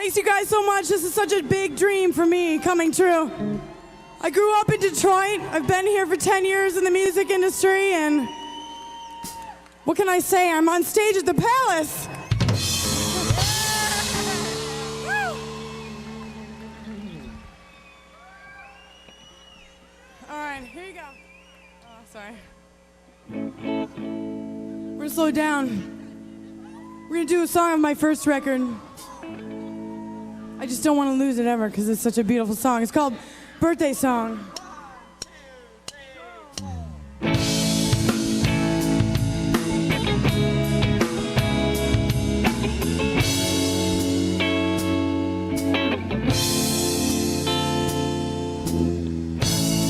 Thanks you guys so much. This is such a big dream for me coming true. I grew up in Detroit. I've been here for 10 years in the music industry, and what can I say? I'm on stage at the Palace. All right, here you go. Oh, sorry. We're gonna slow down. We're gonna do a song of my first record. I just don't want to lose it ever because it's such a beautiful song. It's called Birthday Song.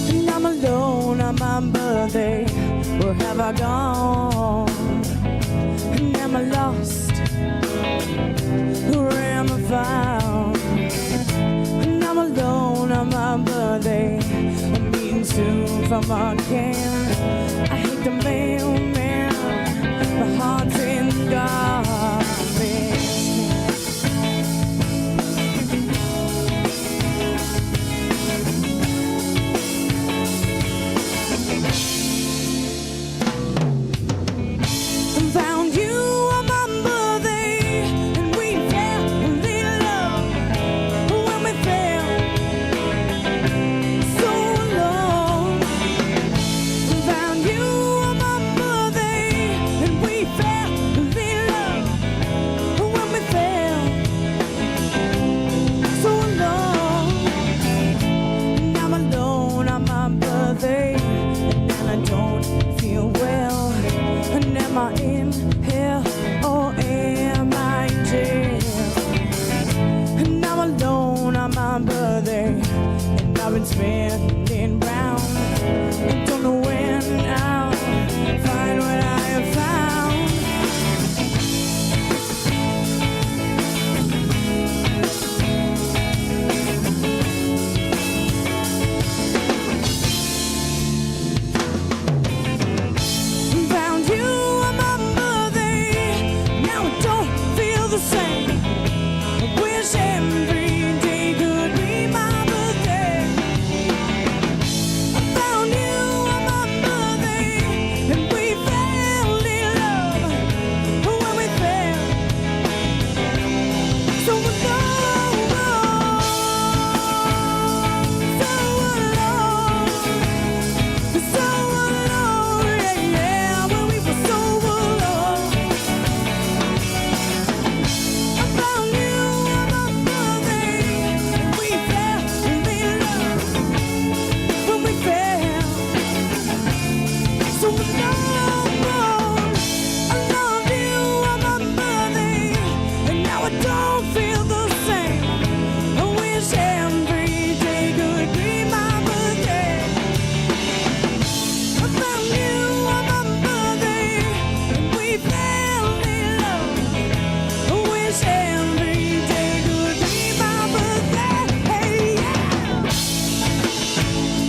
And I'm alone on my birthday. Where have I gone? And am I lost? Where am I found? And I'm alone on my birthday. I'm meeting soon from a can. I hate the mailman. The heart's in garbage. Found you on my birthday, and we fell in love when we fell so alone. Found you on my birthday, and we fell in love when we fell so alone. And I'm alone on my birthday, and I don't feel well. And am I in hell or am I in jail? And I'm alone on my birthday, and I've been spinning round. I don't know when I'll find what I have found. Found you on my birthday. Now I don't feel the same. I wish every day could be my birthday. I found you on my birthday, and we fell in love when we fell so alone, so alone, yeah, yeah, when we were so alone. I found you on my birthday, and we fell in love when we fell so alone. I love you on my birthday, and now I don't feel the same. I wish every day could be my birthday. I found you on my birthday, and we fell in love. I wish every day could be my birthday. Yeah.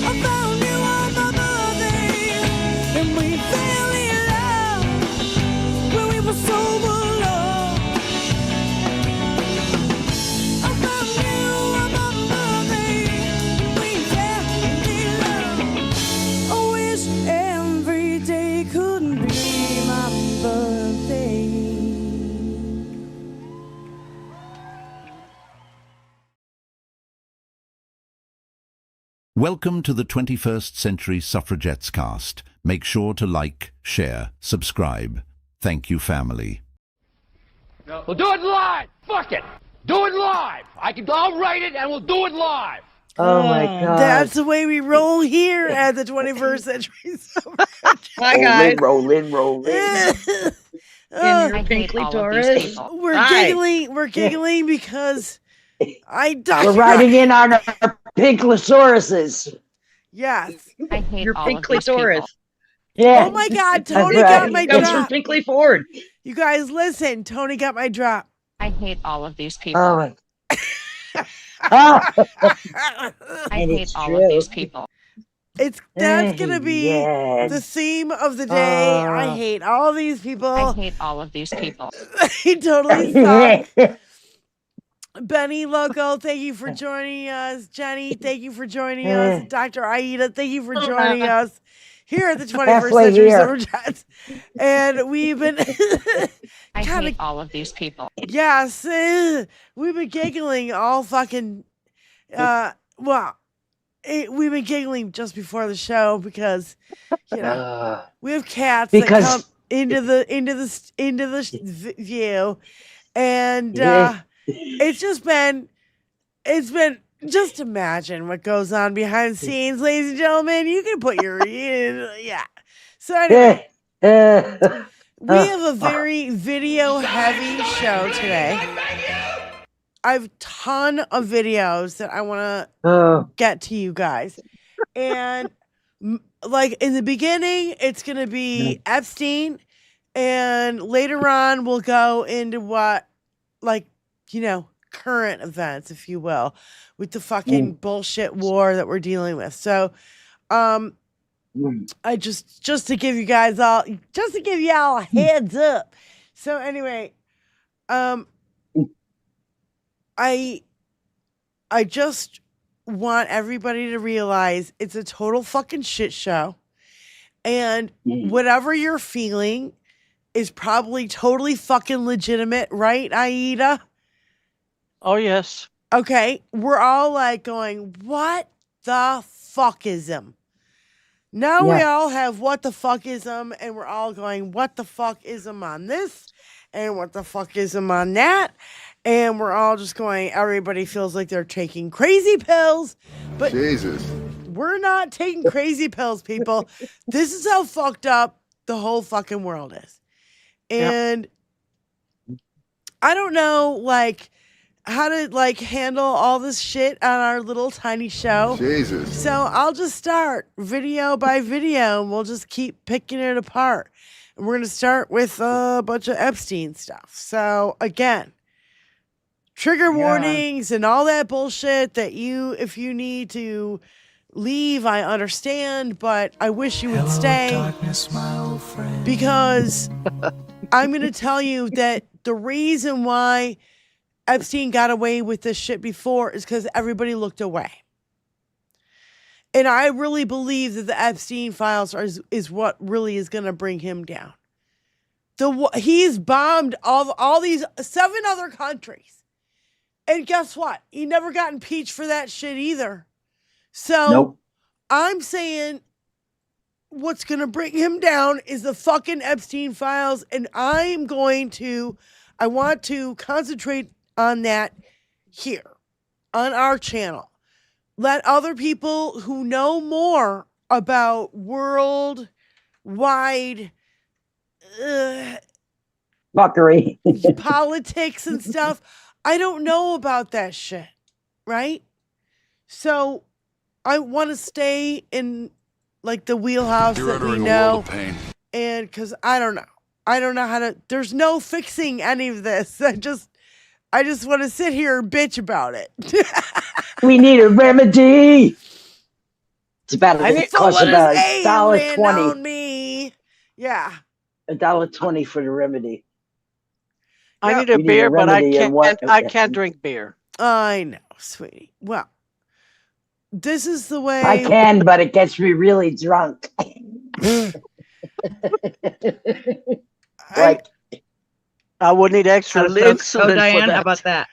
I found you on my birthday, and we fell in love when we were so alone. I found you on my birthday, and we fell in love. I wish every day could be my birthday. Welcome to the 21st Century Suffragettes cast. Make sure to like, share, subscribe. Thank you, family. We'll do it live. Fuck it. Do it live. I'll write it and we'll do it live. Oh my God. That's the way we roll here at the 21st Century Suffrage. Hi, guys. Rolling. In your pinkly Taurus. We're giggling because I died. We're riding in on our Pinklasauruses. Yes. I hate Your all of pinkly these people. Taurus. Yeah. Oh my God, Tony right. got my Comes from drop. Pinkley Ford. You guys listen, Tony got my drop. I hate all of these people. Oh my. Oh. I and hate it's all true. of these people. That's gonna be Yes. the theme of the day. I hate all these people. I hate all of these people. They totally suck. Benny Loco, thank you for joining us. Jenny, thank you for joining us. Dr. Aida, thank you for joining us here at the 21st Halfway Century here. Suffragettes. And we've been I kinda- hate all of these people. yes, we've been giggling all fucking we've been giggling just before the show because we have cats that come into the view, and it's been just imagine what goes on behind the scenes, ladies and gentlemen. You can put your So anyway, we have a very video heavy show today. I have a ton of videos that I want to get to you guys. And like in the beginning, it's going to be Epstein. And later on, we'll go into what, like, current events, if you will, with the fucking bullshit war that we're dealing with. So, I just to give you guys all, a heads up. So anyway, I just want everybody to realize it's a total fucking shit show. And whatever you're feeling is probably totally fucking legitimate, right, Aida? Oh, yes. Okay. We're all like going, what the fuck is him? Now we all have what the fuck is him, and we're all going, what the fuck is him on this? And what the fuck is him on that? And we're all just going, everybody feels like they're taking crazy pills. But Jesus, we're not taking crazy pills, people. This is how fucked up the whole fucking world is. And I don't know, like, how to, like, handle all this shit on our little tiny show. Jesus. So I'll just start video by video, and we'll just keep picking it apart. And we're going to start with a bunch of Epstein stuff. So, again, trigger warnings and all that bullshit that if you need to leave, I understand, but I wish you would stay. Darkness, my old friend. Because I'm going to tell you that the reason why Epstein got away with this shit before is because everybody looked away. And I really believe that the Epstein files is what really is going to bring him down. He's bombed all these 7 other countries. And guess what? He never got impeached for that shit either. So I'm saying what's going to bring him down is the fucking Epstein files. And I want to concentrate on that here on our channel. Let other people who know more about worldwide fuckery, politics and stuff. I don't know about that shit, right? So I want to stay in like the wheelhouse that we know. And because I don't know how to, there's no fixing any of this. I just want to sit here and bitch about it. We need a remedy. It's about $1.20 on me. Yeah. $1.20 for the remedy. I need a beer, but I can't drink beer. I know, sweetie. Well, this is the way I can, but it gets me really drunk. I would need extra insulin. So Diane, how about that?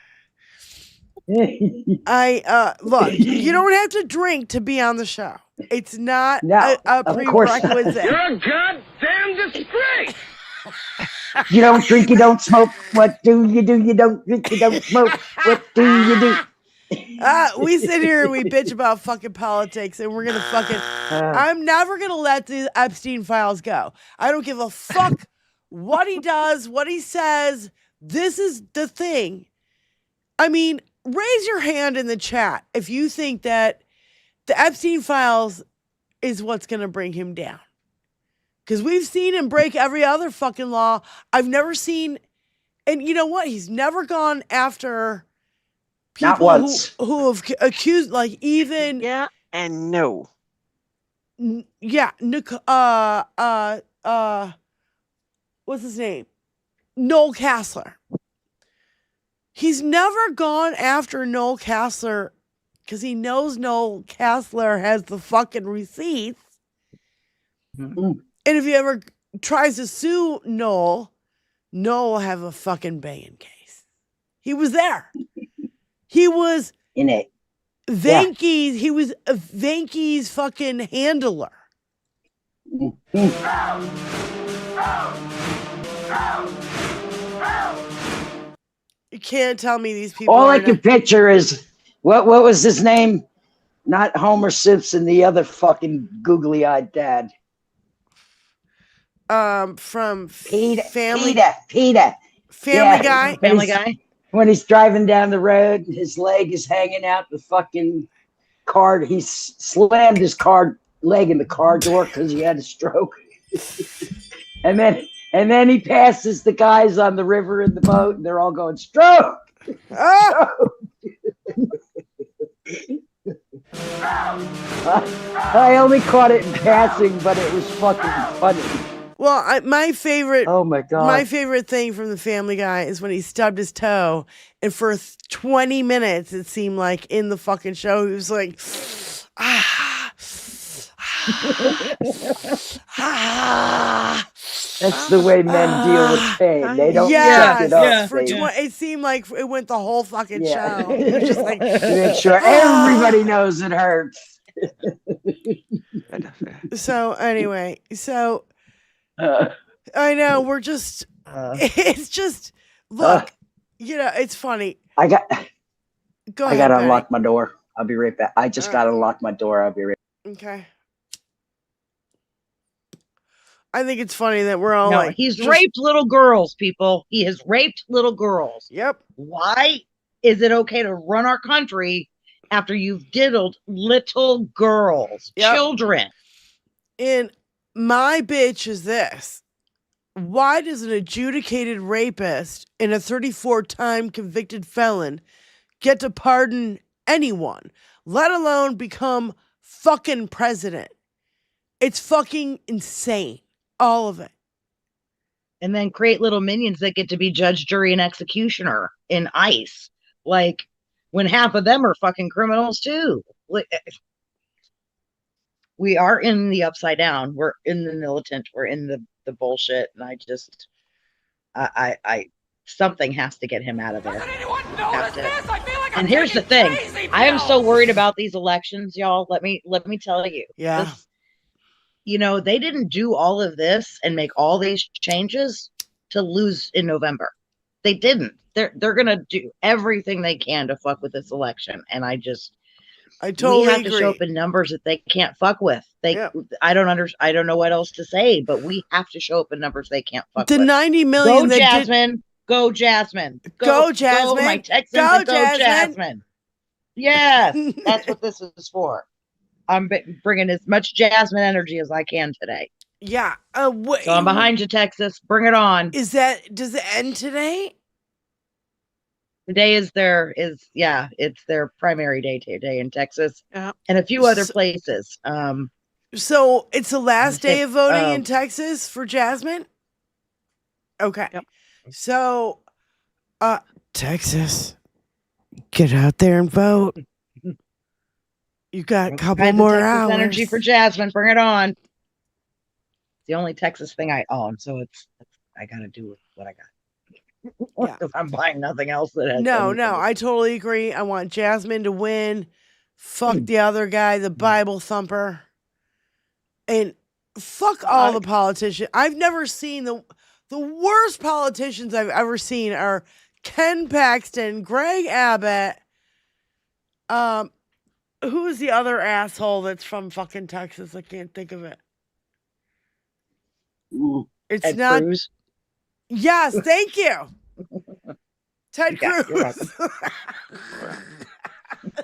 Look, you don't have to drink to be on the show. It's not a prerequisite. You're a goddamn disgrace. You don't drink, you don't smoke. What do? You don't drink, you don't smoke. What do you do? We sit here and we bitch about fucking politics, and we're gonna fucking. I'm never gonna let the Epstein files go. I don't give a fuck what he does, what he says. This is the thing. I mean, raise your hand in the chat if you think that the Epstein files is what's gonna bring him down. Because we've seen him break every other fucking law. I've never seen, and you know what? He's never gone after people who have accused, like even and no. What's his name? Noel Kassler. He's never gone after Noel Castler because he knows Noel Castler has the fucking receipts. Mm. And if he ever tries to sue Noel will have a fucking banging case. He was there. He was In it. Vanky's. He was a Vanky's fucking handler. You can't tell me these people. All I can picture is what was his name? Not Homer Simpson, the other fucking googly-eyed dad. From Peter. Family Guy. Family Guy. When he's driving down the road, his leg is hanging out the fucking car. He slammed his car leg in the car door because he had a stroke. and then he passes the guys on the river in the boat, and they're all going, stroke! Stroke! I only caught it in passing, but it was fucking funny. Well, my favorite. Oh my god! My favorite thing from the Family Guy is when he stubbed his toe, and for 20 minutes it seemed like in the fucking show he was like, That's the way men deal with pain. They don't suck it up. It seemed like it went the whole fucking show. It was just like to make sure everybody knows it hurts. So anyway, I know we're just. It's just look. It's funny. Go ahead. I gotta Benny. unlock my door. I'll be right back. I just gotta unlock my door. I'll be right back. Okay. I think it's funny that we're all like... He's raped little girls, people. He has raped little girls. Yep. Why is it okay to run our country after you've diddled little girls, children? And my bitch is this. Why does an adjudicated rapist and a 34-time convicted felon get to pardon anyone, let alone become fucking president? It's fucking insane. All of it. And then create little minions that get to be judge, jury, and executioner in ICE. Like, when half of them are fucking criminals too. We are in the upside down. We're in the militant. We're in the bullshit. And I something has to get him out of there. And here's the thing. I am so worried about these elections, y'all. Let me tell you. Yeah. They didn't do all of this and make all these changes to lose in November. They didn't. They're gonna do everything they can to fuck with this election. And I totally agree. have to show up in numbers that they can't fuck with. I don't know what else to say, but we have to show up in numbers they can't fuck with. The 90 million. Go Jasmine. Go Jasmine. Go Jasmine. Go my Texans. Go Jasmine. Yes, that's what this is for. I'm bringing as much Jasmine energy as I can today. Yeah. So I'm behind you, Texas. Bring it on. Does it end today? Today is it's their primary day today in Texas and a few other places. So it's the last day of voting in Texas for Jasmine? Okay. Yep. So, Texas, get out there and vote. You got a couple more hours. Energy for Jasmine. Bring it on. It's the only Texas thing I own, so I got to do what I got. Yeah. I'm buying nothing else that has. No, I totally agree. I want Jasmine to win. Fuck the other guy, the Bible thumper, and fuck all the politicians. I've never seen the worst politicians I've ever seen are Ken Paxton, Greg Abbott. Who is the other asshole that's from fucking Texas? I can't think of it. It's Ted not. Cruz. Yes, thank you. Ted Cruz.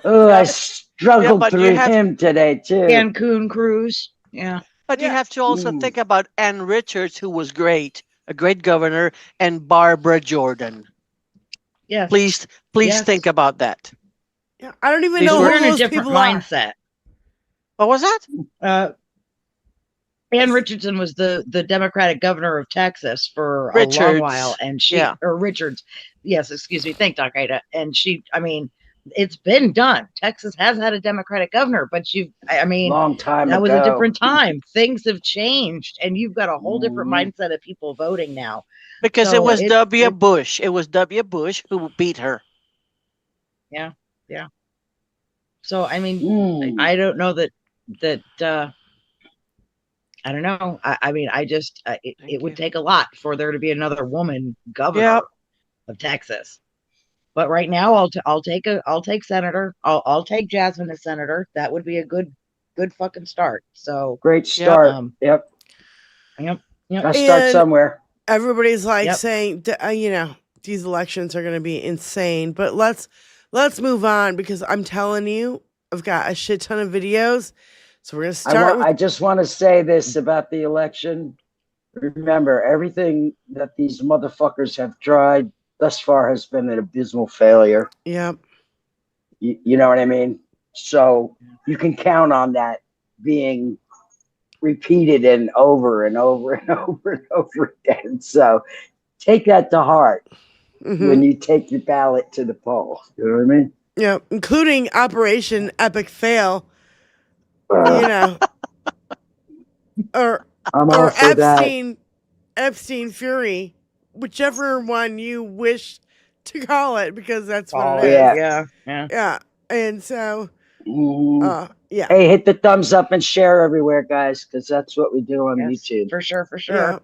I struggled through him today, too. Cancun Cruz. Yeah. But you have to also think about Ann Richards, who was great, a great governor, and Barbara Jordan. Yeah. Please think about that. Yeah, I don't even know we're who in a those different people mindset. What was that? Ann Richardson was the Democratic governor of Texas for a long while, and Richards. Yes, excuse me. Thank Doc Ida. And she, I mean, it's been done. Texas has had a Democratic governor, but I mean, Long time that ago. was a different time. Things have changed, and you've got a whole different mindset of people voting now. Because So it was W. it- Bush. It was W. Bush who beat her. Yeah, yeah. So I mean, Mm. I don't know that I don't know. I mean, I just it would take a lot for there to be another woman governor of Texas. But right now, I'll take senator. I'll take Jasmine as senator. That would be a good fucking start. So Great start. Yep. Gotta start And somewhere. everybody's like Yep. saying, you know, these elections are going to be insane. But let's move on, because I'm telling you, I've got a shit ton of videos. So we're going to start. I just want to say this about the election. Remember, everything that these motherfuckers have tried thus far has been an abysmal failure. Yep. You know what I mean? So you can count on that being repeated and over and over and over and over again. So take that to heart when you take your ballot to the poll. You know what I mean? Yeah, including Operation Epic Fail. You know, or I'm all for Epstein Fury, whichever one you wish to call it, because that's what Oh, it is. yeah. Yeah. And so, yeah. Hey, hit the thumbs up and share everywhere, guys, because that's what we do on YouTube. For sure, for sure.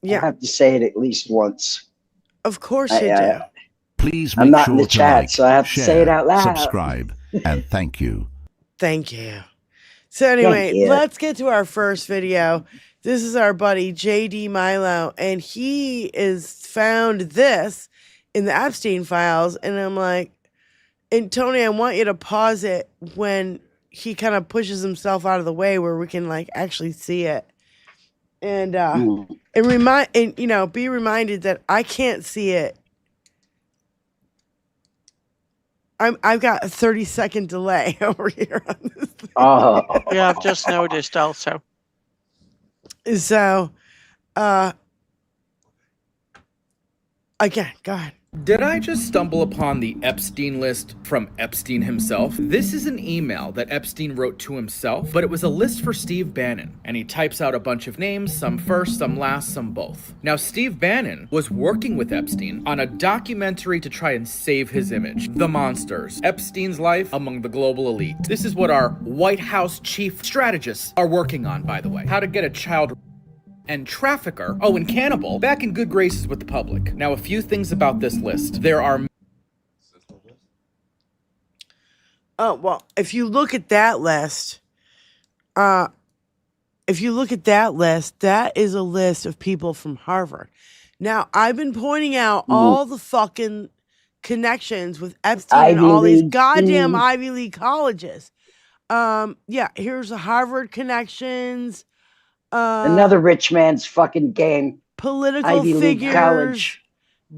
Yeah. I have to say it at least once. Of course you do. Please I'm make not sure in the to chat, like, so I have to share, say it out loud. subscribe, and thank you. Thank you. So anyway, you. let's get to our first video. This is our buddy JD Milo, and he is found this in the Epstein files, and I'm like, and Tony, I want you to pause it when he kind of pushes himself out of the way where we can like actually see it. And and you know, be reminded that I can't see it. I've got a 30-second delay over here on this thing. Oh. Yeah, I've just noticed also. So, again, go ahead. Did I just stumble upon the Epstein list from Epstein himself? This is an email that Epstein wrote to himself, but it was a list for Steve Bannon. And he types out a bunch of names, some first, some last, some both. Now, Steve Bannon was working with Epstein on a documentary to try and save his image. The Monsters. Epstein's life among the global elite. This is what our White House chief strategists are working on, by the way. How to get a child and trafficker, and cannibal, back in good graces with the public. Now, a few things about this list. There are... Oh, well, if you look at that list, that is a list of people from Harvard. Now, I've been pointing out all the fucking connections with Epstein and all these goddamn Ivy League colleges. Yeah, here's the Harvard connections. Another rich man's fucking game. Political Ivy League figures, college.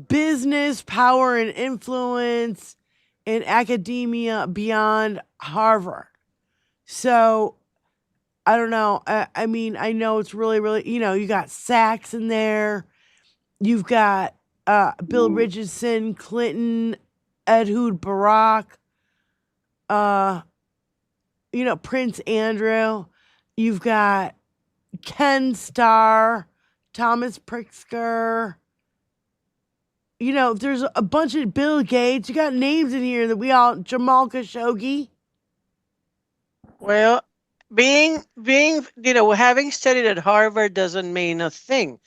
business, power and influence, and academia beyond Harvard. So, I don't know. I mean, I know it's really, really, you know, you got Sachs in there. You've got Bill Richardson, Clinton, Ehud Barak, you know, Prince Andrew. You've got Ken Starr, Thomas Pritzker. You know, there's a bunch of Bill Gates. You got names in here that Jamal Khashoggi. Well, being, you know, having studied at Harvard doesn't mean a thing.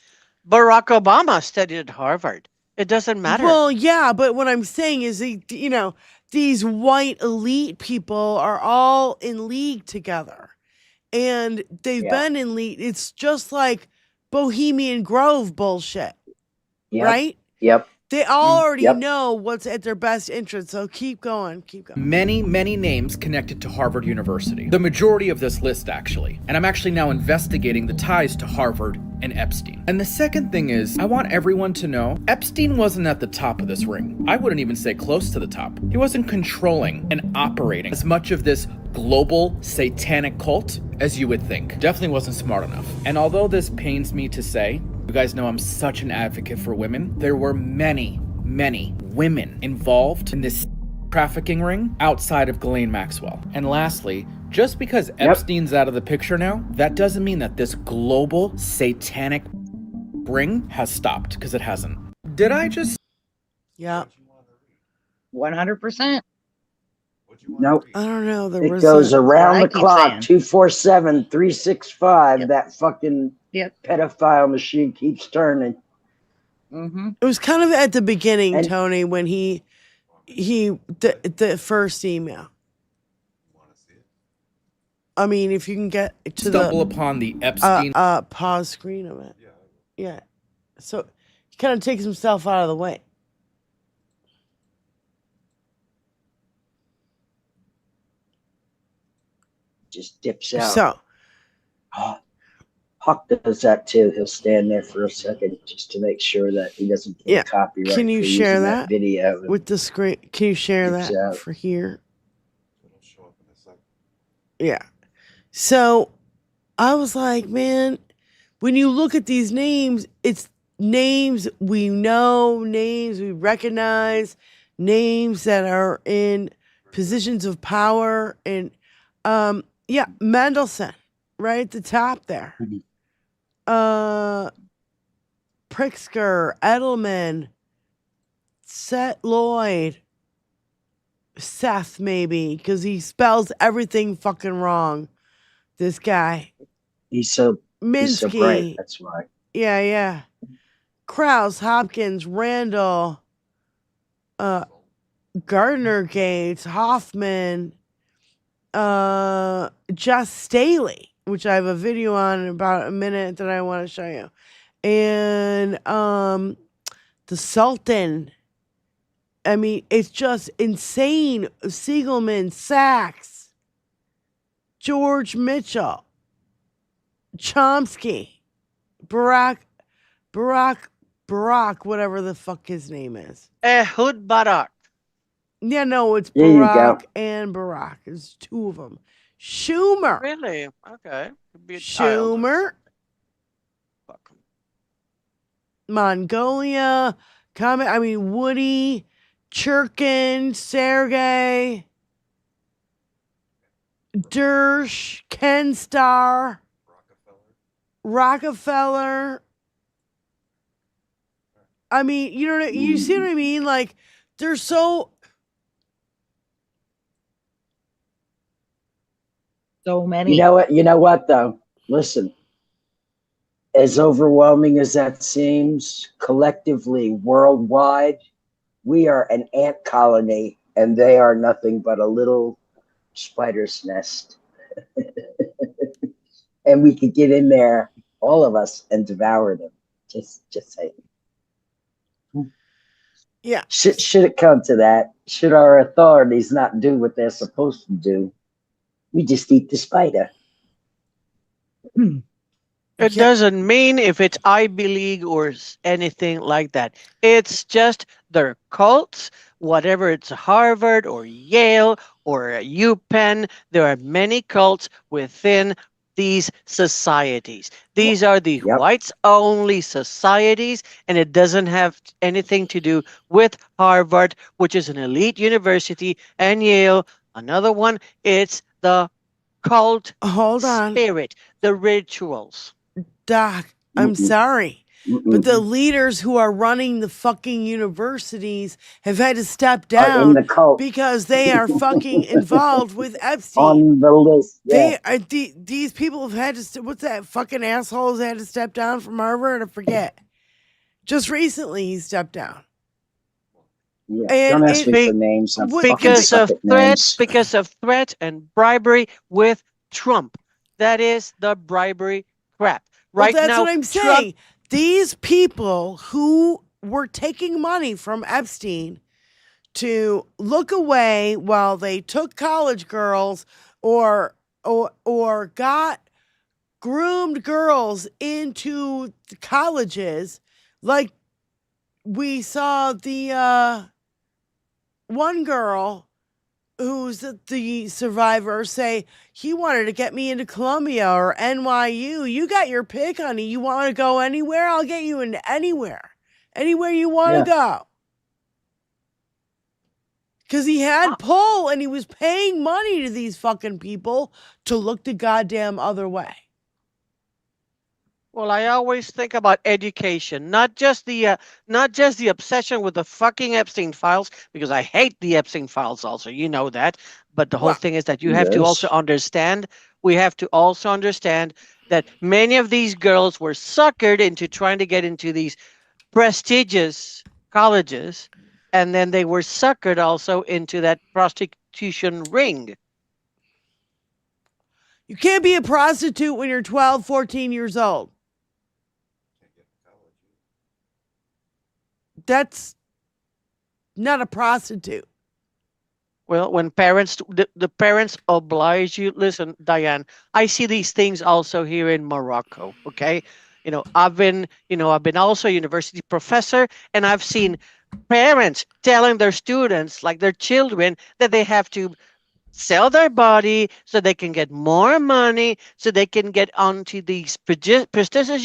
Barack Obama studied at Harvard. It doesn't matter. Well, yeah, but what I'm saying is, you know, these white elite people are all in league together. And they've been in league. It's just like Bohemian Grove bullshit. Right? Yep. They already know what's at their best interest. So keep going. Many, many names connected to Harvard University. The majority of this list, actually. And I'm actually now investigating the ties to Harvard and Epstein. And the second thing is, I want everyone to know, Epstein wasn't at the top of this ring. I wouldn't even say close to the top. He wasn't controlling and operating as much of this global satanic cult as you would think. Definitely wasn't smart enough. And although this pains me to say, You guys know I'm such an advocate for women. There were many women involved in this trafficking ring outside of Ghislaine Maxwell. And lastly, just because Epstein's out of the picture now, that doesn't mean that this global satanic ring has stopped, because it hasn't. Did I just... Yeah. 100%. Nope. I don't know. There It was goes around I the keep clock, saying. 247, 365. Yep. That fucking pedophile machine keeps turning. Mm-hmm. It was kind of at the beginning, And- Tony, when the first email. I mean, if you can get to stumble upon the Epstein... pause screen of it. Yeah. So he kind of takes himself out of the way. Just dips out. So Huck does that too. He'll stand there for a second just to make sure that he doesn't get copyright. Can you for share using that video with the screen? Can you share that for here? Yeah. So I was like, man, when you look at these names, it's names we know, names we recognize, names that are in positions of power. And Mendelsohn, right at the top there. Pritzker, Edelman, Seth Lloyd, Seth maybe, because he spells everything fucking wrong. This guy. He's so Minsky. bright. That's why. Yeah. Krause, Hopkins, Randall, Gardner Gates, Hoffman, Jess Staley, which I have a video on in about a minute that I want to show you. And the Sultan. I mean, it's just insane. Siegelman, Sachs, George Mitchell, Chomsky, Barack, whatever the fuck his name is. Ehud Barak. Yeah, no, it's There you Barack go. and Barack. There's two of them. Schumer. Really? Okay. Could be a child. Schumer. Fuck 'em. Mongolia. Woody. Churkin. Sergey. Dersh. Ken Starr. Rockefeller. I mean, you know, you see what I mean? Like, they're so... So many. You know what though? Listen, as overwhelming as that seems, collectively, worldwide, we are an ant colony and they are nothing but a little spider's nest. And we could get in there, all of us, and devour them. Just saying. Yeah. Should it come to that? Should our authorities not do what they're supposed to do? We just eat the spider. It doesn't mean if it's Ivy League or anything like that. It's just their cults, whatever it's Harvard or Yale or UPenn. There are many cults within these societies. These are the whites-only societies, and it doesn't have anything to do with Harvard, which is an elite university, and Yale, another one. It's the cult spirit, the rituals. Doc, I'm sorry, but the leaders who are running the fucking universities have had to step down because they are fucking involved with Epstein. On the list, yeah. These people have had to. What's that fucking assholes had to step down from Harvard? I forget. Just recently, he stepped down. Yeah, don't ask me for names. Because of threats and bribery with Trump. That is the bribery crap. Right that's now, what I'm saying. These people who were taking money from Epstein to look away while they took college girls or got groomed girls into the colleges, like we saw the one girl who's the survivor say, he wanted to get me into Columbia or NYU. You got your pick, honey. You want to go anywhere? I'll get you into anywhere. Anywhere you want to go. Because he had pull and he was paying money to these fucking people to look the goddamn other way. Well, I always think about education, not just the obsession with the fucking Epstein files, because I hate the Epstein files also, you know that. But the whole thing is that you have to also understand, we have to also understand that many of these girls were suckered into trying to get into these prestigious colleges, and then they were suckered also into that prostitution ring. You can't be a prostitute when you're 12, 14 years old. That's not a prostitute. Well, when parents, the parents oblige you. Listen, Diane, I see these things also here in Morocco. Okay, I've been also a university professor, and I've seen parents telling their students, like their children, that they have to sell their body so they can get more money, so they can get onto these prestigious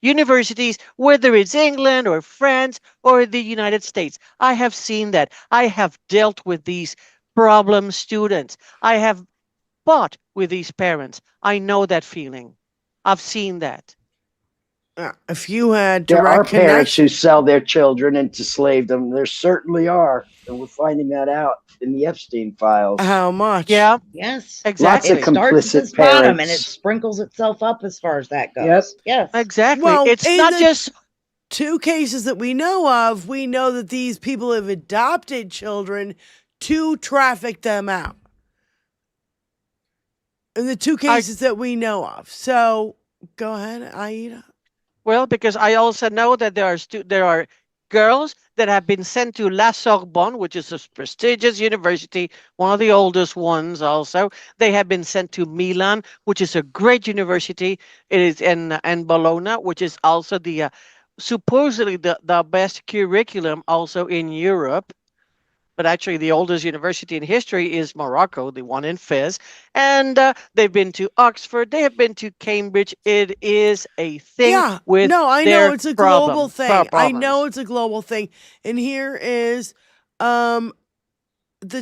universities, whether it's England or France or the United States. I have seen that. I have dealt with these problem students. I have fought with these parents. I know that feeling. I've seen that. If you had there direct are parents connection, who sell their children into slavedom. There certainly are, and we're finding that out in the Epstein files. how much? Yeah, Yes. exactly. Lots It of starts at complicit its bottom and it parents. sprinkles itself up as far as that goes. Yep. Yes. Exactly. Well, It's in not the just 2 cases that we know of, we know that these people have adopted children to traffic them out. In the 2 cases that we know of. So go ahead, Aida. well, because I also know that there are girls that have been sent to La Sorbonne, which is a prestigious university, one of the oldest ones also. They have been sent to Milan, which is a great university. It is in Bologna, which is also the supposedly the best curriculum also in Europe. But actually, the oldest university in history is Morocco, the one in Fez. And they've been to Oxford. They have been to Cambridge. It is a thing with no, I their know it's a global thing. I problems. know it's a global thing. And here is the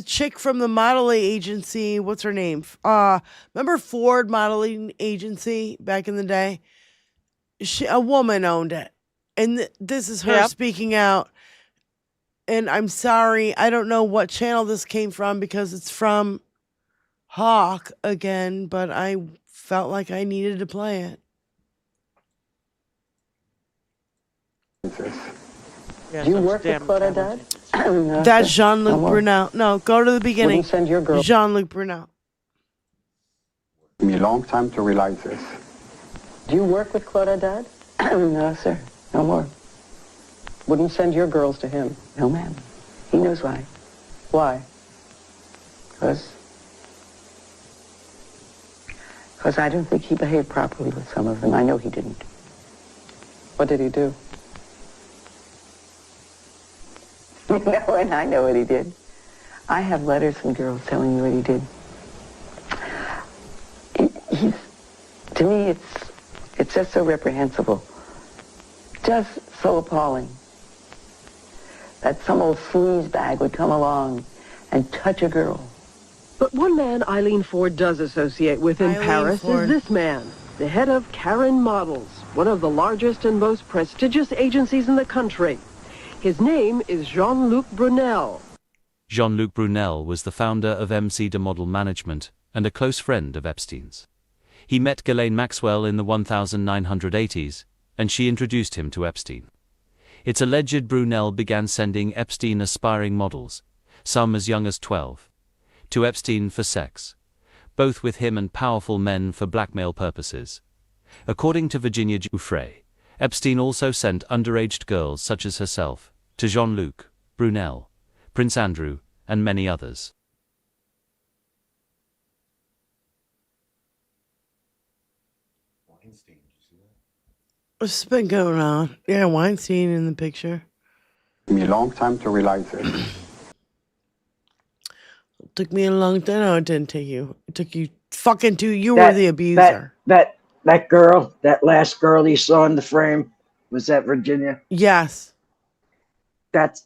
chick from the modeling agency. What's her name? Remember Ford Modeling Agency back in the day? A woman owned it. And this is her speaking out. And I'm sorry, I don't know what channel this came from because it's from Hawk again, but I felt like I needed to play it. Yeah, Do you work with Claudette? No, That's sir. Jean-Luc No more. Brunel. No, go to the beginning. Wouldn't send your girl. Jean-Luc Brunel. Took me a long time to realize this. Do you work with Claudette? No, sir. No more. Wouldn't send your girls to him. No, ma'am. He knows why. Why? Because I don't think he behaved properly with some of them. I know he didn't. What did he do? No, and I know what he did. I have letters from girls telling me what he did. To me, it's just so reprehensible. Just so appalling. That some old sleazebag would come along and touch a girl. But one man Eileen Ford does associate with in Paris is this man, the head of Karen Models, one of the largest and most prestigious agencies in the country. His name is Jean-Luc Brunel. Jean-Luc Brunel was the founder of MC de Model Management and a close friend of Epstein's. He met Ghislaine Maxwell in the 1980s, and she introduced him to Epstein. It's alleged Brunel began sending Epstein aspiring models, some as young as 12, to Epstein for sex, both with him and powerful men for blackmail purposes. According to Virginia Giuffre, Epstein also sent underage girls such as herself to Jean-Luc, Brunel, Prince Andrew, and many others. What's been going on? Yeah, Weinstein in the picture. Took me a long time to realize this. Took me a long time. No, it didn't take you. It took you fucking two. You were the abuser. That girl, that last girl you saw in the frame, was that Virginia? Yes. That's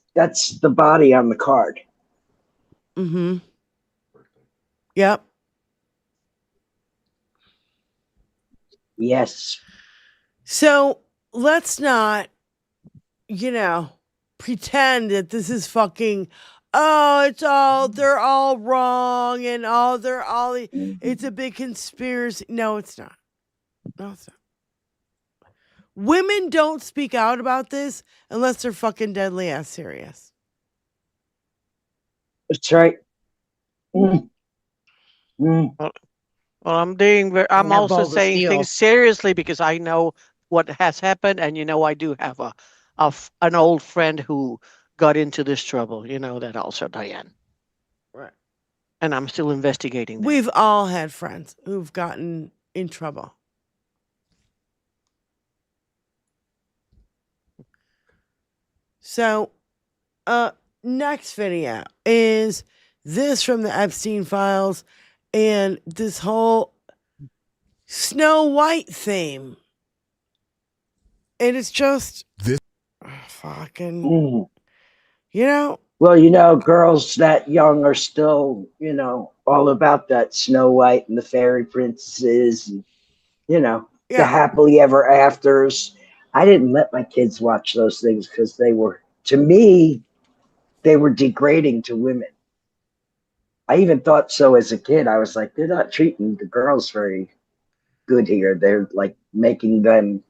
the body on the card. Mm-hmm. Yep. Yes. So let's not, pretend that this is fucking, they're all wrong and it's a big conspiracy. No, it's not. No, it's not. Women don't speak out about this unless they're fucking deadly ass serious. That's right. Mm. Mm. Well, I'm also saying things seriously because I know what has happened, and I do have an old friend who got into this trouble. You know that also, Diane. Right. And I'm still investigating that. We've all had friends who've gotten in trouble. So, next video is this from the Epstein files and this whole Snow White theme. And it's just this fucking, Well, girls that young are still, all about that Snow White and the fairy princesses and, the happily ever afters. I didn't let my kids watch those things because to me, they were degrading to women. I even thought so as a kid. I was like, they're not treating the girls very good here. They're like making them.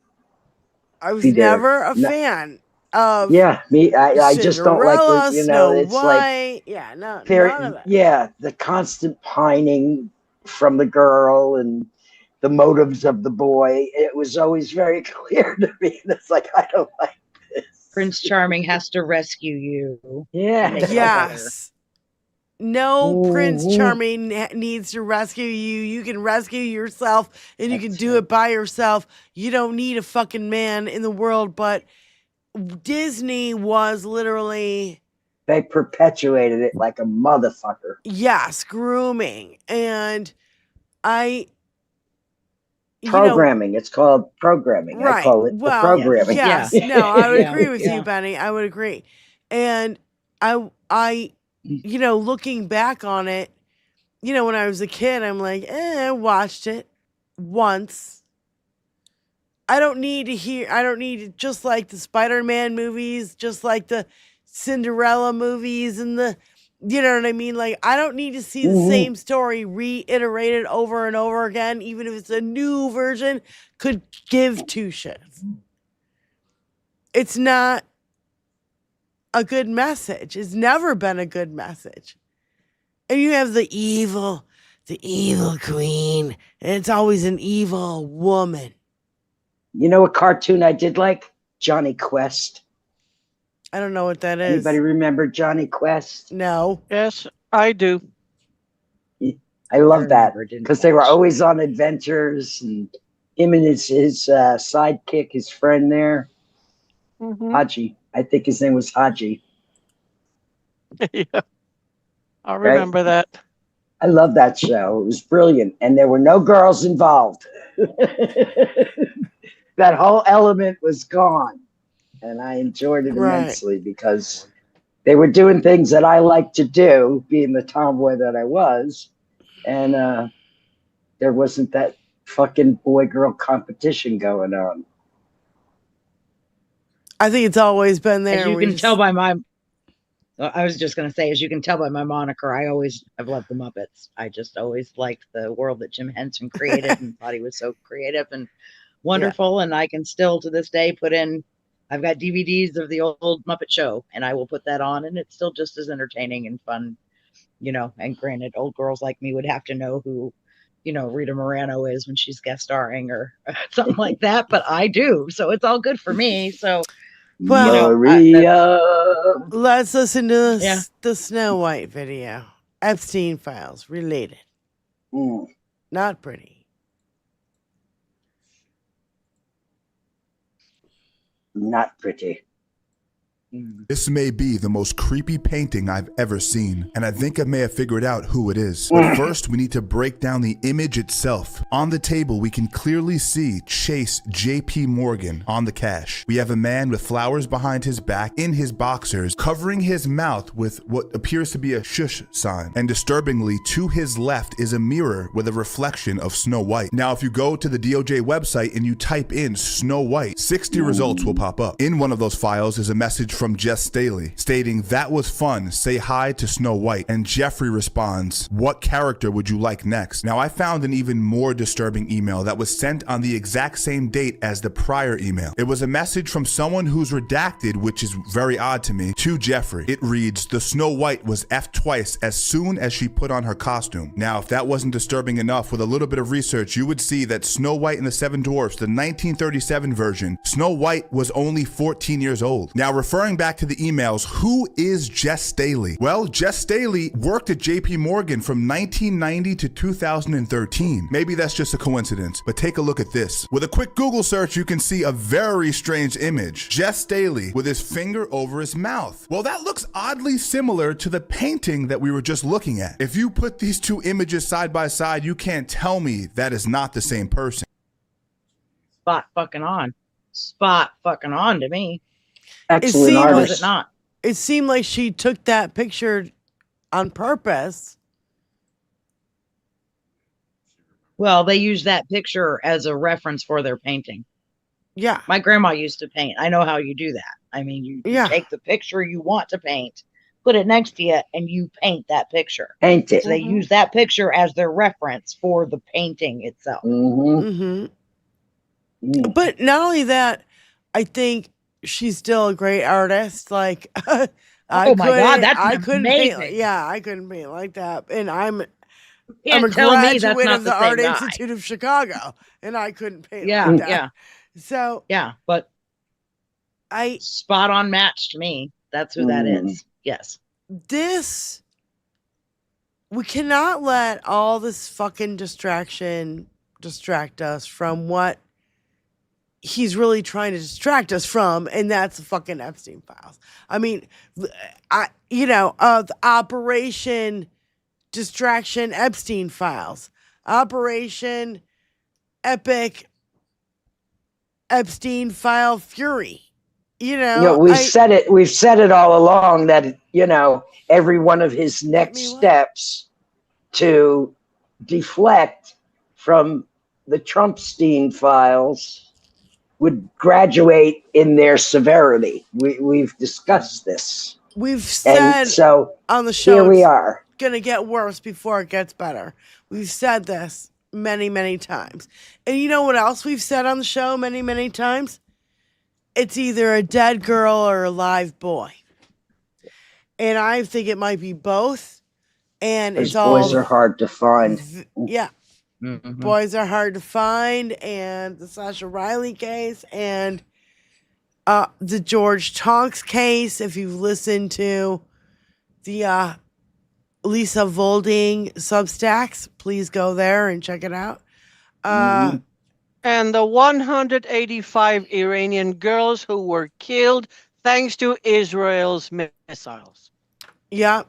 I was never a fan of. Yeah, me. I just don't like Cinderella, Snow it's White. like none of it. Yeah, the constant pining from the girl and the motives of the boy. It was always very clear to me. It's like, I don't like this. Prince Charming has to rescue you. Yeah. Yes. No Prince Charming needs to rescue you. You can rescue yourself and you can do it by yourself. You don't need a fucking man in the world. But Disney was literally. They perpetuated it like a motherfucker. Yes, grooming. And programming. It's called programming. Right. I call it the programming. Yes. No, I would agree with you, Benny. I would agree. And I looking back on it, when I was a kid, I'm like, I watched it once. I don't need just like the Spider-Man movies, just like the Cinderella movies and you know what I mean? Like, I don't need to see the same story reiterated over and over again, even if it's a new version, could give two shits. It's not a good message. It's never been a good message. And you have the evil queen, and it's always an evil woman. You know a cartoon I did like? Johnny Quest. I don't know what that is. Anybody remember Johnny Quest? No. Yes, I do. I love that because they were always on adventures, and him and his sidekick, his friend there, Haji. I think his name was Haji. Yeah, I remember that. I love that show. It was brilliant, and there were no girls involved. That whole element was gone, and I enjoyed it immensely because they were doing things that I like to do, being the tomboy that I was, and there wasn't that fucking boy-girl competition going on. I think it's always been there. As you can tell by my, I was just going to say, as you can tell by my moniker, I always have loved the Muppets. I just always liked the world that Jim Henson created and thought he was so creative and wonderful. And I can still to this day put in, I've got DVDs of the old Muppet Show and I will put that on and it's still just as entertaining and fun, and granted, old girls like me would have to know who, Rita Moreno is when she's guest starring or something like that, but I do. So it's all good for me. So, Maria. Let's listen to the Snow White video. Epstein files related. Not pretty. Not pretty. This may be the most creepy painting I've ever seen, and I think I may have figured out who it is. But first, we need to break down the image itself. On the table, we can clearly see Chase J.P. Morgan on the cash. We have a man with flowers behind his back, in his boxers, covering his mouth with what appears to be a shush sign. And disturbingly, to his left is a mirror with a reflection of Snow White. Now, if you go to the DOJ website and you type in Snow White, 60 results will pop up. In one of those files is a message from Jess Staley stating, "That was fun. Say hi to Snow White." And Jeffrey responds, "What character would you like next?" Now, I found an even more disturbing email that was sent on the exact same date as the prior email. It was a message from someone who's redacted, which is very odd to me, to Jeffrey. It reads, "The Snow White was effed twice as soon as she put on her costume." Now, if that wasn't disturbing enough, with a little bit of research, you would see that Snow White and the Seven Dwarfs, the 1937 version, Snow White was only 14 years old. Now, referring back to the emails, who is Jess Staley? Well, Jess Staley worked at JP Morgan from 1990 to 2013. Maybe that's just a coincidence, but take a look at this. With a quick Google search, you can see a very strange image. Jess Staley with his finger over his mouth. Well, that looks oddly similar to the painting that we were just looking at. If you put these two images side by side, you can't tell me that is not the same person. Spot fucking on. Spot fucking on to me. Excellent seemed- artist. Was it not? It seemed like she took that picture on purpose. Well, they use that picture as a reference for their painting. Yeah. My grandma used to paint. I know how you do that. I mean, you Yeah. take the picture you want to paint, put it next to you, and you paint that picture. Paint it. So they use that picture as their reference for the painting itself. But not only that, I think she's still a great artist. Like, Oh my God, that's I couldn't paint. amazing. Yeah, I couldn't paint like that. And I'm Can't a tell me that's graduate not of the the same Art guy. Institute of Chicago, and I couldn't paint Yeah, like that. yeah, So yeah. But I spot on match to me. That's who that is. Yes. we cannot let all this fucking distraction distract us from what he's really trying to distract us from, and that's the fucking Epstein files. I mean, the Operation Distraction Epstein files, Operation Epic Epstein file fury. We've said it all along that, every one of his next steps to deflect from the Trumpstein files would graduate in their severity. We've discussed this. We've said on the show, here we are. It's going to get worse before it gets better. We've said this many, many times. And you know what else we've said on the show many, many times? It's either a dead girl or a live boy. And I think it might be both. And Those it's all boys are hard to find. Yeah. Boys are hard to find, and the Sasha Riley case, and the George Tonks case. If you've listened to the Lisa Volding Substacks, please go there and check it out. And the 185 Iranian girls who were killed thanks to Israel's missiles. Yeah.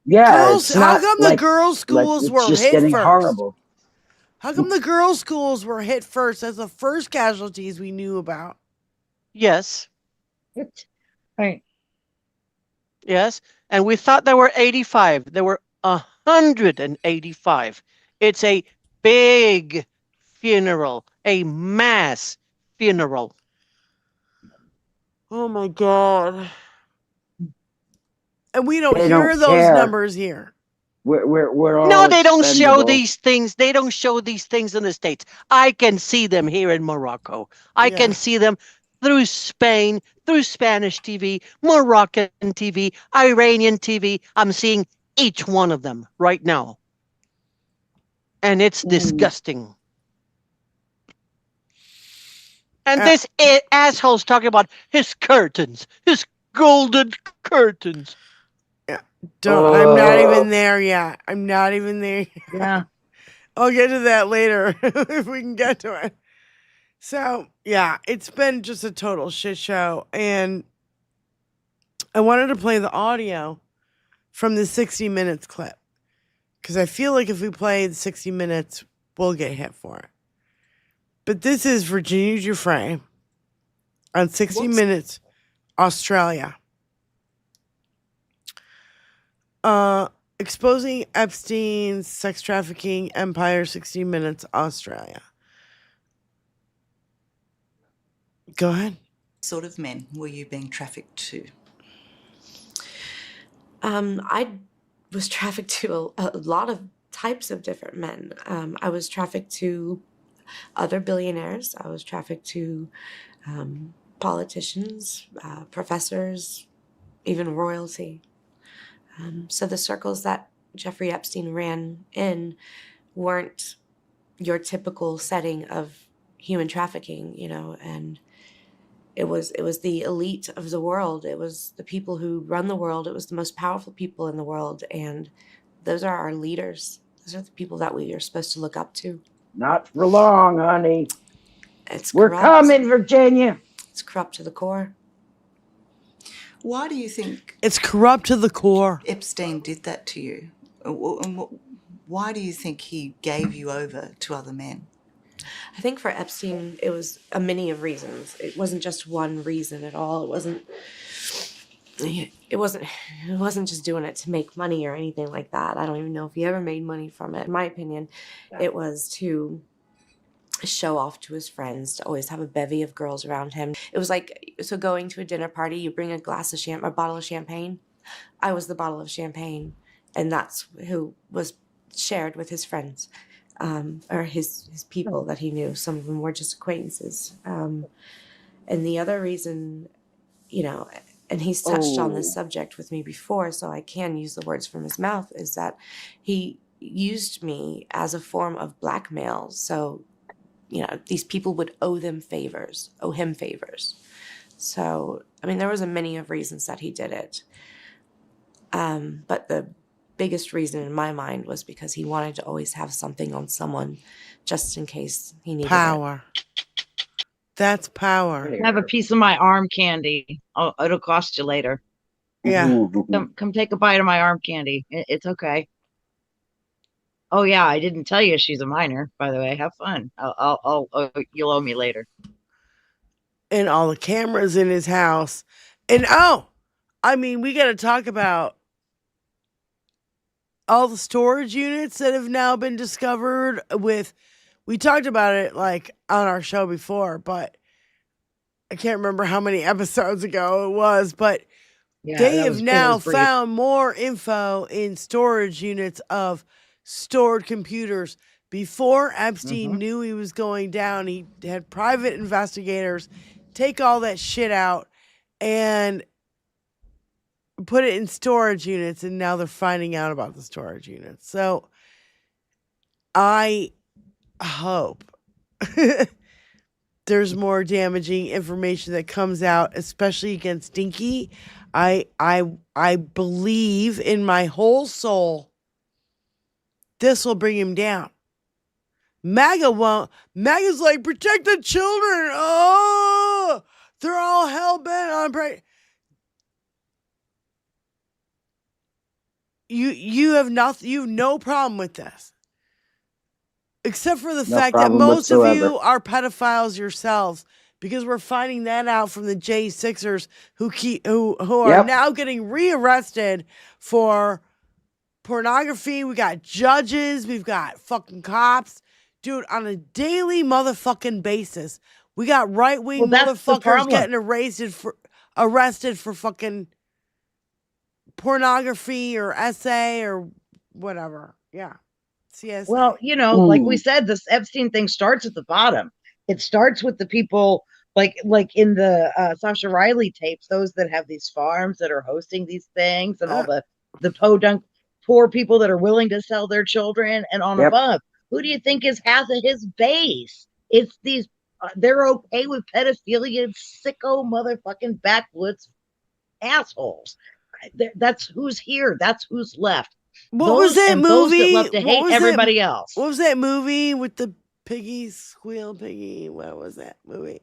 Yeah. Girls, how come the girls' schools were just hit getting first? horrible. How come the girls' schools were hit first as the first casualties we knew about? Yes. Right. Yes. And we thought there were 85. There were 185. It's a big funeral, a mass funeral. Oh my God. And we don't They hear don't those care. numbers here. We're all No, they don't show expendable. these things. They don't show these things in the States. I can see them here in Morocco. I can see them through Spain, through Spanish TV, Moroccan TV, Iranian TV. I'm seeing each one of them right now. And it's disgusting. And this asshole's talking about his curtains, his golden curtains. I'm not even there yet. I'm not even there. Yeah. I'll get to that later if we can get to it. So, yeah, it's been just a total shit show. And I wanted to play the audio from the 60 Minutes clip because I feel like if we play the 60 Minutes, we'll get hit for it. But this is Virginia Giuffre on 60 Minutes, Australia. Exposing Epstein's sex trafficking empire, 60 Minutes, Australia. Go ahead. Sort of men were you being trafficked to? I was trafficked to a lot of types of different men. I was trafficked to other billionaires. I was trafficked to politicians, professors, even royalty. So the circles that Jeffrey Epstein ran in weren't your typical setting of human trafficking, you know, and it was the elite of the world. It was the people who run the world. It was the most powerful people in the world, and those are our leaders. Those are the people that we are supposed to look up to. Not for long, honey. We're Corrupt. coming, Virginia. It's corrupt to the core. Why do you think it's corrupt to the core? Epstein did that to you? Why do you think he gave you over to other men? I think for Epstein, it was a many of reasons. It wasn't just one reason at all. It wasn't just doing it to make money or anything like that. I don't even know if he ever made money from it. In my opinion, it was to show off to his friends, to always have a bevy of girls around him. It was like, so going to a dinner party, you bring a bottle of champagne. I was the bottle of champagne, and that's who was shared with his friends. Or his people that he knew. Some of them were just acquaintances. And the other reason, you know, and he's touched on this subject with me before, so I can use the words from his mouth, is that he used me as a form of blackmail. So, you know, these people would owe him favors. So, I mean, there was a many of reasons that he did it. But the biggest reason in my mind was because he wanted to always have something on someone just in case he needed power. That's power. Have a piece of my arm candy. Oh, it'll cost you later. Yeah. Come take a bite of my arm candy. It's okay. Oh yeah, I didn't tell you she's a minor, by the way. Have fun. You'll owe me later. And all the cameras in his house. And I mean, we got to talk about all the storage units that have now been discovered we talked about it like on our show before, but I can't remember how many episodes ago it was, but they have now found more info in storage units of stored computers. Before Epstein knew he was going down, he had private investigators take all that shit out and put it in storage units, and now they're finding out about the storage units. So I hope there's more damaging information that comes out, especially against Dinky. I believe in my whole soul this will bring him down. MAGA won't. MAGA's like, protect the children. Oh, they're all hell-bent on You have no problem with this, except for the fact that most of you are pedophiles yourselves, because we're finding that out from the J6ers who are now getting rearrested for pornography. We got judges, we've got fucking cops, dude, on a daily motherfucking basis. We got right-wing motherfuckers getting arrested for fucking pornography or essay or whatever. Yeah. CS. Well, you know, like we said, this Epstein thing starts at the bottom. It starts with the people like in the Sasha Riley tapes, those that have these farms that are hosting these things, and all the podunk poor people that are willing to sell their children, and on above. Who do you think is half of his base? It's these they're okay with pedophilia, sicko motherfucking backwoods assholes. That's who's here. That's who's left. What was that movie? Those that love to hate everybody else. What was that movie with the piggy, squeal piggy? What was that movie?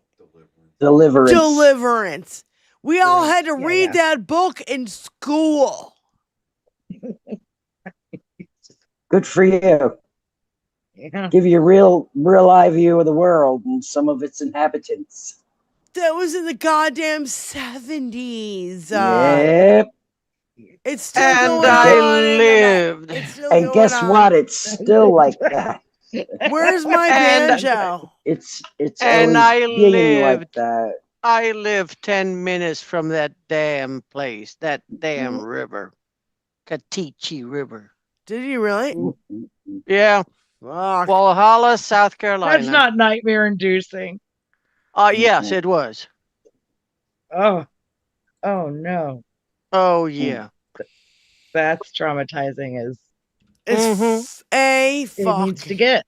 Deliverance. Deliverance. We all had to read that book in school. Good for you. Yeah. Give you a real eye view of the world and some of its inhabitants. That was in the goddamn 70s. Yep. It's still And going I on. lived. It's still And going guess on. what? It's still like that. Where's my And- banjo? It's And always I being like lived. that. I live 10 minutes from that damn place, that damn river, Katichi River. Did you really? Yeah. Fuck. Walhalla, South Carolina. That's not nightmare inducing. Yes, it was. Oh no. Oh, yeah. That's traumatizing as It's a it fuck. needs to get.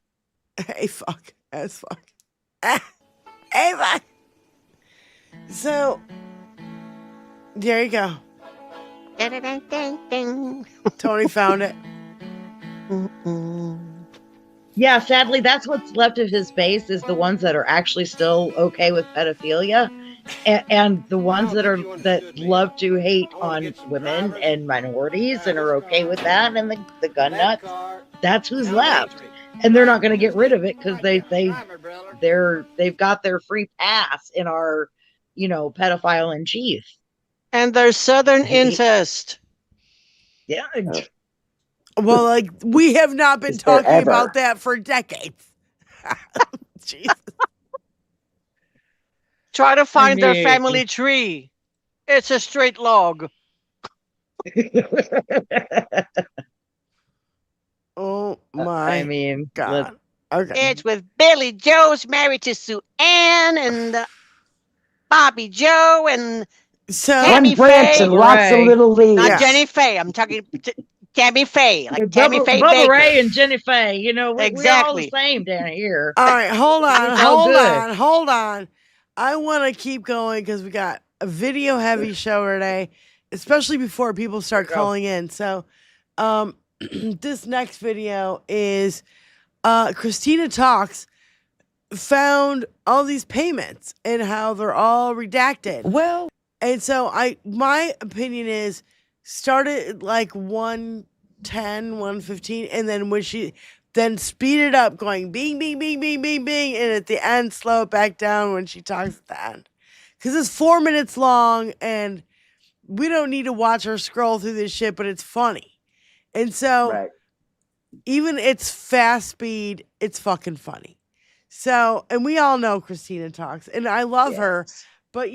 A fuck. As fuck. A fuck. So, there you go. Tony found it. Yeah, sadly, that's what's left of his base is the ones that are actually still okay with pedophilia, and the ones that love to hate on women and minorities and are okay with that, and the gun nuts. That's who's left, and they're not going to get rid of it because they've got their free pass in our, pedophile in chief. And there's Southern incest. Yeah. Well, like, we have not been talking about that for decades. Jesus. Try to find their mean- family tree. It's a straight log. Oh my God. Okay. It's with Billy Joe's married to Sue Ann and Bobby Joe and So Tammy One branch Faye. and lots of little leaves. Not Jenny Faye. I'm talking Tammy Faye. Like Tammy Bubba, Faye Bubba Baker. Ray and Jenny Faye, we're all the Exactly. same down here. All right, hold on, It's all hold good. on. I want to keep going because we got a video heavy show today, especially before people start calling in. So, this next video is Christina Talks found all these payments and how they're all redacted. Well, and so my opinion is started like 110, 115, and then when she then speed it up, going bing, bing, bing, bing, bing, bing, and at the end, slow it back down when she talks at the end. Because it's 4 minutes long, and we don't need to watch her scroll through this shit, but it's funny. And so, even it's fast speed, it's fucking funny. So, and we all know Christina Talks, and I love her, but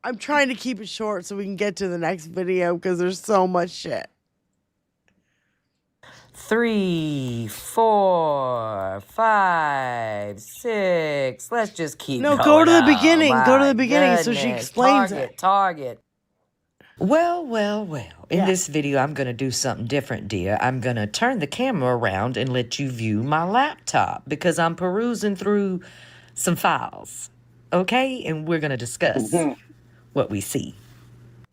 I'm trying to keep it short so we can get to the next video because there's so much shit. 3, 4, 5, 6. Let's just keep No, going. go to the Oh, beginning. Go to the my beginning so she goodness. explains Target. Well. In Yeah. this video, I'm going to do something different, dear. I'm going to turn the camera around and let you view my laptop because I'm perusing through some files. Okay? And we're going to discuss what we see.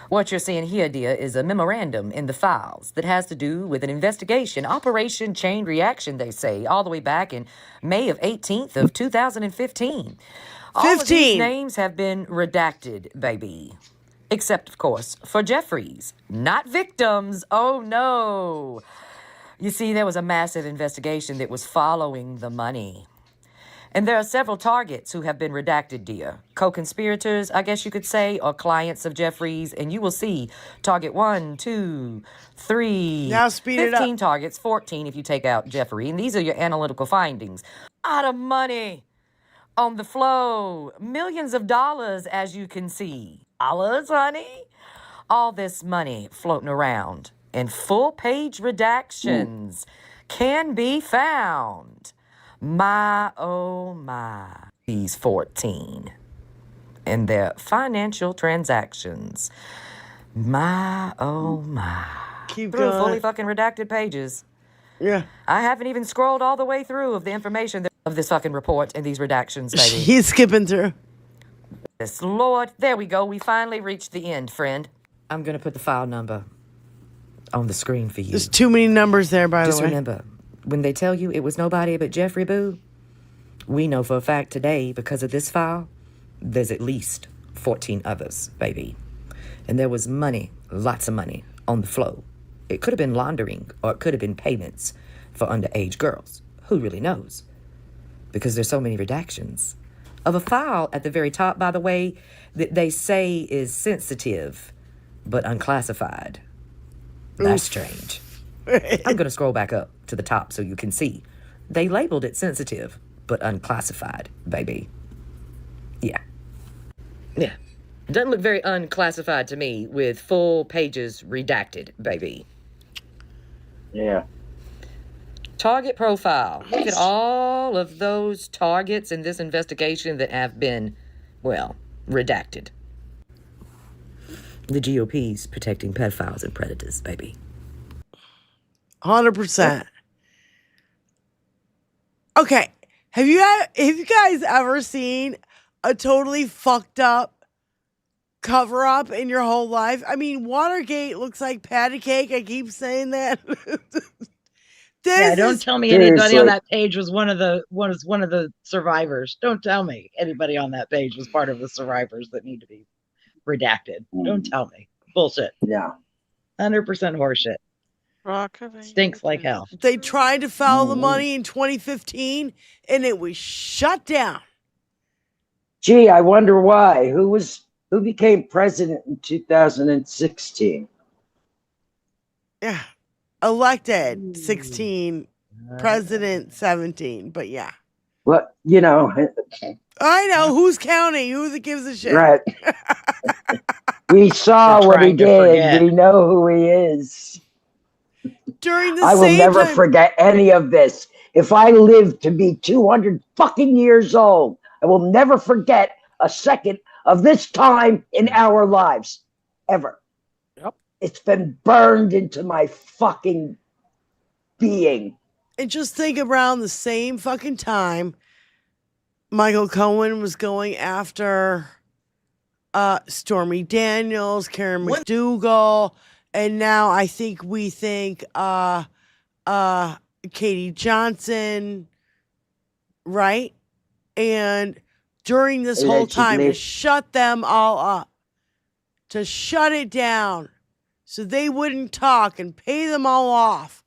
What you're seeing here, dear, is a memorandum in the files that has to do with an investigation, Operation Chain Reaction, they say, all the way back in May of 18th of 2015. All of these names have been redacted, baby. Except, of course, for Jeffries. Not victims. Oh, no. You see, there was a massive investigation that was following the money. And there are several targets who have been redacted, dear. Co-conspirators, I guess you could say, or clients of Jeffries. And you will see target 1, 2, 3. Now speed it up. 15 targets, 14 if you take out Jeffrey. And these are your analytical findings. Out of money on the flow. Millions of dollars, as you can see. Dollars, honey? All this money floating around. And full-page redactions can be found. My, oh my, these 14 and their financial transactions. My, oh my. Keep through going. fully fucking redacted pages. Yeah. I haven't even scrolled all the way through of the information of this fucking report and these redactions, baby. He's skipping through. Yes, Lord. There we go. We finally reached the end, friend. I'm going to put the file number on the screen for you. There's too many numbers there, by Just the way. remember, when they tell you it was nobody but Jeffrey Boo, we know for a fact today, because of this file, there's at least 14 others, baby. And there was money, lots of money, on the flow. It could have been laundering, or it could have been payments for underage girls. Who really knows? Because there's so many redactions of a file at the very top, by the way, that they say is sensitive but unclassified. That's strange. I'm going to scroll back up to the top so you can see. They labeled it sensitive but unclassified, baby. Yeah. Doesn't look very unclassified to me with full pages redacted, baby. Yeah. Target profile. Look at all of those targets in this investigation that have been, well, redacted. The GOP's protecting pedophiles and predators, baby. 100%. Okay. Have you guys ever seen a totally fucked up cover up in your whole life? I mean, Watergate looks like patty cake. I keep saying that. Don't tell me anybody on that page was one of the survivors. Don't tell me anybody on that page was part of the survivors that need to be redacted. Don't tell me. Bullshit. Yeah. 100% horseshit. Stinks like hell. They tried to follow the money in 2015 and it was shut down. Gee, I wonder why. Who became president in 2016? Yeah. Elected 16, president 17, but yeah. Well, I know who's counting, who that gives a shit. Right. We saw what he did. We know who he is. During the I will never forget any of this. If I live to be 200 fucking years old, I will never forget a second of this time in our lives. Ever. Yep. It's been burned into my fucking being. And just think around the same fucking time, Michael Cohen was going after Stormy Daniels, Karen McDougal, and now I think we think Katie Johnson, right? And during this whole time, to shut them all up, to shut it down so they wouldn't talk and pay them all off.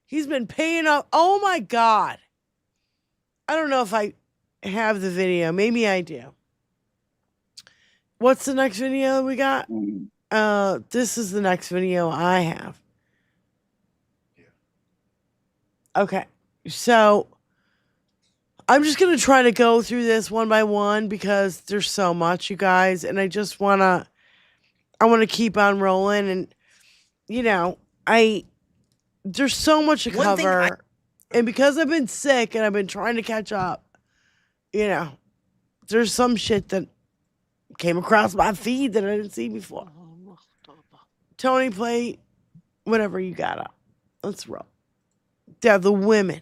He's been paying up. Oh my God. I don't know if I have the video. Maybe I do. What's the next video we got? This is the next video I have. Okay. So I'm just going to try to go through this one by one because there's so much, you guys. And I just want to keep on rolling. And, there's so much to cover. And because I've been sick and I've been trying to catch up, there's some shit that came across my feed that I didn't see before. Tony, play whatever you got up. Let's roll. Yeah, the women.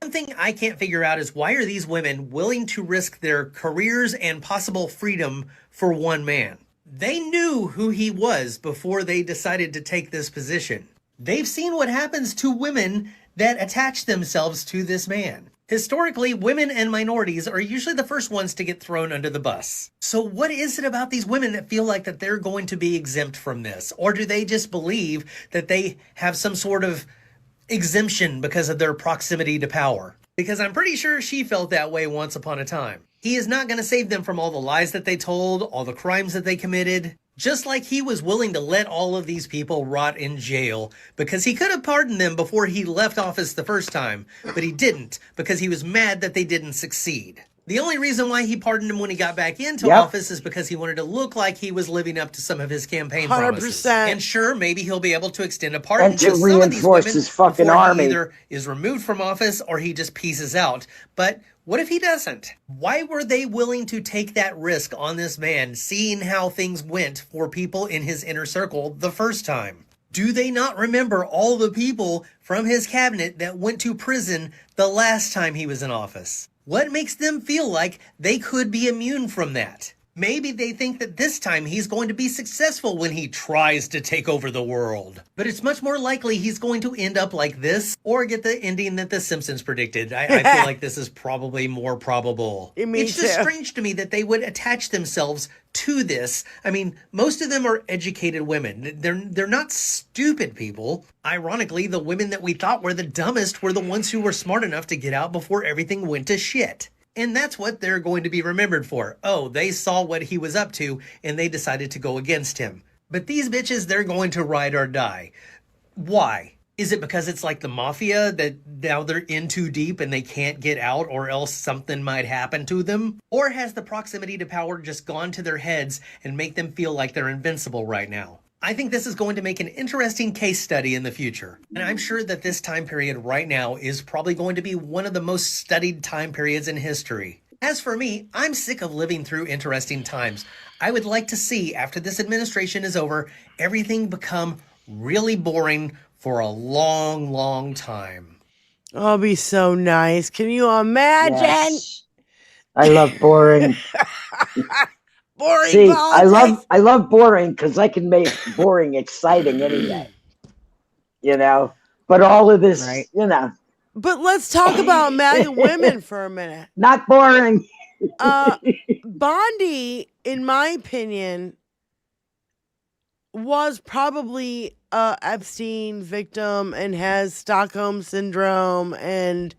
One thing I can't figure out is why are these women willing to risk their careers and possible freedom for one man? They knew who he was before they decided to take this position. They've seen what happens to women that attach themselves to this man. Historically, women and minorities are usually the first ones to get thrown under the bus. So what is it about these women that feel like that they're going to be exempt from this? Or do they just believe that they have some sort of exemption because of their proximity to power? Because I'm pretty sure she felt that way once upon a time. He is not going to save them from all the lies that they told, all the crimes that they committed. Just like he was willing to let all of these people rot in jail because he could have pardoned them before he left office the first time, but he didn't because he was mad that they didn't succeed. The only reason why he pardoned him when he got back into office is because he wanted to look like he was living up to some of his campaign promises. 100%. And sure, maybe he'll be able to extend a pardon And to reinforce his fucking army. He either is removed from office or he just pieces out. But what if he doesn't? Why were they willing to take that risk on this man, seeing how things went for people in his inner circle the first time? Do they not remember all the people from his cabinet that went to prison the last time he was in office? What makes them feel like they could be immune from that? Maybe they think that this time he's going to be successful when he tries to take over the world. But it's much more likely he's going to end up like this or get the ending that The Simpsons predicted. I feel like this is probably more probable. It's just strange to me that they would attach themselves to this. I mean, most of them are educated women. They're not stupid people. Ironically, the women that we thought were the dumbest were the ones who were smart enough to get out before everything went to shit. And that's what they're going to be remembered for. Oh, they saw what he was up to and they decided to go against him. But these bitches, they're going to ride or die. Why? Is it because it's like the mafia that now they're in too deep and they can't get out or else something might happen to them? Or has the proximity to power just gone to their heads and make them feel like they're invincible right now? I think this is going to make an interesting case study in the future. And I'm sure that this time period right now is probably going to be one of the most studied time periods in history. As for me, I'm sick of living through interesting times. I would like to see, after this administration is over, everything become really boring for a long, long time. Oh, it'll be so nice. Can you imagine? Yes. I love boring. Boring See, politics. I love boring because I can make boring exciting any day. You know, but all of this, you know. But let's talk about MAGA women for a minute. Not boring. Bondi, in my opinion, was probably a Epstein victim and has Stockholm syndrome and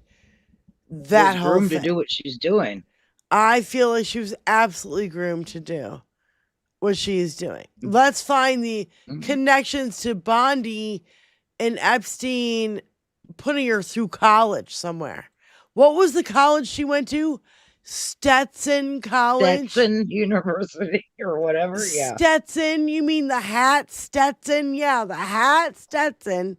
that Was whole groomed thing. to do what she's doing. I feel like she was absolutely groomed to do what she's doing. Let's find the connections to Bondi and Epstein putting her through college somewhere. What was the college she went to? Stetson College? Stetson University or whatever, yeah. Stetson, you mean the hat Stetson? Yeah, the hat Stetson.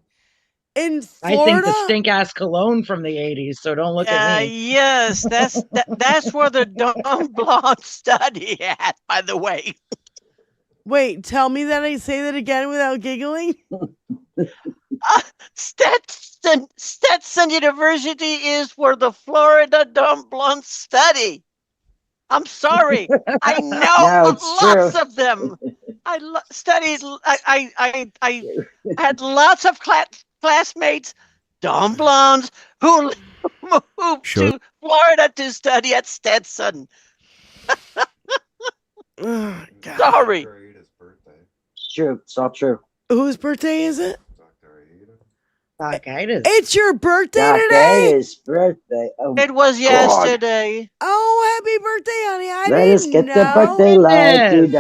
In Florida? I think the stink-ass cologne from the 80s, so don't look at me. Yes, that's where the dumb blonde study at, by the way. Wait, tell me that I say that again without giggling? Stetson University is for the Florida dumb blonde study. I'm sorry. I know lots of them. I studied. I had lots of classmates, dumb blondes, who moved to Florida to study at Stetson. Sorry. It's true. It's all true. Whose birthday is it? Doc Ida's. It's your birthday Doc today? Ida's birthday. Oh, It was yesterday. Oh, happy birthday, honey. I Let didn't us get know. the birthday light. There's the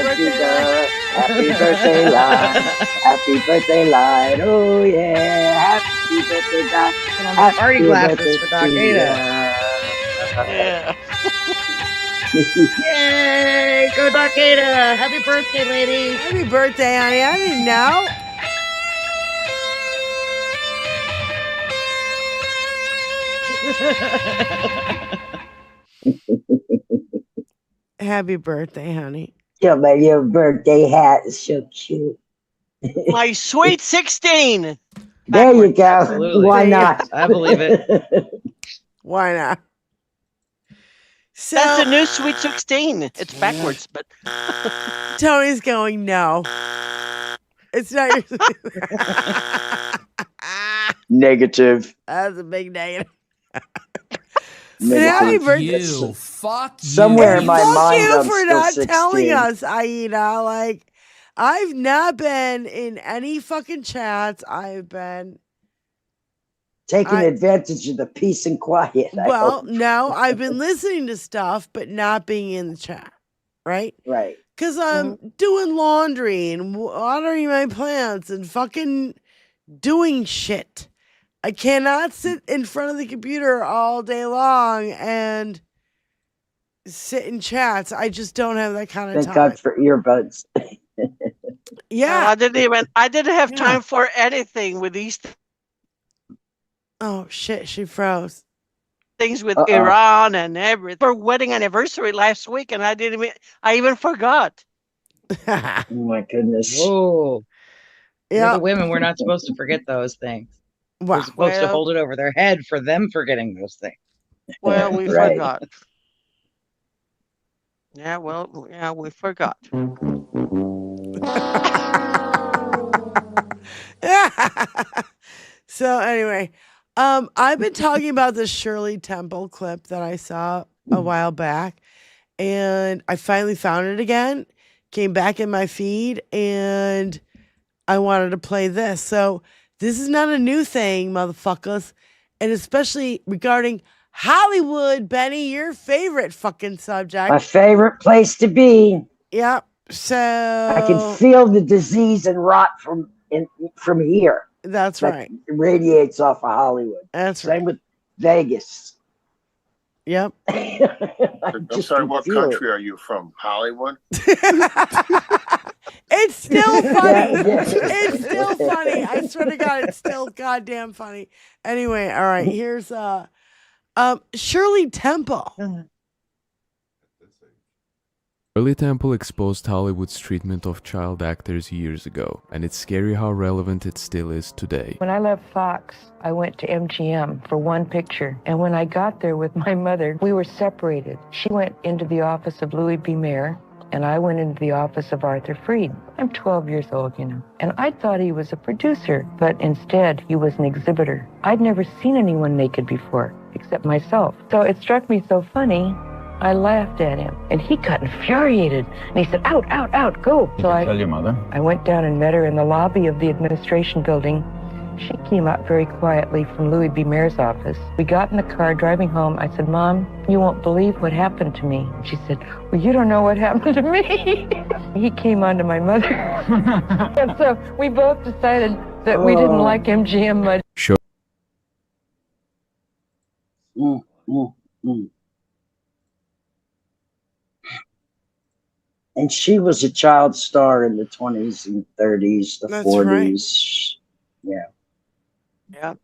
birthday. Happy birthday light. Happy birthday light. Oh, yeah. Happy birthday, Doc. Happy party glasses birthday for Doc to Yeah. Yay! Go Doc Ada! Happy birthday, lady! Happy birthday, honey. I didn't know. Happy birthday, honey. Yeah, but your birthday hat is so cute. My sweet 16. There you go. Absolutely. Why not? I believe it. Why not? So, That's the new sweet 16. It's backwards, but Tony's going, no. It's not your. Negative. That's a big negative. Negative. Happy birthday. You. Fuck you. Somewhere in my Fuck mind, you I'm for still not 16. telling us, Aida. Like, I've not been in any fucking chats. I've been Taking advantage of the peace and quiet. well, no, I've been listening to stuff, but not being in the chat, right? Right. Because I'm doing laundry and watering my plants and fucking doing shit. I cannot sit in front of the computer all day long and sit in chats. I just don't have that kind of Thank time. God for earbuds. Yeah. I didn't have time for anything with these Oh shit, she froze. things with Iran and everything. For wedding anniversary last week, and I even forgot. Oh my goodness. Whoa. Yeah. The women, we're not supposed to forget those things. Wow. We're supposed to hold it over their head for them forgetting those things. Well, we Right. forgot. Yeah, well, yeah, we forgot. So anyway, I've been talking about this Shirley Temple clip that I saw a while back, and I finally found it again. Came back in my feed, and I wanted to play this. So this is not a new thing, motherfuckers, and especially regarding Hollywood, Benny, your favorite fucking subject. My favorite place to be. Yep. So I can feel the disease and rot from here. That's that right. Radiates off of Hollywood. That's Same with Vegas. Yep. I'm sorry, what country are you from? Hollywood? It's still funny. Yeah. It's still funny. I swear to God, it's still goddamn funny. Anyway, all right, here's Shirley Temple. Shirley Temple exposed Hollywood's treatment of child actors years ago, and it's scary how relevant it still is today. When I left Fox, I went to MGM for one picture, and when I got there with my mother, we were separated. She went into the office of Louis B. Mayer, and I went into the office of Arthur Freed. I'm 12 years old, and I thought he was a producer, but instead he was an exhibitor. I'd never seen anyone naked before, except myself. So it struck me so funny, I laughed at him, and he got infuriated, and he said, out, out, out, go. So I Tell your mother. I went down and met her in the lobby of the administration building. She came out very quietly from Louis B. Mayer's office. We got in the car driving home. I said, Mom, you won't believe what happened to me. She said, well, you don't know what happened to me. He came on to my mother. And so we both decided that we didn't like MGM much. Sure. And she was a child star in the 20s and 30s, the That's 40s. Yeah. Yeah.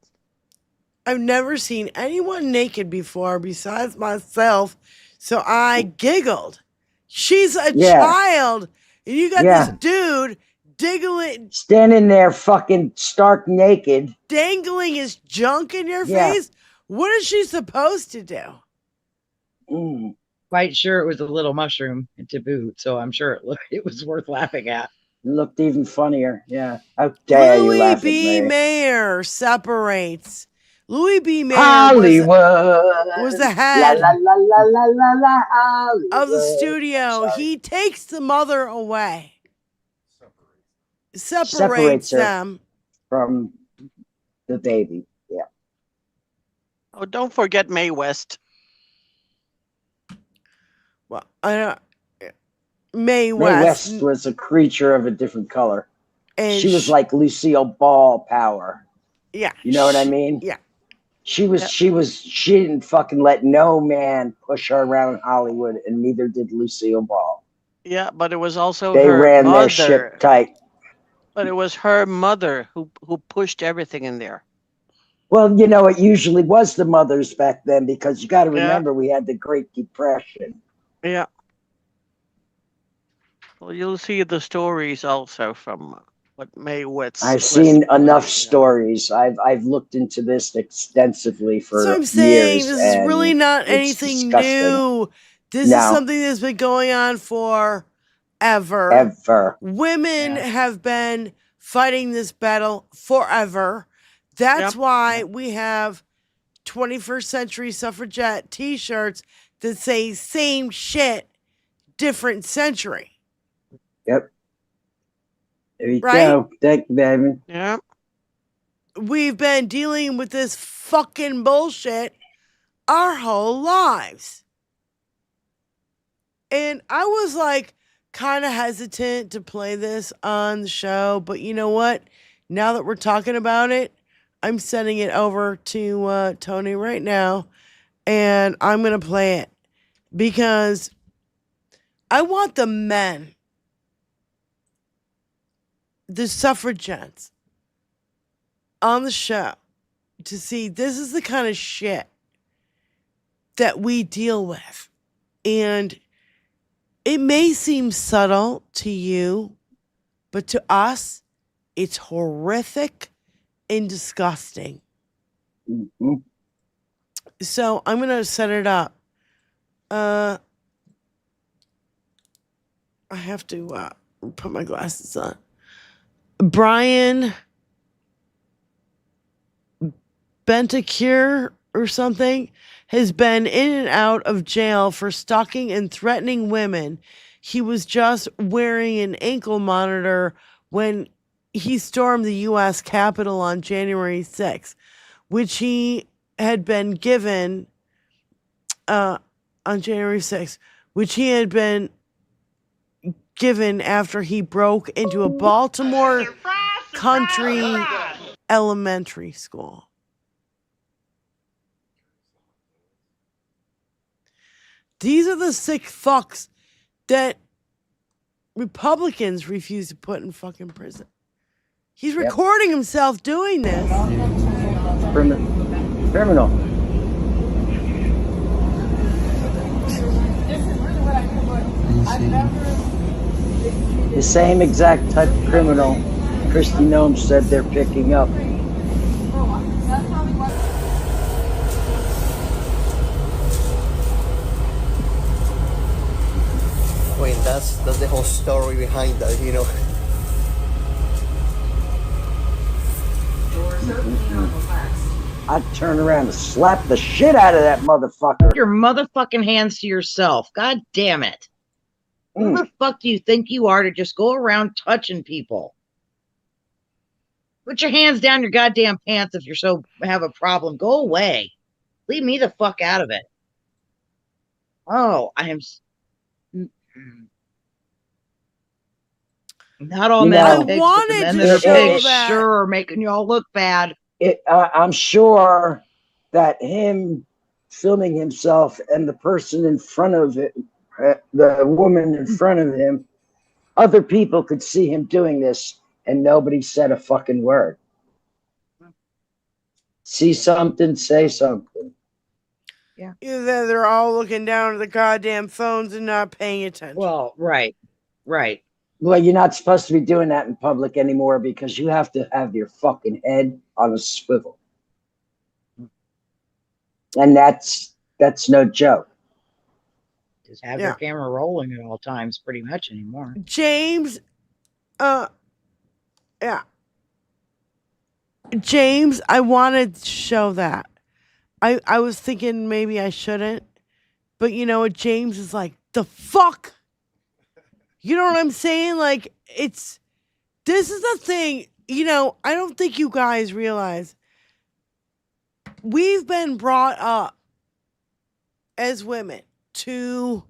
I've never seen anyone naked before besides myself, so I giggled. She's a child, and you got this dude standing there fucking stark naked, dangling his junk in your face. What is she supposed to do? Quite sure it was a little mushroom to boot, so I'm sure it was worth laughing at. It looked even funnier. Yeah. How dare you Louis laugh B. at me? Mayer separates. Louis B. Mayer Hollywood was the head la, la, la, la, la, la, Hollywood. of the studio. He takes the mother away. Separates her them from the baby. Yeah. Oh, don't forget Mae West. Well, Mae West was a creature of a different color. And she was like Lucille Ball power. Yeah. You know what I mean? Yeah. She didn't fucking let no man push her around Hollywood, and neither did Lucille Ball. Yeah, but it was also They her ran mother. their ship tight. But it was her mother who pushed everything in there. Well, it usually was the mothers back then, because you got to remember we had the Great Depression. Yeah. Well, you'll see the stories also from what Mae West. I've seen enough stories. I've looked into this extensively for So I'm saying years. this is really not anything new. This is something that's been going on for ever. Women have been fighting this battle forever. That's why we have 21st century suffragette t-shirts that say same shit, different century. Yep. There you go. Thank you, baby. Yeah. We've been dealing with this fucking bullshit our whole lives. And I was like kind of hesitant to play this on the show, but you know what? Now that we're talking about it, I'm sending it over to Tony right now, and I'm going to play it because I want the men, the suffragettes on the show to see this is the kind of shit that we deal with. And it may seem subtle to you, but to us, it's horrific and disgusting. Mm-hmm. So I'm going to set it up. I have to put my glasses on. Brian Benticure or something has been in and out of jail for stalking and threatening women. He was just wearing an ankle monitor when he stormed the U.S. Capitol on January 6th, which he had been given on January 6th, which he had been given after he broke into a Baltimore country elementary school. These are the sick fucks that Republicans refuse to put in fucking prison. He's recording himself doing this. Criminal. The same exact type of criminal Kristi Noem said they're picking up. I mean, that's the whole story behind that, you know. I'd turn around and slap the shit out of that motherfucker. Put your motherfucking hands to yourself. God damn it. Who the fuck do you think you are to just go around touching people? Put your hands down your goddamn pants if you're have a problem. Go away. Leave me the fuck out of it. Oh, I am... Not all men are pigs, but the men that are pigs sure are making y'all look bad. I'm sure that him filming himself and the person in front of it, the woman in front of him, other people could see him doing this and nobody said a fucking word. See something, say something. Yeah. Either they're all looking down at the goddamn phones and not paying attention. Well, right. Well, you're not supposed to be doing that in public anymore because you have to have your fucking head on a swivel. And that's no joke. Just have your camera rolling at all times pretty much anymore. James, James, I wanted to show that. I was thinking maybe I shouldn't, but you know what? James is like, the fuck? You know what I'm saying? Like, this is the thing, you know, I don't think you guys realize we've been brought up as women to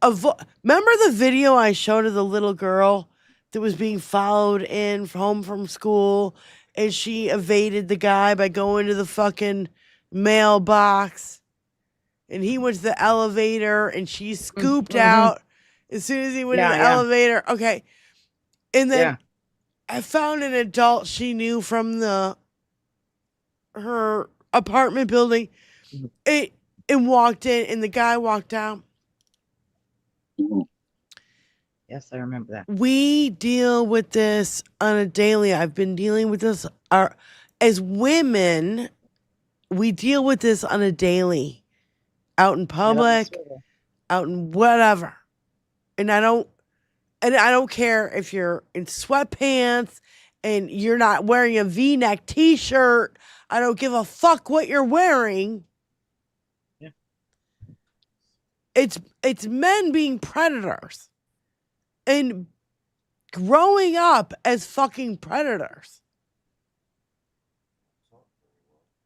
avoid. Remember the video I showed of the little girl that was being followed home from school and she evaded the guy by going to the fucking mailbox? And he went to the elevator and she scooped out as soon as he went to the elevator. Okay. And then I found an adult she knew from her apartment building. And walked in and the guy walked out. Yes, I remember that. We deal with this on a daily. I've been dealing with this as women. We deal with this on a daily. Out in public, out in whatever. And I don't care if you're in sweatpants and you're not wearing a V-neck t-shirt. I don't give a fuck what you're wearing. Yeah. It's men being predators and growing up as fucking predators.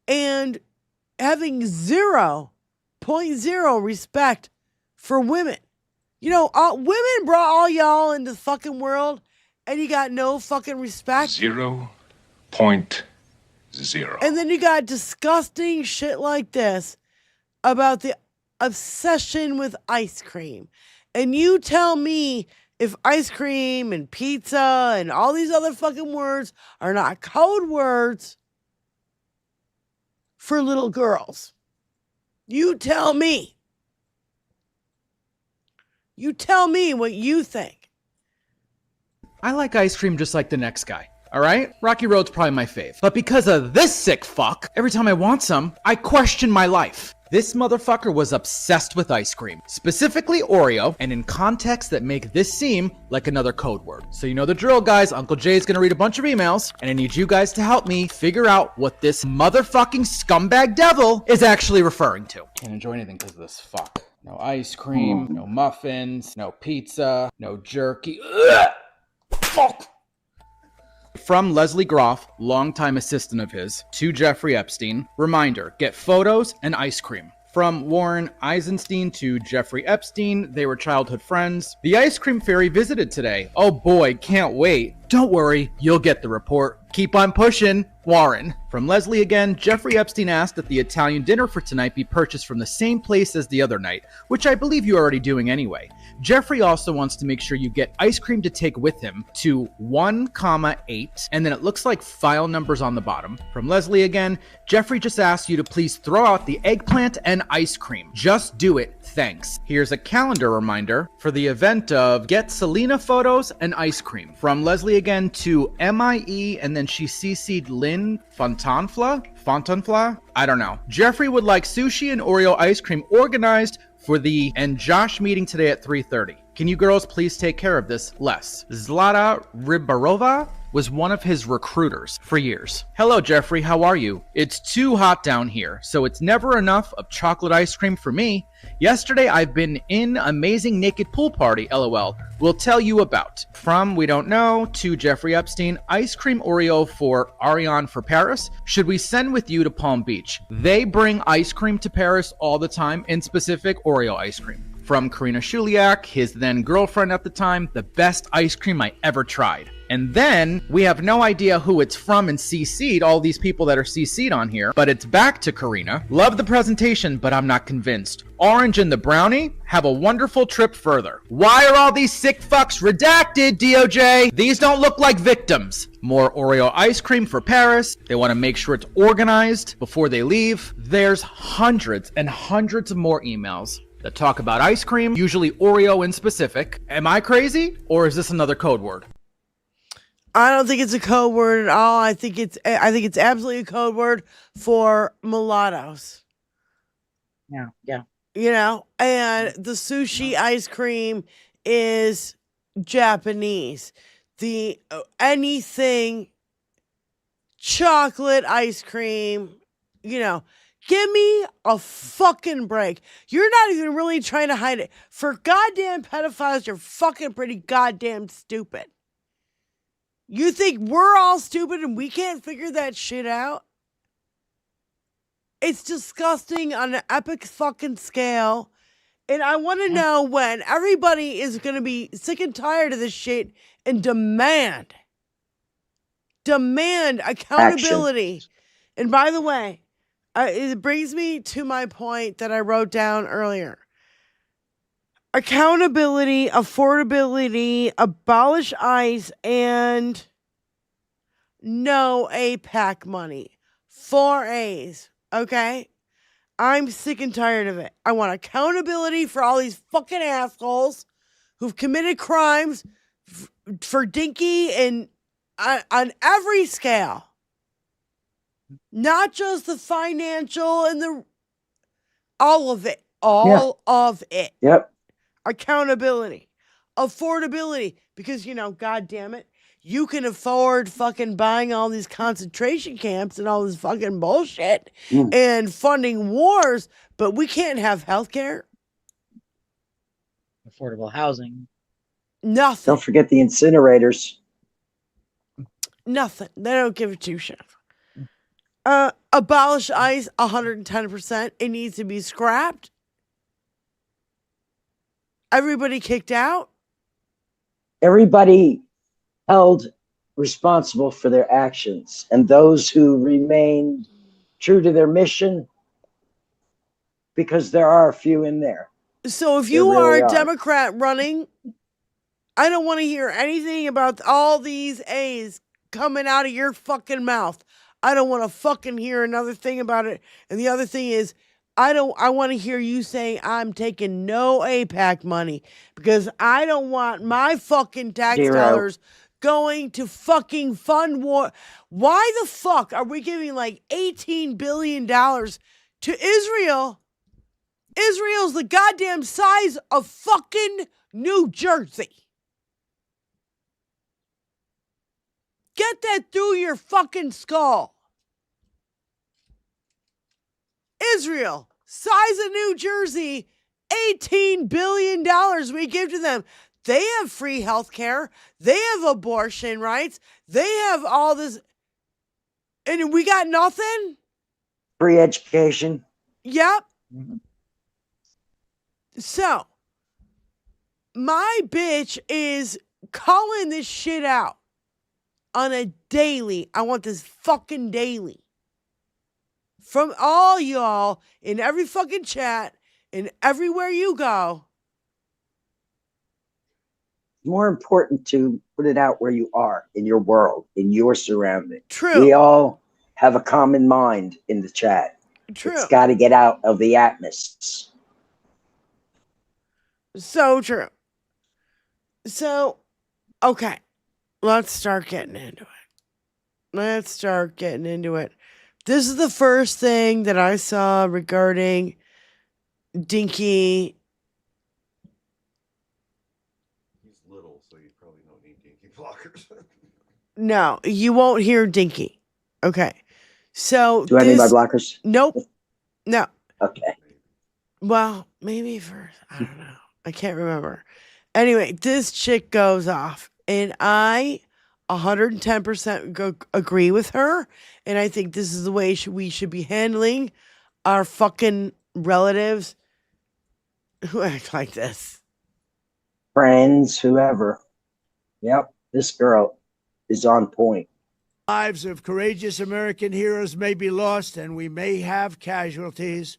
And having 0.0 respect for women. You know, women brought all y'all into the fucking world and you got no fucking respect. 0.0. And then you got disgusting shit like this about the obsession with ice cream. And you tell me if ice cream and pizza and all these other fucking words are not code words for little girls. You tell me. You tell me what you think. I like ice cream just like the next guy. all right? Rocky Road's probably my fave. But because of this sick fuck, every time I want some, I question my life. This motherfucker was obsessed with ice cream, specifically Oreo, and in contexts that make this seem like another code word. So you know the drill, guys. Uncle Jay's gonna read a bunch of emails, and I need you guys to help me figure out what this motherfucking scumbag devil is actually referring to. Can't enjoy anything because of this fuck. No ice cream, no muffins, no pizza, no jerky. Ugh! Fuck! From Leslie Groff, longtime assistant of his, to Jeffrey Epstein. Reminder, get photos and ice cream. From Warren Eisenstein to Jeffrey Epstein, they were childhood friends. The ice cream fairy visited today. Oh boy, can't wait. Don't worry, you'll get the report. Keep on pushing, Warren. From Leslie again, Jeffrey Epstein asked that the Italian dinner for tonight be purchased from the same place as the other night, which I believe you're already doing anyway. Jeffrey also wants to make sure you get ice cream to take with him to 1,8, and then it looks like file numbers on the bottom. From Leslie again, Jeffrey just asked you to please throw out the eggplant and ice cream. Just do it, thanks. Here's a calendar reminder for the event of get Selena photos and ice cream. From Leslie again to MIE, and then she CC'd Lynn Fontanfla? I don't know. Jeffrey would like sushi and Oreo ice cream organized for the and Josh meeting today at 3:30. Can you girls please take care of this? Les. Zlata Ribarova was one of his recruiters for years. Hello, Jeffrey. How are you? It's too hot down here, so it's never enough of chocolate ice cream for me. Yesterday, I've been in amazing naked pool party, LOL. We'll tell you about. From We Don't Know to Jeffrey Epstein, ice cream Oreo for Ariane for Paris. Should we send with you to Palm Beach? They bring ice cream to Paris all the time, in specific Oreo ice cream. From Karina Shuliak, his then girlfriend at the time, the best ice cream I ever tried. And then we have no idea who it's from and CC'd, all these people that are CC'd on here, but it's back to Karina. Love the presentation, but I'm not convinced. Orange and the brownie, have a wonderful trip further. Why are all these sick fucks redacted, DOJ? These don't look like victims. More Oreo ice cream for Paris. They want to make sure it's organized before they leave. There's hundreds and hundreds of more emails that talk about ice cream, usually Oreo in specific. Am I crazy, or is this another code word? I don't think it's a code word at all. I think it's absolutely a code word for mulattoes. Yeah. You know, and the sushi ice cream is Japanese. The anything chocolate ice cream, you know, give me a fucking break. You're not even really trying to hide it. For goddamn pedophiles, you're fucking pretty goddamn stupid. You think we're all stupid and we can't figure that shit out? It's disgusting on an epic fucking scale. And I want to know when everybody is going to be sick and tired of this shit and demand accountability. Action. And by the way, it brings me to my point that I wrote down earlier. Accountability, affordability, abolish ICE, and no APAC money. 4 A's, okay? I'm sick and tired of it. I want accountability for all these fucking assholes who've committed crimes for dinky and on every scale. Not just the financial and the all of it. All of it. Yep. Accountability, affordability, because, you know, God damn it, you can afford fucking buying all these concentration camps and all this fucking bullshit and funding wars, but we can't have healthcare. Affordable housing. Nothing. Don't forget the incinerators. Nothing. They don't give a two shit. Abolish ICE 110%. It needs to be scrapped. Everybody kicked out? Everybody held responsible for their actions. And those who remained true to their mission, because there are a few in there. So if you are a Democrat running, I don't want to hear anything about all these A's coming out of your fucking mouth. I don't want to fucking hear another thing about it. And the other thing is, I want to hear you say I'm taking no APAC money, because I don't want my fucking tax dollars going to fucking fund war. Why the fuck are we giving like $18 billion to Israel? Israel's the goddamn size of fucking New Jersey. Get that through your fucking skull. Israel, size of New Jersey, $18 billion we give to them. They have free health care. They have abortion rights. They have all this. And we got nothing? Free education. Yep. So, my bitch is calling this shit out on a daily. I want this fucking daily. From all y'all in every fucking chat and everywhere you go. More important to put it out where you are, in your world, in your surrounding. True. We all have a common mind in the chat. True. It's got to get out of the atmosphere. So true. So, okay. Let's start getting into it. This is the first thing that I saw regarding Dinky. He's little, so you probably don't need Dinky blockers. No, you won't hear Dinky. Okay. So do I need my blockers? Nope. No. Okay. Well, maybe first. I don't know. I can't remember. Anyway, this chick goes off, and I 110% agree with her, and I think this is the way we should be handling our fucking relatives who act like this. Friends, whoever. Yep, this girl is on point. Lives of courageous American heroes may be lost, and we may have casualties.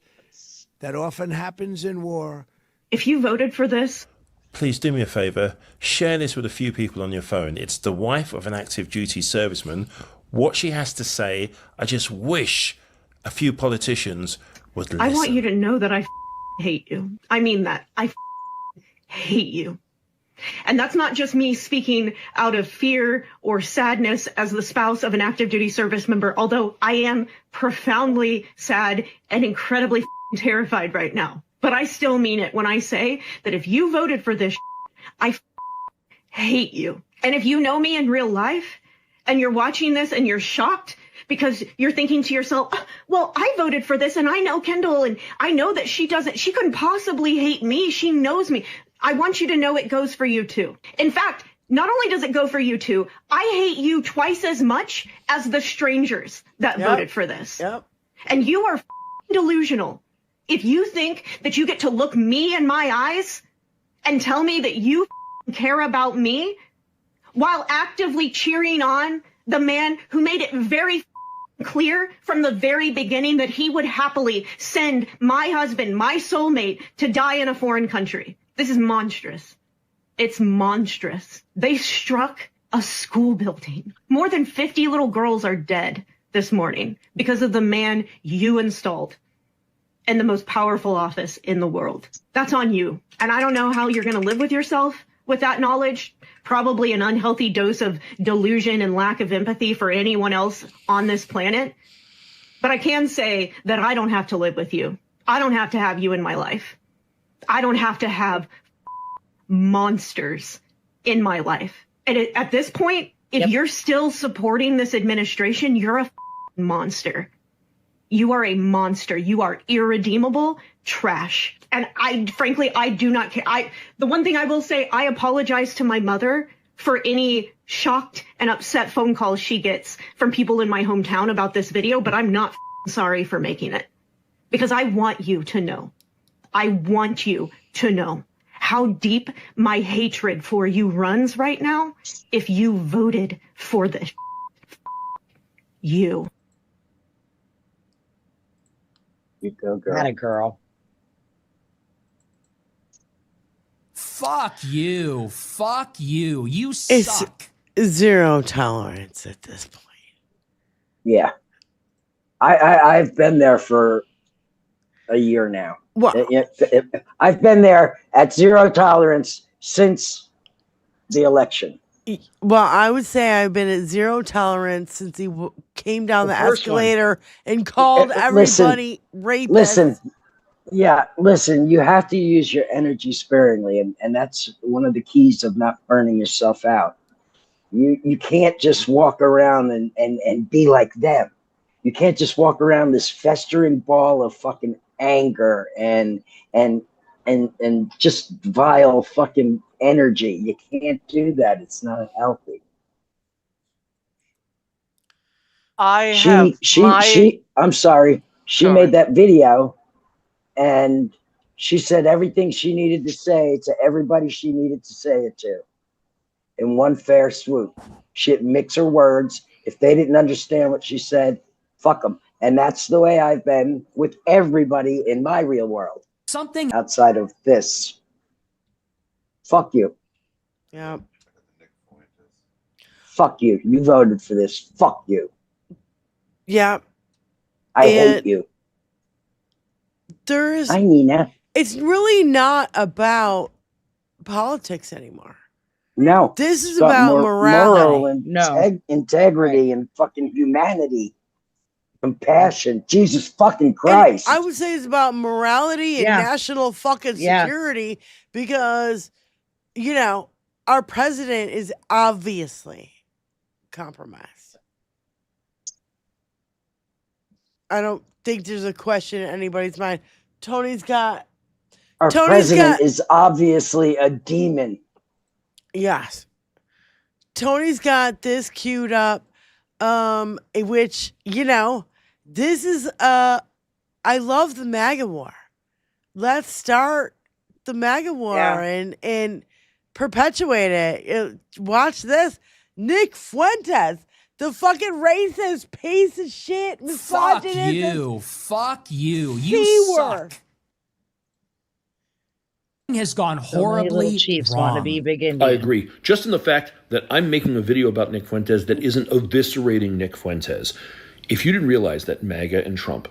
That often happens in war. If you voted for this, please do me a favour, share this with a few people on your phone. It's the wife of an active duty serviceman. What she has to say, I just wish a few politicians would listen. I want you to know that I hate you. I mean that. I hate you. And that's not just me speaking out of fear or sadness as the spouse of an active duty service member, although I am profoundly sad and incredibly terrified right now. But I still mean it when I say that if you voted for this, I hate you. And if you know me in real life and you're watching this and you're shocked because you're thinking to yourself, well, I voted for this and I know Kendall and I know that she couldn't possibly hate me. She knows me. I want you to know it goes for you too. In fact, not only does it go for you too, I hate you twice as much as the strangers that voted for this. Yep. And you are delusional. If you think that you get to look me in my eyes and tell me that you care about me while actively cheering on the man who made it very clear from the very beginning that he would happily send my husband, my soulmate, to die in a foreign country. This is monstrous. It's monstrous. They struck a school building. More than 50 little girls are dead this morning because of the man you installed in the most powerful office in the world. That's on you. And I don't know how you're going to live with yourself with that knowledge. Probably an unhealthy dose of delusion and lack of empathy for anyone else on this planet. But I can say that I don't have to live with you. I don't have to have you in my life. I don't have to have monsters in my life. And at this point, if you're still supporting this administration, you're a monster. You are a monster. You are irredeemable trash. And frankly, I do not care. The one thing I will say, I apologize to my mother for any shocked and upset phone calls she gets from people in my hometown about this video, but I'm not sorry for making it because I want you to know. I want you to know how deep my hatred for you runs right now if you voted for this. You. You go, girl. Not a girl. Fuck you. Fuck you. You It's suck. zero tolerance at this point. Yeah. I've been there for a year now. Wow. I've been there at zero tolerance since the election. Well, I would say I've been at zero tolerance since he came down the first one. escalator and called everybody rapists. Listen, yeah, listen, you have to use your energy sparingly, and that's one of the keys of not burning yourself out. You can't just walk around and be like them. You can't just walk around this festering ball of fucking anger and just vile fucking energy. You can't do that. It's not healthy. I'm sorry. She made that video and she said everything she needed to say to everybody she needed to say it to in one fair swoop. She didn't mix her words. If they didn't understand what she said, fuck them. And that's the way I've been with everybody in my real world. Something outside of this. Fuck you. Yeah. Fuck you. You voted for this. Fuck you. Yeah. I hate you. Hi, Nina. It's really not about politics anymore. No. This is about morality. Moral and integrity and fucking humanity. Compassion. Jesus fucking Christ. And I would say it's about morality and national fucking security because, our president is obviously compromised. I don't think there's a question in anybody's mind. Our president is obviously a demon. Yes. Tony's got this queued up, which, this is, I love the MAGA war. Let's start the MAGA war and perpetuate it. Watch this. Nick Fuentes, the fucking racist piece of shit, misogynist. Fuck you. You suck. Has gone horribly Chiefs wrong. want to be big Indian. I agree. Just in the fact that I'm making a video about Nick Fuentes that isn't eviscerating Nick Fuentes. If you didn't realize that MAGA and Trump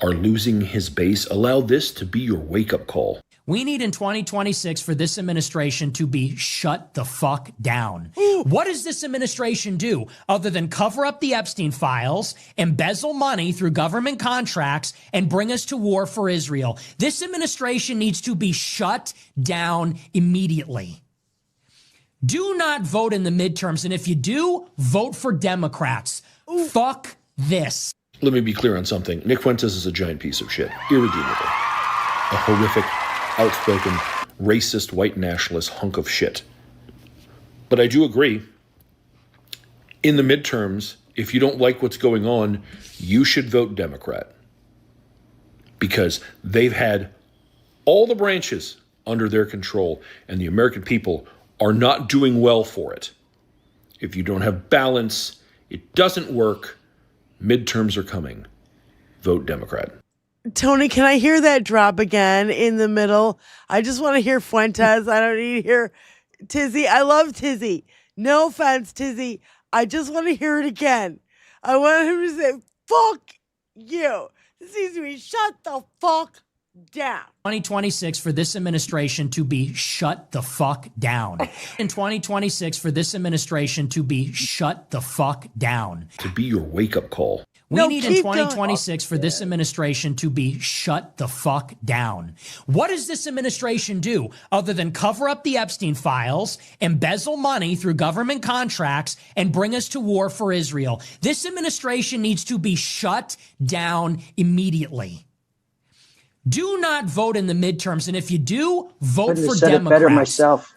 are losing his base, allow this to be your wake-up call. We need in 2026 for this administration to be shut the fuck down. What does this administration do other than cover up the Epstein files, embezzle money through government contracts, and bring us to war for Israel? This administration needs to be shut down immediately. Do not vote in the midterms, and if you do, vote for Democrats. Fuck this. Let me be clear on something. Nick Fuentes is a giant piece of shit. Irredeemable. A horrific, outspoken, racist, white nationalist hunk of shit. But I do agree, in the midterms, if you don't like what's going on, you should vote Democrat. Because they've had all the branches under their control, and the American people are not doing well for it. If you don't have balance, it doesn't work. Midterms are coming. Vote Democrat. Tony, can I hear that drop again in the middle? I just want to hear Fuentes. I don't need to hear Tizzy. I love Tizzy. No offense, Tizzy. I just want to hear it again. I want him to say, fuck you. This needs to be shut the fuck down. 2026 for this administration to be shut the fuck down. In 2026 for this administration to be shut the fuck down. To be your wake-up call. We need in 2026 for this administration to be shut the fuck down. What does this administration do other than cover up the Epstein files, embezzle money through government contracts, and bring us to war for Israel? This administration needs to be shut down immediately. Do not vote in the midterms, and if you do, vote for Democrats. It better myself.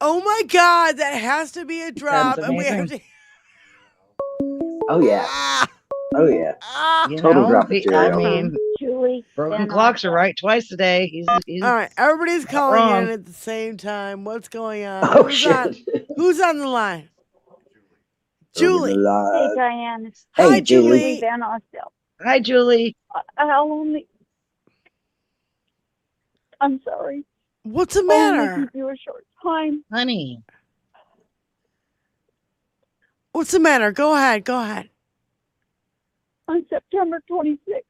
Oh my God, that has to be a drop, and we have to. Oh yeah. Oh yeah. Total drop material. I mean, Julie, broken clocks are right twice a day. He's all right, everybody's calling wrong. in at the same time. What's going on? Oh, shit. Who's on the line? Julie. Hey, Diane. Hi, Julie. Van Osdale. Hi, Julie. I'll only. I'm sorry. What's the I'll matter? only give you a short time. Honey. What's the matter? Go ahead. Go ahead. On September 26,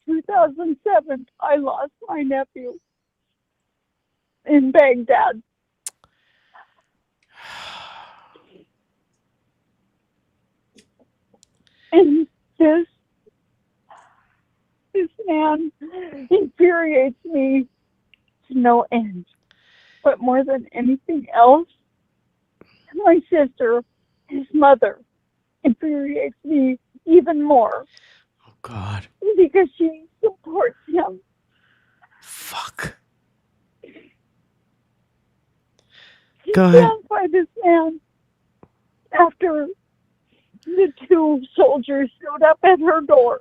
2007, I lost my nephew in Baghdad. And this man infuriates me to no end. But more than anything else, my sister, his mother, infuriates me even more. Oh, God. Because she supports him. Fuck. She Go ahead. stands by this man after the two soldiers showed up at her door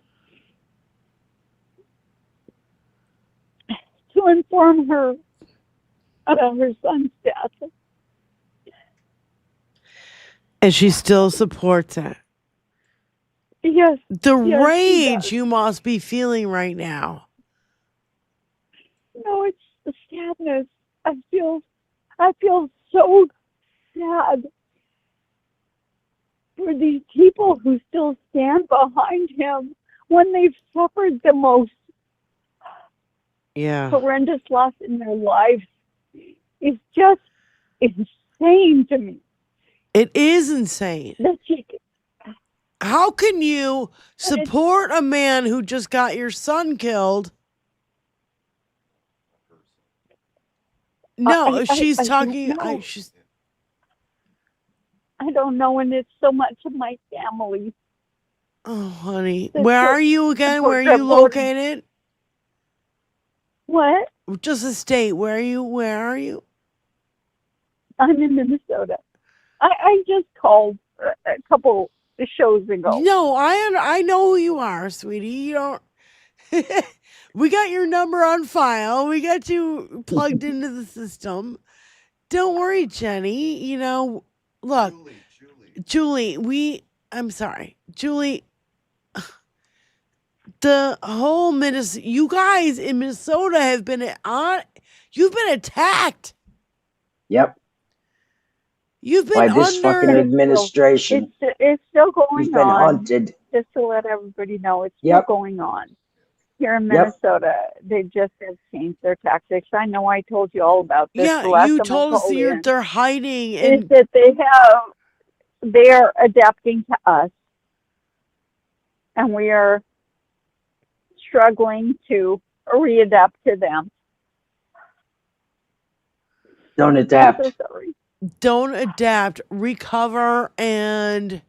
to inform her about her son's death. And she still supports it. Yes. The yes, she rage does. you must be feeling right now. No, it's the sadness. I feel so sad for these people who still stand behind him when they've suffered the most Yeah. horrendous loss in their lives. It's just insane to me. It is insane. That she, How can you support a man who just got your son killed? No, she's talking. I don't know, and it's so much of my family. Oh, honey. That's Where what- are you again? that's Where are what you located? What? Just a state. Where are you? Where are you? I'm in Minnesota. I just called a couple of shows ago. No, I know who you are, sweetie. You don't. We got your number on file. We got you plugged into the system. Don't worry, Jenny. You know, look, Julie. I'm sorry, Julie. The whole Minnesota, you guys in Minnesota have been on. You've been attacked. Yep. You've been By this fucking under. administration. It's still going You've been on. hunted. Just to let everybody know, it's Yep. still going on. Here in Yep. Minnesota, they just have changed their tactics. I know I told you all about this. the Yeah, last you time I told us called in, they're hiding is and that they are adapting to us, and we are struggling to readapt to them. Don't I'm adapt. so sorry. don't adapt, recover, and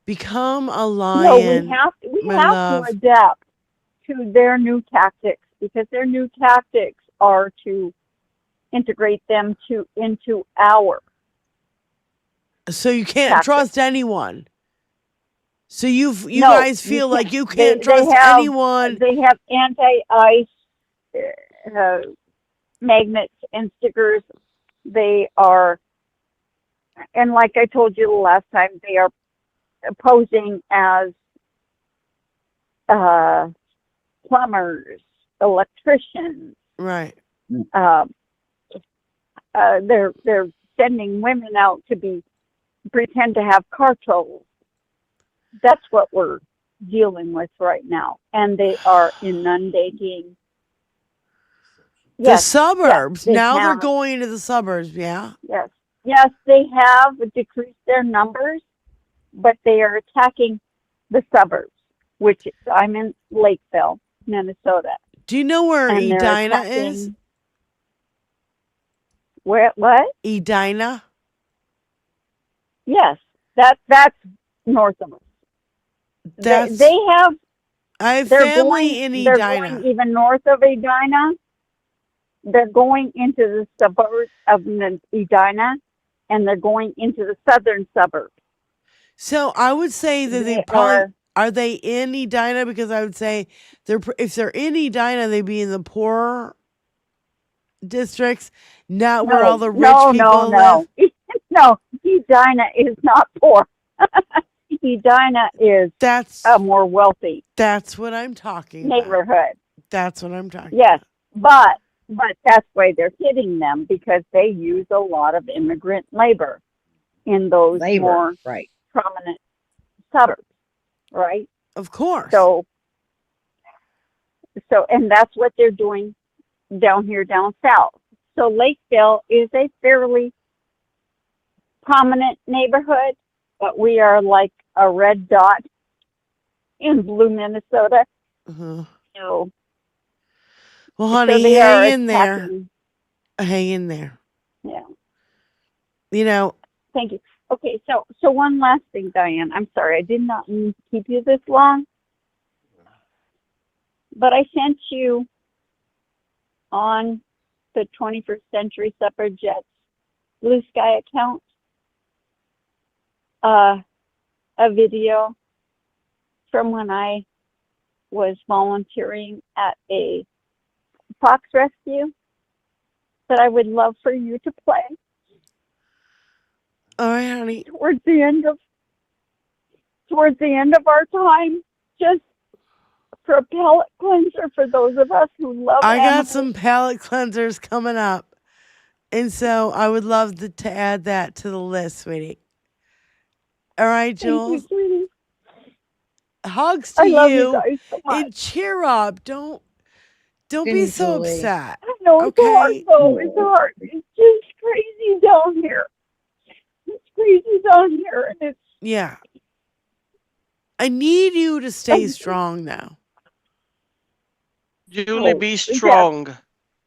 become a No, lion. we my have love. to adapt to their new tactics, because their new tactics are to integrate them into our. So you can't tactics. trust anyone. So you No, guys feel like you can't They trust have, anyone. They have anti-ice magnets and stickers. They are, and like I told you the last time, they are posing as plumbers, electricians. Right. They're sending women out to pretend to have car trouble. That's what we're dealing with right now, and they are inundating The suburbs. they Now they're have. going into the suburbs, yeah? Yes, they have decreased their numbers, but they are attacking the suburbs, which I'm in Lakeville, Minnesota. Do you know where And they're Edina attacking- is? Where, what? Edina? Yes, that's north of us. That's, they have. I have They're family going, in they're Edina. going even north of Edina. They're going into the suburbs of Edina, and they're going into the southern suburbs. So I would say that they They probably are they in Edina, because I would say if they're in Edina, they'd be in the poorer districts, not where all the rich people live. No, Edina is not poor. Edina is a more wealthy. That's what I'm talking about. Neighborhood. That's what I'm talking Yes, but that's why they're hitting them, because they use a lot of immigrant labor in those more prominent suburbs, right? Of course. So, and that's what they're doing down here, down south. So Lakeville is a fairly prominent neighborhood, but we are like a red dot in Blue, Minnesota. Uh-huh. So, Well, so honey, they are hang in there. attacking. Hang in there. Yeah. You know, Thank you. Okay, so one last thing, Diane. I'm sorry, I did not mean to keep you this long, but I sent you on the 21st Century Suffragettes Blue Sky account a video from when I was volunteering at a fox rescue that I would love for you to play. all right, honey. Towards the end of our time, just for a palate cleanser for those of us who love I got animals. some palate cleansers coming up. And so I would love to add that to the list, sweetie. All right, Jules. Thank you, sweetie. Hugs to I love you. you guys so much. And cheer up. Don't be so Julie. upset. I know it's hard Okay? though. It's hard. It's just crazy down here. It's crazy down here, and it's Yeah. I need you to stay strong now. Julie, be yeah, strong.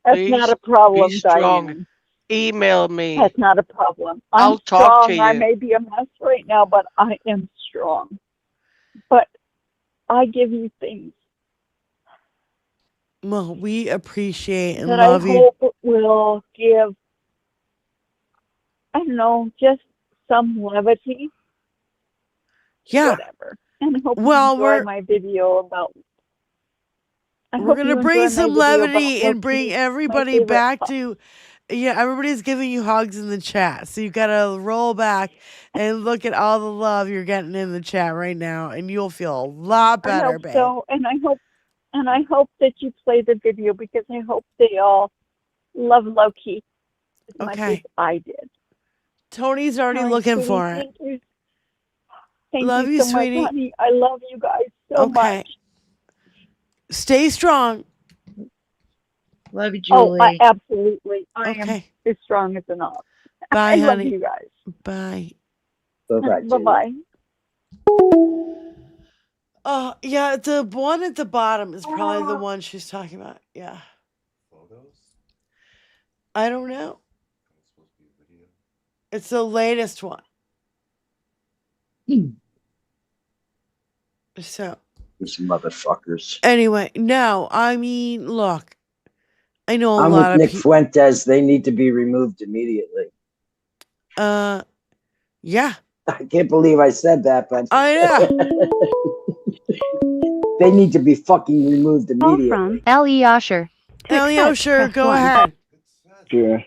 that's Please not a problem, be strong. Diane. Email me. That's not a problem. I'll I'm talk strong. to I you. may be a mess right now, but I am strong. But I give you things Well, we appreciate and that love I you. hope will give, I don't know, just some levity. Yeah. Whatever. And I hope Well, you enjoy my video about. We're going to bring some levity and bring everybody favorite back to, everybody's giving you hugs in the chat. So you got to roll back and look at all the love you're getting in the chat right now, and you'll feel a lot I better, hope babe. so, and I hope that you play the video because I hope they all love Loki as much as Okay. I did. Tony's already All right, looking sweetie, for it. Thank you. Thank Love you you, so sweetie. much, honey. I love you guys so Okay. much. Stay strong. Love you, Oh, Julie. absolutely. I am Okay. as strong as an ox. Bye, I love honey. you guys. Bye. Bye-bye. Bye-bye. Oh, yeah, the one at the bottom is probably the one she's talking about. Yeah. Photos? I don't know. It's supposed to be a video. It's the latest one. So, These motherfuckers. anyway, no, I mean, look, I know a I'm lot with of Nick people. Fuentes. They need to be removed immediately. Yeah, I can't believe I said that, but I know. they need to be fucking removed immediately. From Ellie Osher. Elio, sure, go ahead. Sure.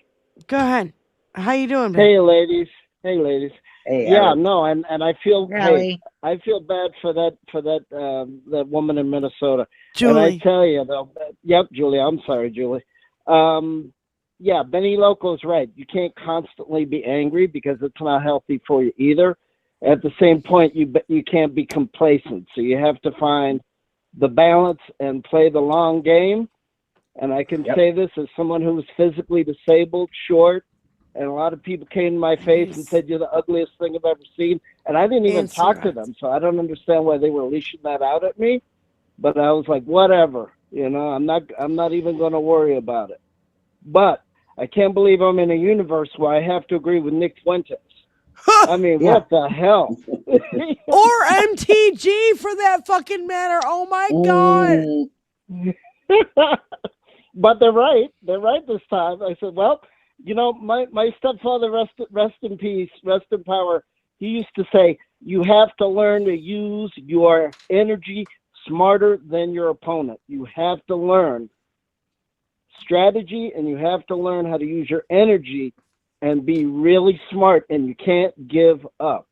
Go ahead. How you doing, babe? Hey, ladies. Hey, ladies. Hey, yeah, Eric. no, and I feel Really? I feel bad for that woman in Minnesota. Julie. And I tell you though, yep, Julie. I'm sorry, Julie. Yeah, Benny Loco's right. You can't constantly be angry because it's not healthy for you either. At the same point, you can't be complacent. So you have to find the balance and play the long game. And I can say this as someone who was physically disabled, short, and a lot of people came to my face and said, "You're the ugliest thing I've ever seen." And I didn't even talk to them, so I don't understand why they were leashing that out at me. But I was like, whatever, I'm not even going to worry about it. But I can't believe I'm in a universe where I have to agree with Nick Fuentes. I mean, what the hell? Or MTG for that fucking matter. Oh my God. But they're right. They're right this time. I said, well, my stepfather, rest in peace, rest in power. He used to say, you have to learn to use your energy smarter than your opponent. You have to learn strategy, and you have to learn how to use your energy and be really smart, and you can't give up.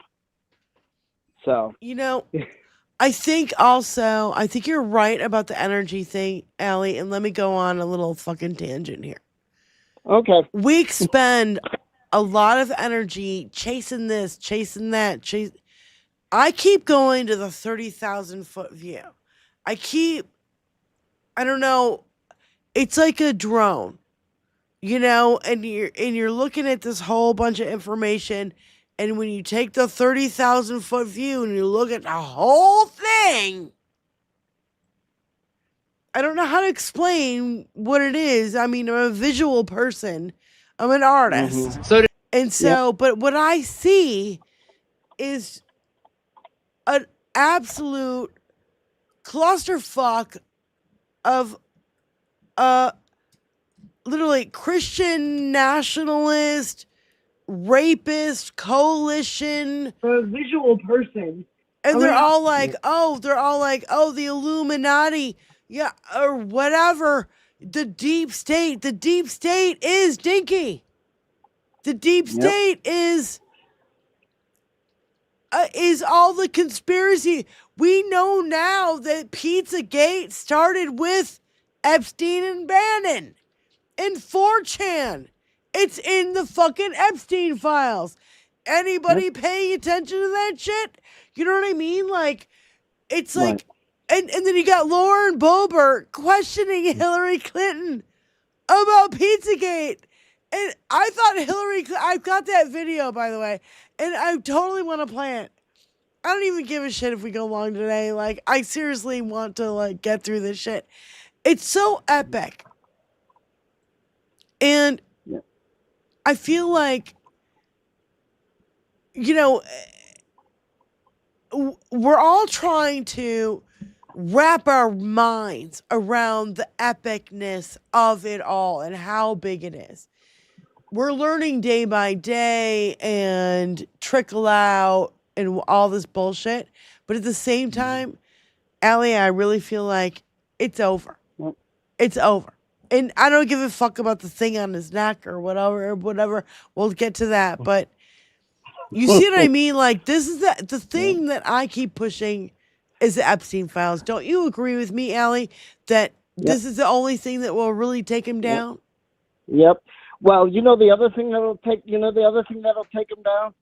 So, I think you're right about the energy thing, Allie, and let me go on a little fucking tangent here. Okay. We spend a lot of energy chasing this, chasing that, I keep going to the 30,000 foot view. I don't know, it's like a drone, and you're looking at this whole bunch of information, and when you take the 30,000 foot view and you look at the whole thing, I don't know how to explain what it is. I mean, I'm a visual person. I'm an artist. But what I see is an absolute clusterfuck of literally Christian nationalist, rapist coalition. For a visual person. And they're all like, oh, the Illuminati, yeah, or whatever. The deep state is dinky. The deep state is all the conspiracy. We know now that Pizzagate started with Epstein and Bannon and 4chan. It's in the fucking Epstein files. Anybody paying attention to that shit? You know what I mean? Like, it's like, and then you got Lauren Boebert questioning Hillary Clinton about Pizzagate. And I thought I've got that video, by the way, and I totally want to play it. I don't even give a shit if we go long today. Like, I seriously want to, like, get through this shit. It's so epic. And I feel like, you know, we're all trying to wrap our minds around the epicness of it all and how big it is. We're learning day by day and trickle out and all this bullshit. But at the same time, Allie, I really feel like it's over. It's over. And I don't give a fuck about the thing on his neck or whatever. We'll get to that. But you see what I mean? Like, this is the thing that I keep pushing is the Epstein files. Don't you agree with me, Allie, that this is the only thing that will really take him down? Yep. Well, the other thing that'll take him down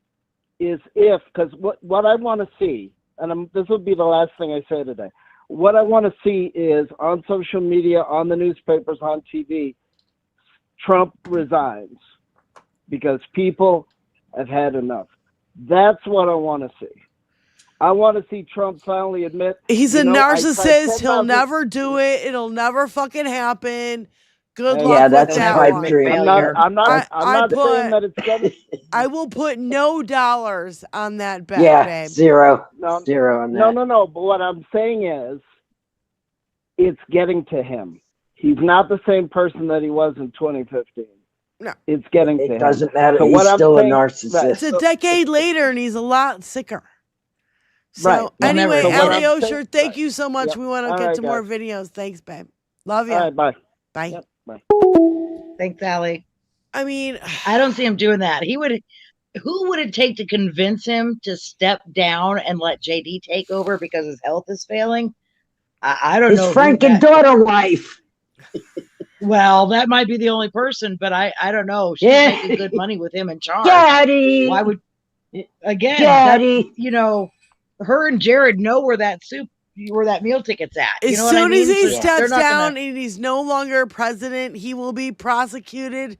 is because what I want to see, and this will be the last thing I say today. What I want to see is on social media, on the newspapers, on TV, Trump resigns because people have had enough. That's what I want to see. I want to see Trump finally admit he's a narcissist. He'll never do it. It'll never fucking happen. Good luck with that one. I'm not saying that it's gonna. I will put no dollars on that bet, babe. Zero on that. No. But what I'm saying is, it's getting to him. He's not the same person that he was in 2015. No, it's getting to him. It doesn't matter. So He's still a narcissist. It's a decade later, and he's a lot sicker. So anyway, Allie Osher, thank you so much. We want to get to more videos. Thanks, babe. Love you. All right, bye. Bye. Yep, bye. Thanks, Allie. I mean, I don't see him doing that. Who would it take to convince him to step down and let JD take over because his health is failing? I don't know. His Franken daughter wife. Well, that might be the only person, but I don't know. She's making good money with him in charge. Daddy. Why would Daddy? Her and Jared know where that meal ticket's at. As soon as he steps down and he's no longer president, he will be prosecuted.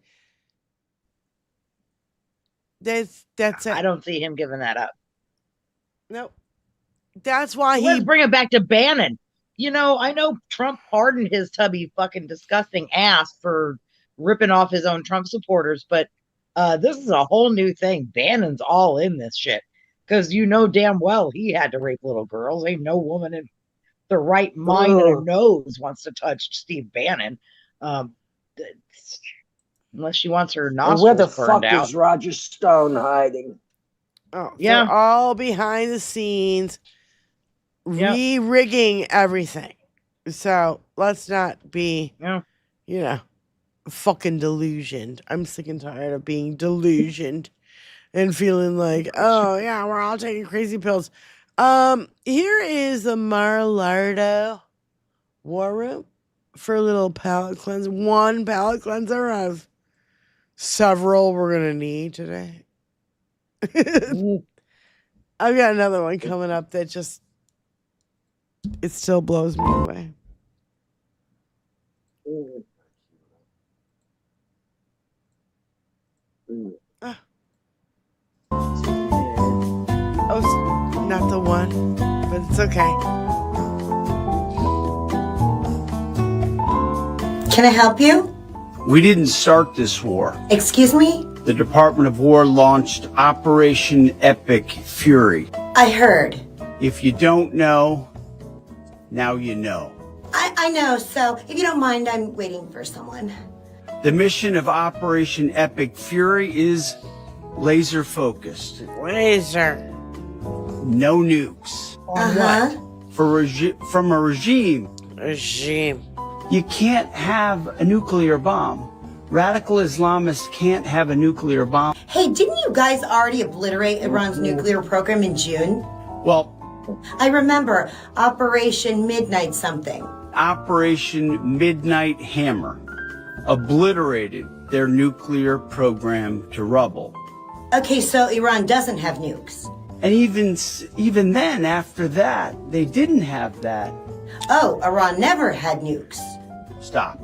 That's it. I don't see him giving that up. Nope. That's why Let's bring it back to Bannon. I know Trump pardoned his tubby fucking disgusting ass for ripping off his own Trump supporters, but this is a whole new thing. Bannon's all in this shit because damn well he had to rape little girls. Ain't no woman in the right mind and her nose wants to touch Steve Bannon, unless she wants her nostrils where the burned fuck out. is Roger Stone hiding? Oh, yeah, all behind the scenes. Re-rigging everything. So let's not be, fucking delusioned. I'm sick and tired of being delusioned and feeling like, oh yeah, we're all taking crazy pills. Here is the Mar-a-Lardo War Room for a little palate cleanser. One palate cleanser of several we're gonna need today. I've got another one coming up that just it still blows me away. Oh, not the one, but it's okay. Can I help you? We didn't start this war. Excuse me? The Department of War launched Operation Epic Fury. I heard. If you don't know, now you know. I know, so if you don't mind, I'm waiting for someone. The mission of Operation Epic Fury is laser focused. Laser. No nukes. On what? From a regime. Regime. You can't have a nuclear bomb. Radical Islamists can't have a nuclear bomb. Hey, didn't you guys already obliterate Iran's nuclear program in June? Well, I remember Operation Midnight something. Operation Midnight Hammer obliterated their nuclear program to rubble. Okay, so Iran doesn't have nukes. And even then, after that, they didn't have that. Oh, Iran never had nukes. Stop.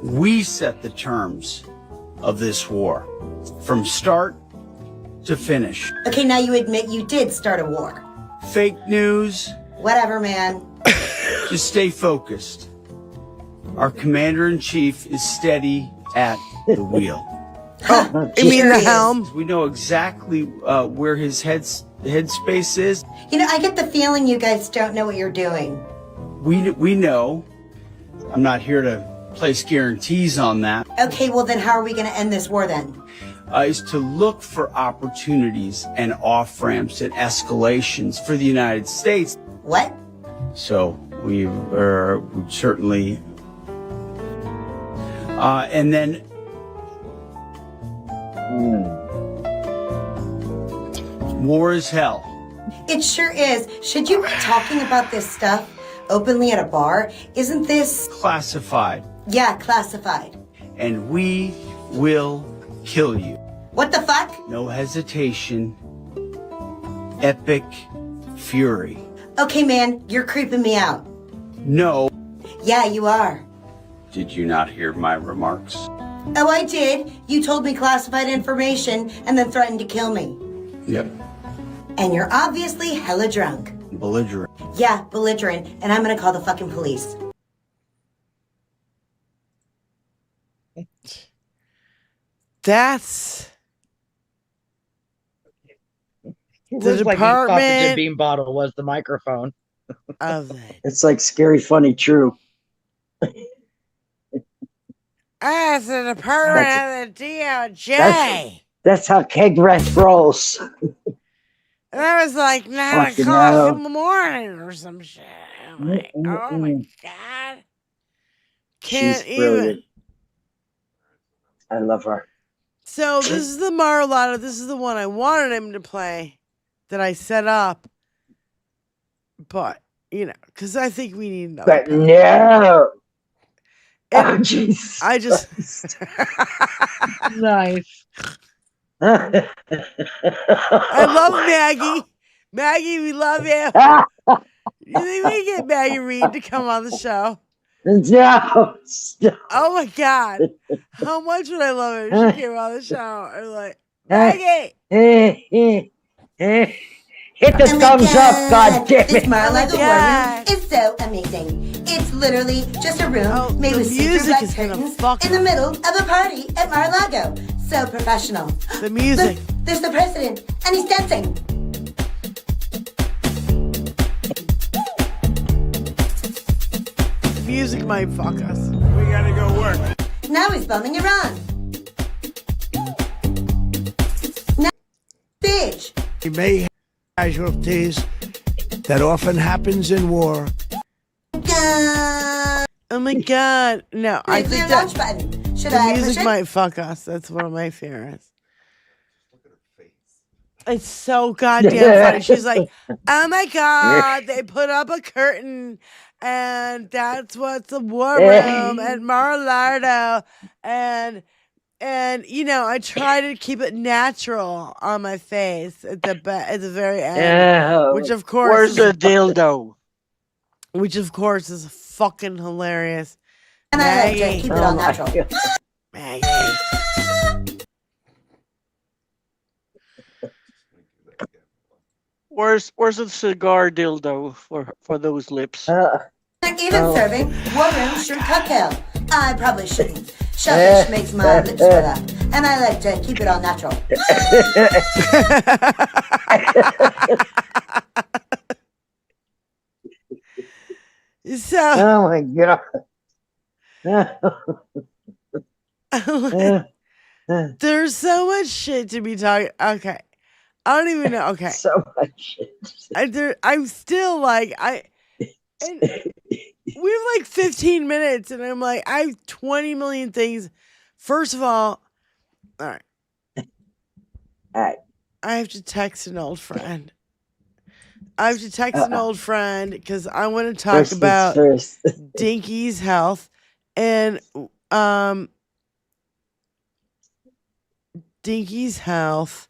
We set the terms of this war, from start to finish. Okay, now you admit you did start a war. Fake news. Whatever, man. Just stay focused. Our commander-in-chief is steady at the wheel. Oh, you mean the helm? We know exactly where his headspace is. You know, I get the feeling you guys don't know what you're doing. We know. I'm not here to place guarantees on that. Okay, well then how are we going to end this war then? Is to look for opportunities and off-ramps and escalations for the United States. What? So we certainly... and then... War is hell. It sure is. Should you be talking about this stuff openly at a bar? Isn't this... Classified. Yeah, classified. And we will kill you. What the fuck? No hesitation. Epic fury. Okay, man, you're creeping me out. No. Yeah, you are. Did you not hear my remarks? Oh, I did. You told me classified information and then threatened to kill me. Yep. And you're obviously hella drunk. Belligerent. Yeah, belligerent. And I'm gonna call the fucking police. That's It the looks like he thought the Jim department Beam bottle was the microphone. of it. It's like scary, funny, true. That's the department of the DOJ. That's how keg rest rolls. That was like 9 Fucking o'clock hell. in the morning or some shit. I'm like, oh my god. Can't She's even. brilliant. I love her. So this is the Mar-a-Lago. This is the one I wanted him to play that I set up. But, you know, because I think we need another. But no. And Oh, jeez. I just. Nice. I love Maggie. Maggie, we love you. You think we can get Maggie Reed to come on the show? No. Stop. Oh my god. How much would I love her if she came on the show? I'm like, Maggie! Hit the thumbs up, God damn This it. Mar-a-Lago war Yeah. room is so amazing. It's literally just a room Oh, made the with secret music black is gonna curtains fuck in the middle of a party at Mar-a-Lago. So professional. The music. Look, there's the president, and he's dancing. The music might fuck us. We gotta go work. Now he's bumming Iran. Now, bitch. We may have casualties. That often happens in war. Oh my god. No, I There's think your that launch button. Should the I push music it? might fuck us. That's one of my fears. It's so goddamn funny. She's like, oh my god, they put up a curtain and that's what's a war room at Mar-a-Lago. And you know, I try to keep it natural on my face at the very end. Which of course Where's the dildo? Which of course is fucking hilarious. And I like to Maggie. keep it all natural. Maggie. Where's the cigar dildo for those lips? They're even serving war room shrimp cocktail. I probably shouldn't. Shellfish makes my lips swell up, and I like to keep it all natural. So, Oh my god. there's so much shit to be talking. Okay, I don't even know. Okay, So much shit. I'm still like and we have like 15 minutes, and I'm like, I have 20 million things. First of all right, I have to text an old friend. I have to text an old friend because I want to talk First things about first. Dinky's health and Dinky's health.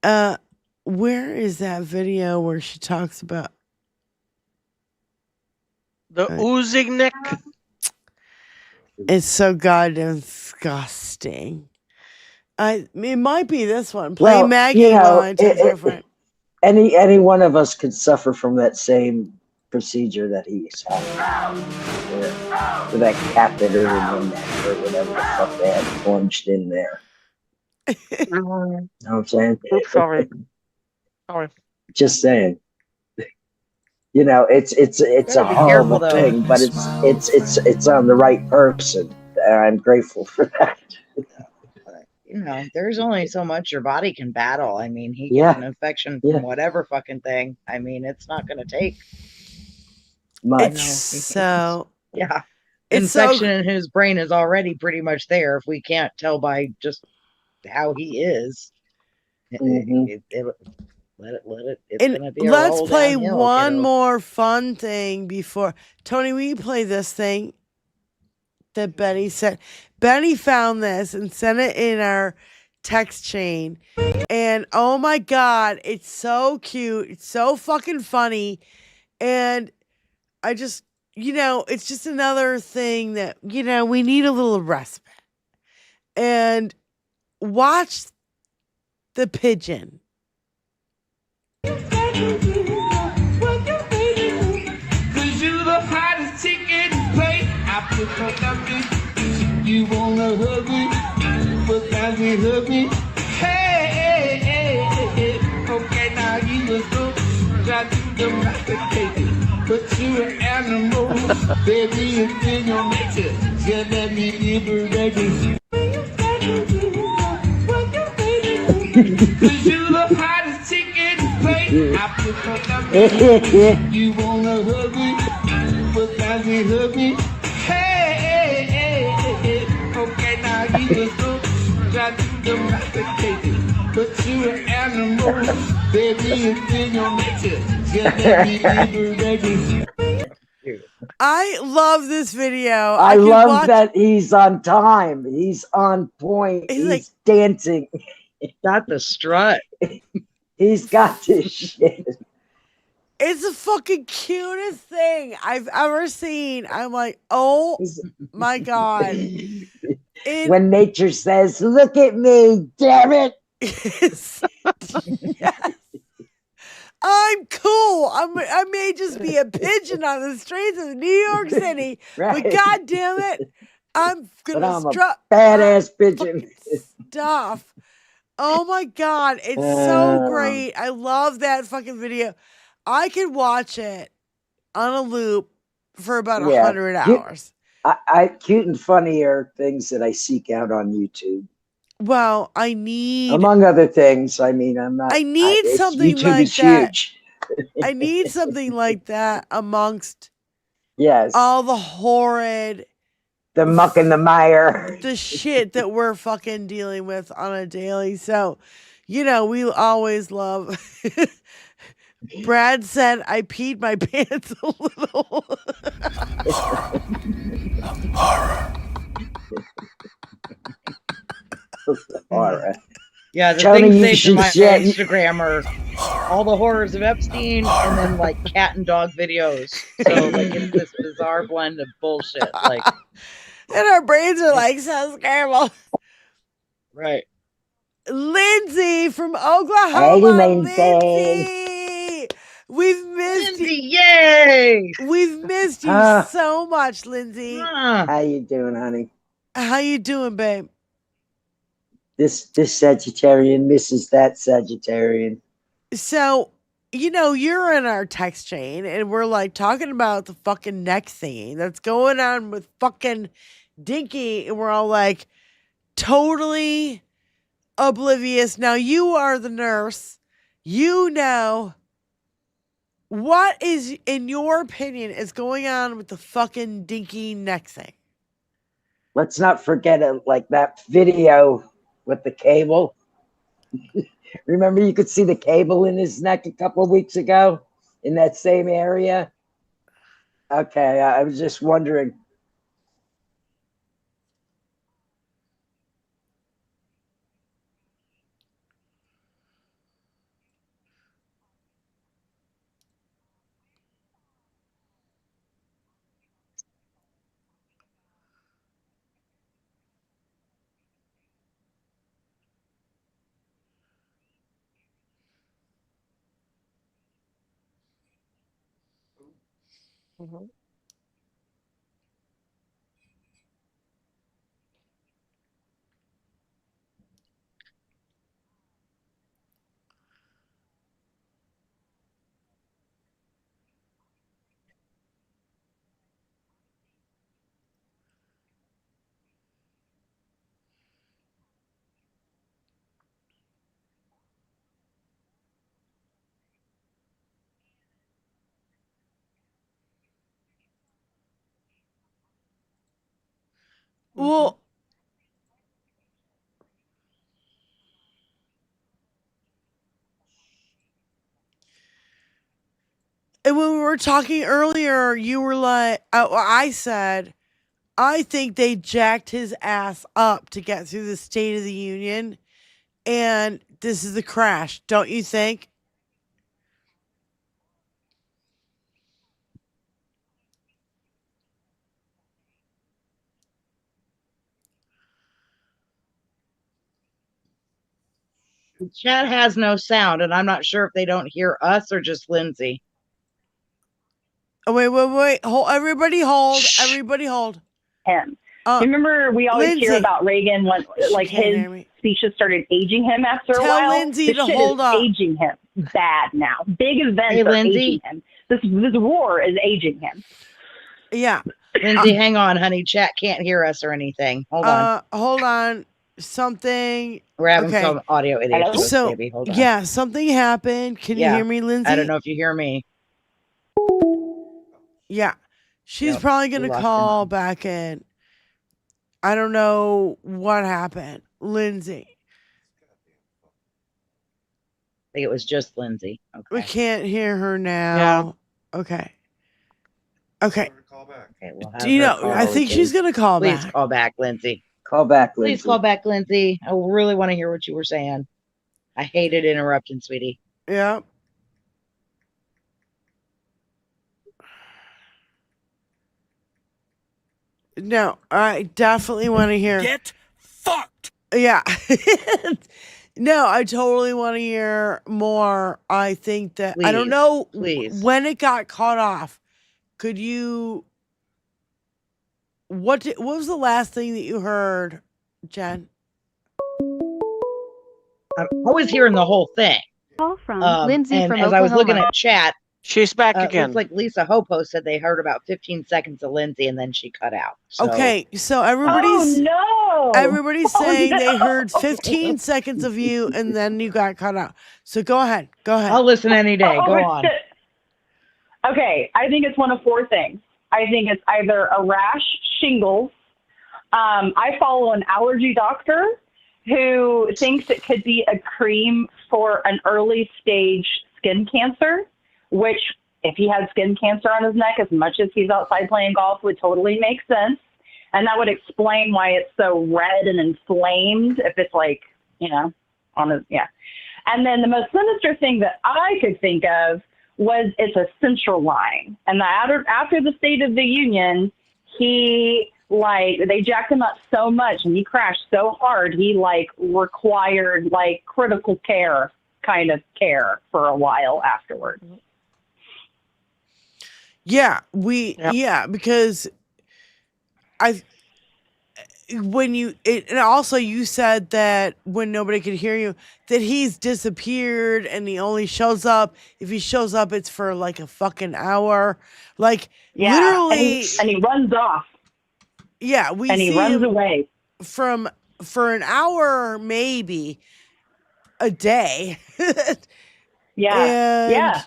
Where is that video where she talks about The oozing neck? it's so goddamn disgusting. It might be this one. Play Maggie you know, while I text my friend. any one of us could suffer from that same procedure that he's having. With that catheter in the neck or whatever the fuck they had plunged in there. You know what I'm saying? Oops, sorry. Just saying. You know, it's a horrible thing, but it's on the right person. And I'm grateful for that. You know, there's only so much your body can battle. I mean, he Yeah. gets an infection from whatever fucking thing. I mean, it's not going to take much. So yeah, it's infection in his brain is already pretty much there. If we can't tell by just how he is, let it. It's And gonna be a let's roll play downhill, one kiddo. more fun thing before Tony. Will you play this thing that Benny said? Benny found this and sent it in our text chain, and oh my god, it's so cute. It's so fucking funny, and I just, it's just another thing that we need a little respite. And watch the pigeon. Cause you the hottest chicken plate. I put on that bitch. You wanna hug me? But now you hug me. Hey, hey, hey, hey. Okay, now you was so try to domesticate it. But you an animal. Baby, it's in your nature. Just let me liberate you. Cause you the hottest chicken plate. I put on that bitch. You wanna hug me? But now you hug me. Hey, hey, hey, hey, hey. Okay, now you was so try to domesticate it. But you an animal. Baby, it's in your nature. Just let me liberate you. I love this video. I could love watch- that he's on time. He's on point. He's like- dancing. Got the strut. He's got this shit. It's the fucking cutest thing I've ever seen. I'm like, oh my god. When nature says, "Look at me, damn it." Yes. I'm cool. I may just be a pigeon on the streets of New York City, Right. but god damn it, I'm But gonna I'm a strut badass pigeon. stuff. Oh my god, it's so great. I love that fucking video. I could watch it on a loop for about 100 hours. Cute and funny are things that I seek out on YouTube. Well, I need, among other things. I mean, I'm not. I need something YouTube like is that. huge. I need something like that amongst Yes. all the horrid, The muck and the mire. the shit that we're fucking dealing with on a daily. So, we always love. Brad said I peed my pants a little. Horror. Yeah, the Tony, you things saved in my should share- Instagram are all the horrors of Epstein and then like cat and dog videos. So like it's this bizarre blend of bullshit. Like, And our brains are like so scrambled. right. Lindsay from Oklahoma. Hey, Lindsay. Lindsay. We've missed Lindsay, yay! We've missed you so much, Lindsay. How you doing, honey? How you doing, babe? This Sagittarian misses that Sagittarian. So, you're in our text chain and we're like talking about the fucking neck thing that's going on with fucking Dinky, and we're all like totally oblivious. Now, you are the nurse. You know what is, in your opinion, is going on with the fucking Dinky neck thing? Let's not forget it, like that video with the cable. Remember, you could see the cable in his neck a couple of weeks ago in that same area. Okay, I was just wondering. Well, and when we were talking earlier, you were like, I said, I think they jacked his ass up to get through the State of the Union, and this is the crash, don't you think? The chat has no sound, and I'm not sure if they don't hear us or just Lindsay. Oh, wait. Hold, everybody hold. Everybody hold. Him. Remember, we always Lindsay. hear about Reagan when, like, can't his hear me. speeches started aging him after a Tell while. Lindsay this to shit hold is up. aging him bad now. Big events Hey, are Lindsay. aging him. This war is aging him. Yeah. Lindsay, hang on, honey. Chat can't hear us or anything. Hold on. Hold on. Something. We're having okay. some audio issues, So, baby. Hold on. yeah, something happened. Can you hear me, Lindsay? I don't know if you hear me. Yeah. She's Nope, probably we going to lost her call mom. back in. I don't know what happened. Lindsay. I think it was just Lindsay. We can't hear her now. Okay. Okay. Okay, we'll have Do you her know, call, I think she's please. going to call Please back. call back, Lindsay. Call back, Lindsay. Please call back, Lindsay. I really want to hear what you were saying. I hated interrupting, sweetie. Yeah. No, I definitely want to hear. Get fucked. Yeah. No, I totally want to hear more. I think that I don't Please, know please. when it got cut off. Could you? What was the last thing that you heard, Jen? I'm always hearing the whole thing. Call from Lindsay and from as I was looking Oklahoma. at chat, she's back again. Looks like Lisa Hopo said they heard about 15 seconds of Lindsay and then she cut out. So, Okay, so everybody's no! everybody's Oh, saying they no! heard 15 seconds of you and then you got cut out. So go ahead. Go ahead. I'll listen any day. Go Oh, on. shit. Okay, I think it's one of four things. I think it's either a rash, shingles. I follow an allergy doctor who thinks it could be a cream for an early stage skin cancer, which if he had skin cancer on his neck, as much as he's outside playing golf, would totally make sense. And that would explain why it's so red and inflamed if it's like, on his, yeah. And then the most sinister thing that I could think of was it's a central line. And after the State of the Union, they jacked him up so much and he crashed so hard, he required critical care kind of care for a while afterwards. Yeah, because and also you said that when nobody could hear you, that he's disappeared and he only shows up. If he shows up, it's for like a fucking hour. Like literally, and he runs off. Yeah, he runs away for an hour, maybe a day. Yeah.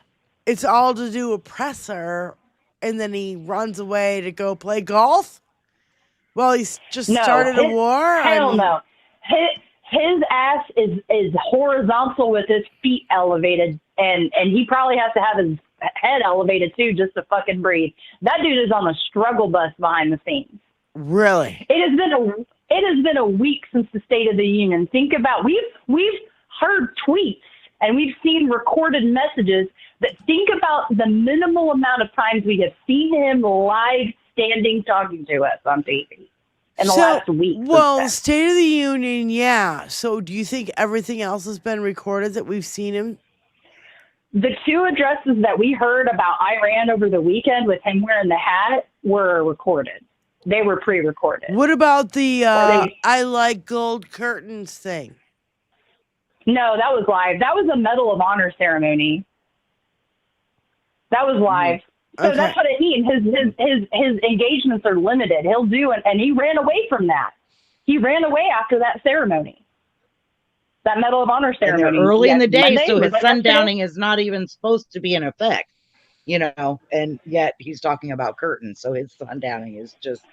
It's all to do with Presser, and then he runs away to go play golf. Well, he's just started a war. Hell no. His ass is horizontal with his feet elevated, and he probably has to have his head elevated too just to fucking breathe. That dude is on a struggle bus behind the scenes. Really? It has been a week since the State of the Union. Think about we've heard tweets and we've seen recorded messages that think about the minimal amount of times we have seen him live standing talking to us on TV in the last week. Well, State of the Union, yeah. So do you think everything else has been recorded that we've seen him? The 2 addresses that we heard about Iran over the weekend with him wearing the hat were recorded. They were pre-recorded. What about the I like gold curtains thing? No, that was live. That was a Medal of Honor ceremony. That was live. So that's what I mean. His engagements are limited. He'll do it, and he ran away from that. He ran away after that ceremony. That Medal of Honor ceremony. And they're early in the day, Monday, so his was that sundowning is not even supposed to be in effect, and yet he's talking about curtains, so his sundowning is just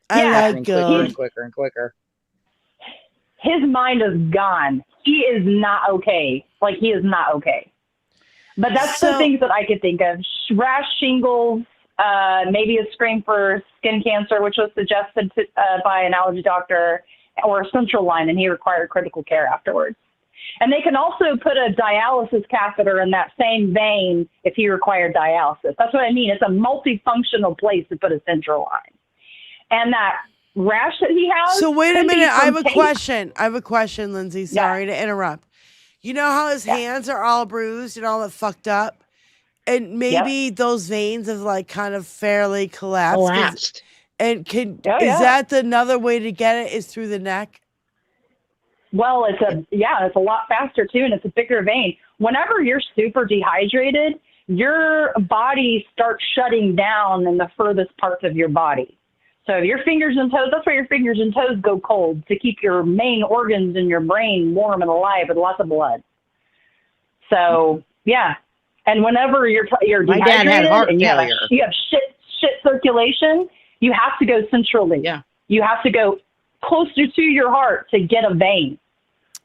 happening quicker and quicker and quicker. His mind is gone. He is not okay. Like, he is not okay. But that's the things that I could think of. Rash, shingles, maybe a screen for skin cancer, which was suggested by an allergy doctor, or a central line, and he required critical care afterwards. And they can also put a dialysis catheter in that same vein if he required dialysis. That's what I mean. It's a multifunctional place to put a central line. And that rash that he has. So wait a minute. I have a question, Lindsay. Sorry to interrupt. You know how his hands are all bruised and all fucked up? And maybe those veins have like kind of fairly collapsed. And is that another way to get it is through the neck? Well, it's a lot faster too, and it's a bigger vein. Whenever you're super dehydrated, your body starts shutting down in the furthest parts of your body. So your fingers and toes, that's why your fingers and toes go cold, to keep your main organs in your brain warm and alive with lots of blood. So, yeah. And whenever you're My dad had dehydrated heart and failure. you have shit circulation, you have to go centrally. Yeah. You have to go closer to your heart to get a vein.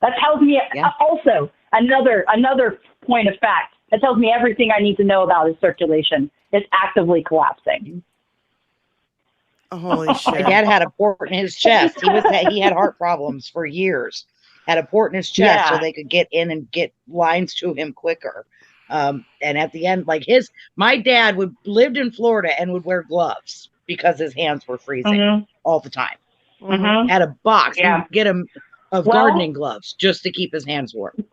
That tells me also another point of fact. That tells me everything I need to know about his circulation. It's actively collapsing. Holy shit. My dad had a port in his chest. He had heart problems for years. Had a port in his chest so they could get in and get lines to him quicker. And at the end, my dad lived in Florida and would wear gloves because his hands were freezing all the time. Mm-hmm. Had a box. He'd get him of gardening gloves just to keep his hands warm.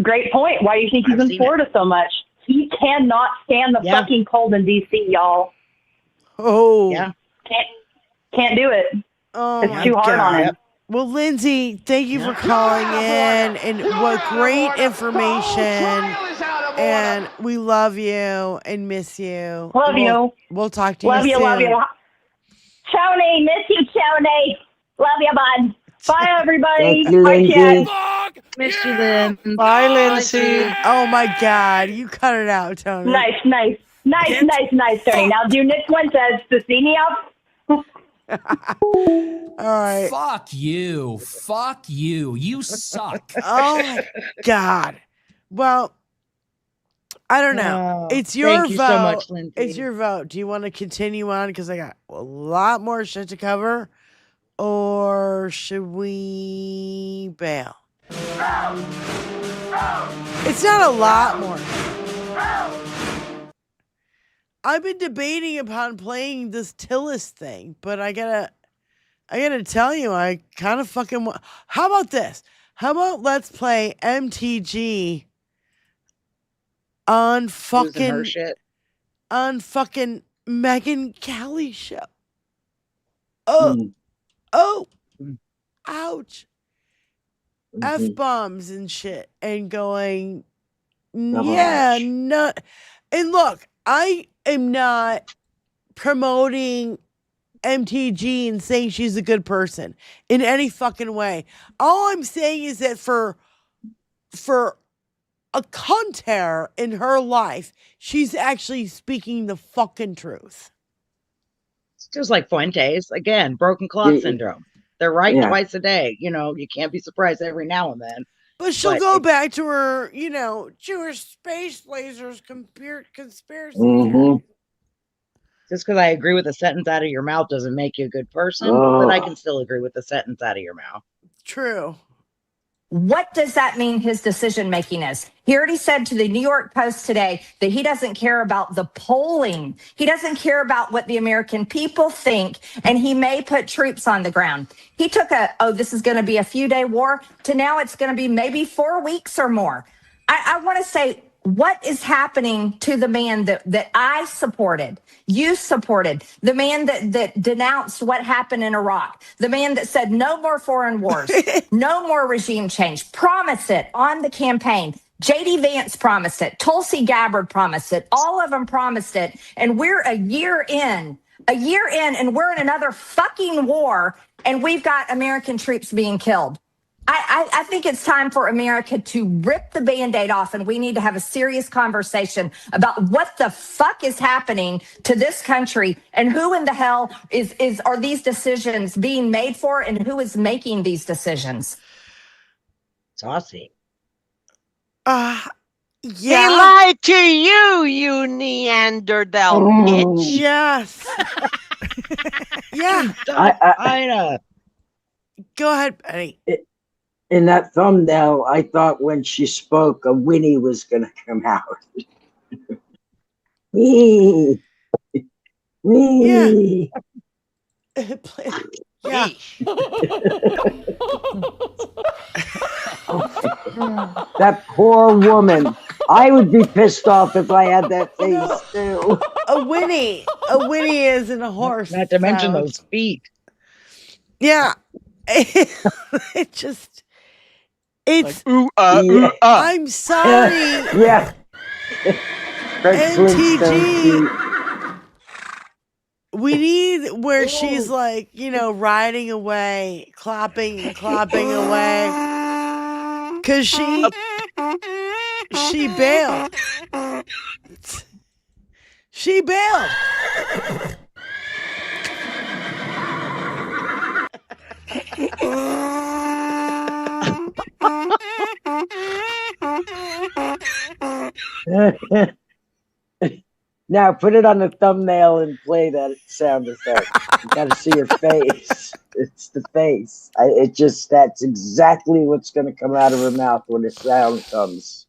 Great point. Why do you think he's in Florida so much? He cannot stand the fucking cold in DC, y'all. Oh. Yeah. Can't do it. Oh, it's too hard on him. Well, Lindsay, thank you for calling in, and what great information. And we love you and miss you. Love you. We'll talk to you soon. Love you. Tony, miss you, Tony. Love you, bud. Bye, everybody. Bye, Chad. Miss you, Lynn. Bye, Lindsay. Oh, my God. You cut it out, Tony. Nice, Tony. Now do Nick Fuentes to see me up. All right. Fuck you. You suck. Oh, my God. Well, I don't know. It's your thank you vote. So much, Lindsay. It's your vote. Do you want to continue on? Because I got a lot more shit to cover. Or should we bail? It's not a lot more. I've been debating upon playing this Tillis thing, but I gotta tell you, I kind of fucking want. How about this? How about let's play MTG on fucking her shit. on fucking Megyn Kelly's show. Oh, ouch. F-bombs and shit. And going, yeah, no. And look, I am not promoting MTG and saying she's a good person in any fucking way. All I'm saying is that for a conter in her life, she's actually speaking the fucking truth. It's just like Fuentes, again, broken clock syndrome. They're right twice a day. You know, you can't be surprised every now and then. But she'll go back to her, you know, Jewish space lasers conspiracy theory. Just because I agree with a sentence out of your mouth doesn't make you a good person, but I can still agree with the sentence out of your mouth. True. What does that mean his decision making is? He already said to the New York Post today that he doesn't care about the polling. He doesn't care about what the American people think, and he may put troops on the ground. He took this is going to be a few-day war, to now it's going to be maybe 4 weeks or more. I want to say, what is happening to the man that I supported, you supported, the man that denounced what happened in Iraq, the man that said no more foreign wars, no more regime change, promised it on the campaign. J.D. Vance promised it. Tulsi Gabbard promised it. All of them promised it. And we're a year in, and we're in another fucking war, and we've got American troops being killed. I think it's time for America to rip the Band-Aid off, and we need to have a serious conversation about what the fuck is happening to this country and who in the hell are these decisions being made for, and who is making these decisions. Saucy. Yeah. He lied to you, you Neanderthal bitch. Yes. Yeah. Go ahead, Benny. In that thumbnail, I thought when she spoke, a whinny was going to come out. Wee. Wee. Yeah. That poor woman. I would be pissed off if I had that face too. A whinny. A whinny isn't a horse. Not to mention those feet. Yeah. It just. It's. Like, I'm sorry. Yeah. MTG. We need where she's like, you know, riding away, clapping and clapping away. Because she bailed. She bailed. Now put it on the thumbnail and play that sound effect. You gotta see her face. It's the face. That's exactly what's gonna come out of her mouth when the sound comes.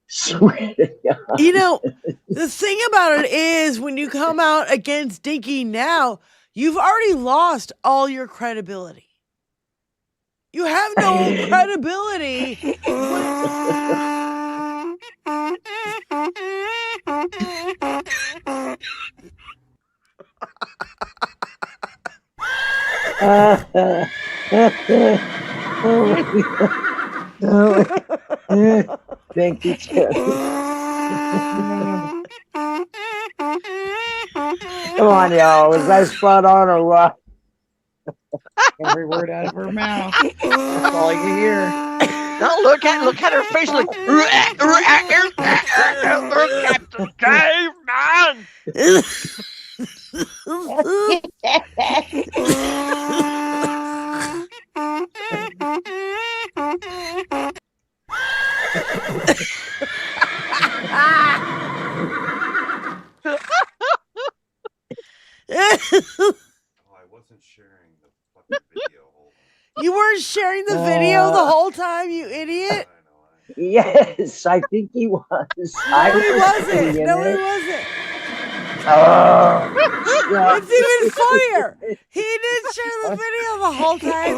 Swear to God. You know, the thing about it is when you come out against Dinky now, you've already lost all your credibility. You have no credibility. Thank you, Chuck. Come on, y'all. Was I spot on or what? Every word out of her mouth. That's all you hear. Now look at her face like Captain Caveman. I wasn't sharing the fucking video. You weren't sharing the video the whole time, you idiot. Yes, I think he was. No, he wasn't. No, he wasn't. It's even funnier. He didn't share the video the whole time.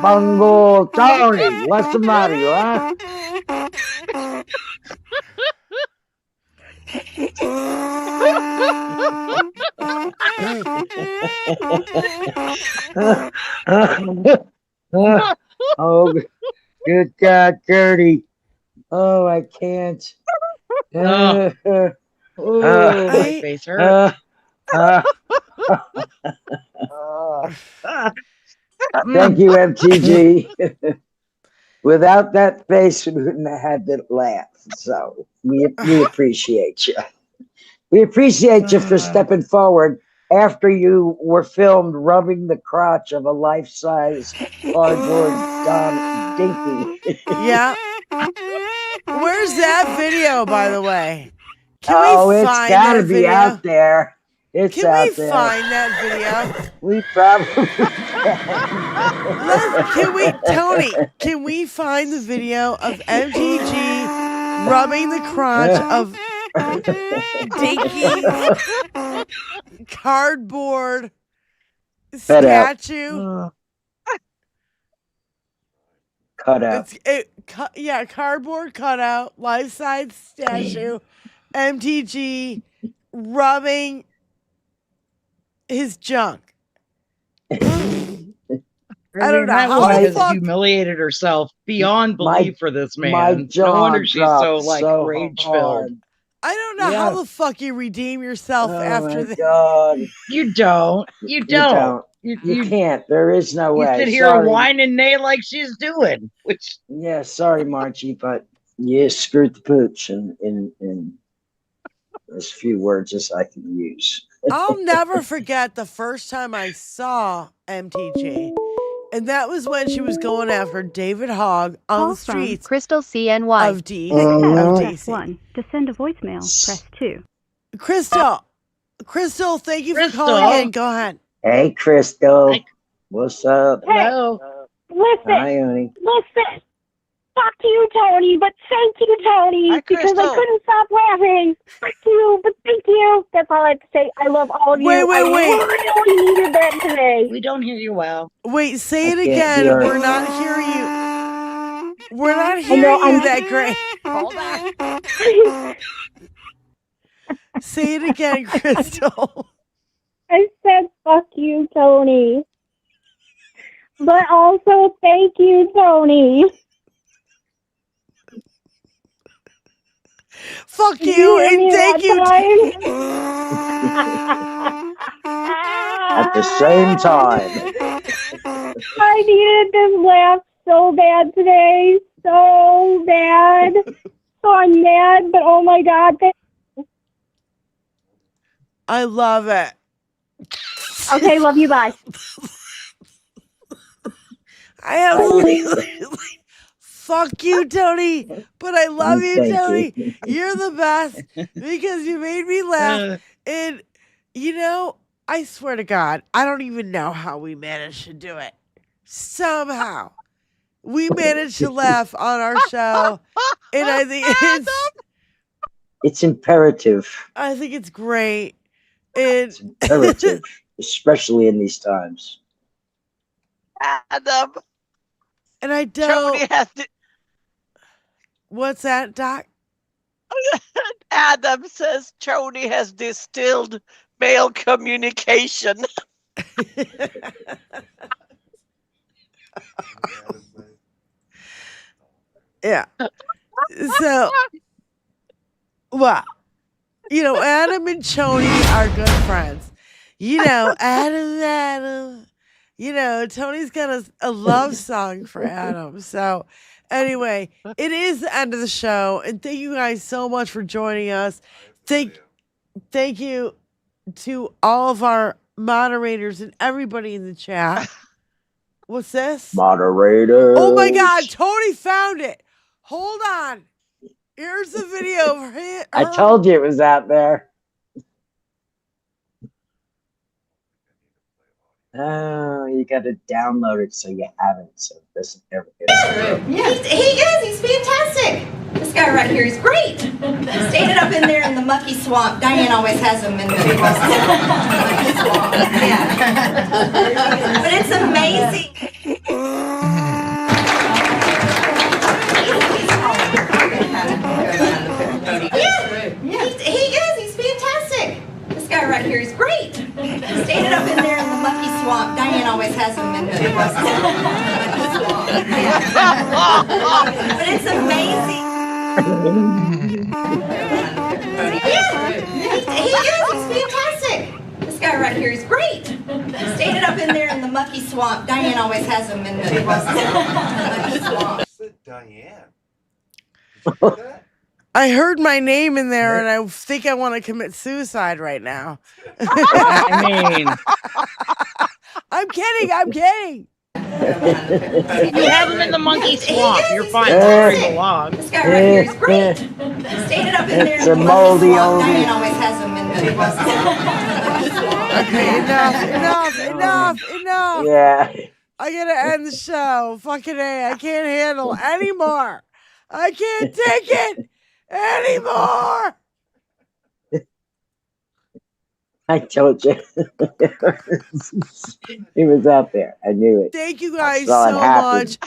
Bungle Tony, what's the matter, huh? Oh, good God, Gertie. Oh, I can't. Oh. Ooh, my face hurts. Thank you, MTG. Without that face, we wouldn't have had the laugh. So we appreciate you. We appreciate you for stepping forward after you were filmed rubbing the crotch of a life-size cardboard dinky. Yeah. Where's that video, by the way? Can Oh, we it's find gotta that be video? out there. It's Can out we there. find that video? We probably Tony, can we find the video of MTG rubbing the crotch of Dinky's cardboard statue? Cut out. Yeah, cardboard cutout, life-size statue, MTG rubbing his junk. I don't know That how woman the has fuck. humiliated herself beyond belief for this my man. jaw No wonder she's so dropped so rage hard. filled. I don't know how the fuck you redeem yourself after this. God. You don't. You don't. You can't. There is no You way. sit here Sorry. whine and neigh like she's doing. Which Yeah, sorry, Margie, but you screwed the pooch in as few words as I can use. I'll never forget the first time I saw MTG. And that was when she was going after David Hogg on the streets Crystal CNY of DC. Press 1. To send a voicemail, press 2. Crystal, thank you for calling in. Go ahead. Hey, Crystal. What's up? Hello. Listen. Hi, honey. Listen. Fuck you, Tony, but thank you, Tony, because I couldn't stop laughing. Fuck you, but thank you. That's all I have to say. I love all of you. Wait. I really needed that today. we don't hear you well. Wait, say it I can't again. hear it. We're not hearing you. We're not hearing you that great. Hold on. Say it again, Crystal. I said fuck you, Tony. But also thank you, Tony. Fuck you and thank you. At the same time. I needed this laugh so bad today. So bad. So I'm mad, but oh my God. I love it. Okay, love you, bye. I absolutely fuck you, Tony. But I love you, Thank Tony. you. You're the best because you made me laugh. And you know, I swear to God, I don't even know how we managed to do it. Somehow, we managed to laugh on our show, and I think It's imperative. I think it's great. And Imperative, especially in these times. Adam. And I don't. Tony has to. What's that, Doc? Adam says Tony has distilled male communication. Yeah. So, well, you know, Adam and Tony are good friends. You know, Adam. You know, Tony's got a love song for Adam. So, anyway, it is the end of the show, and thank you guys so much for joining us. Thank you to all of our moderators and everybody in the chat. What's this? Moderators. Oh my God, Tony found it. Hold on. Here's the video of her. I told you it was out there. Oh, you got to download it so you have it, so it doesn't ever get screwed. Yeah, he is. He's fantastic. This guy right here is great. Standing up in there in the mucky swamp. Diane always has him in the mucky swamp. Yeah. But it's amazing. Yeah, he is. He's But it's amazing. Yeah, he is. He's fantastic. This guy right here is great. Stayed up in there in the mucky swamp. Diane always has him in the mucky swamp. Diane. I heard my name in there, and I think I want to commit suicide right now. I mean, I'm kidding. I'm kidding. You have him in the monkey swamp. You're fine. fantastic. Along. This guy right here is great. Stayed up in there It's in a the moldy mucky swamp. oldie. Diane always has him in the mucky swamp. Okay, enough. Yeah. I gotta end the show. Fucking A. I can't handle anymore. I can't take it anymore. I told you. He was out there. I knew it. Thank you guys saw it so happen. much.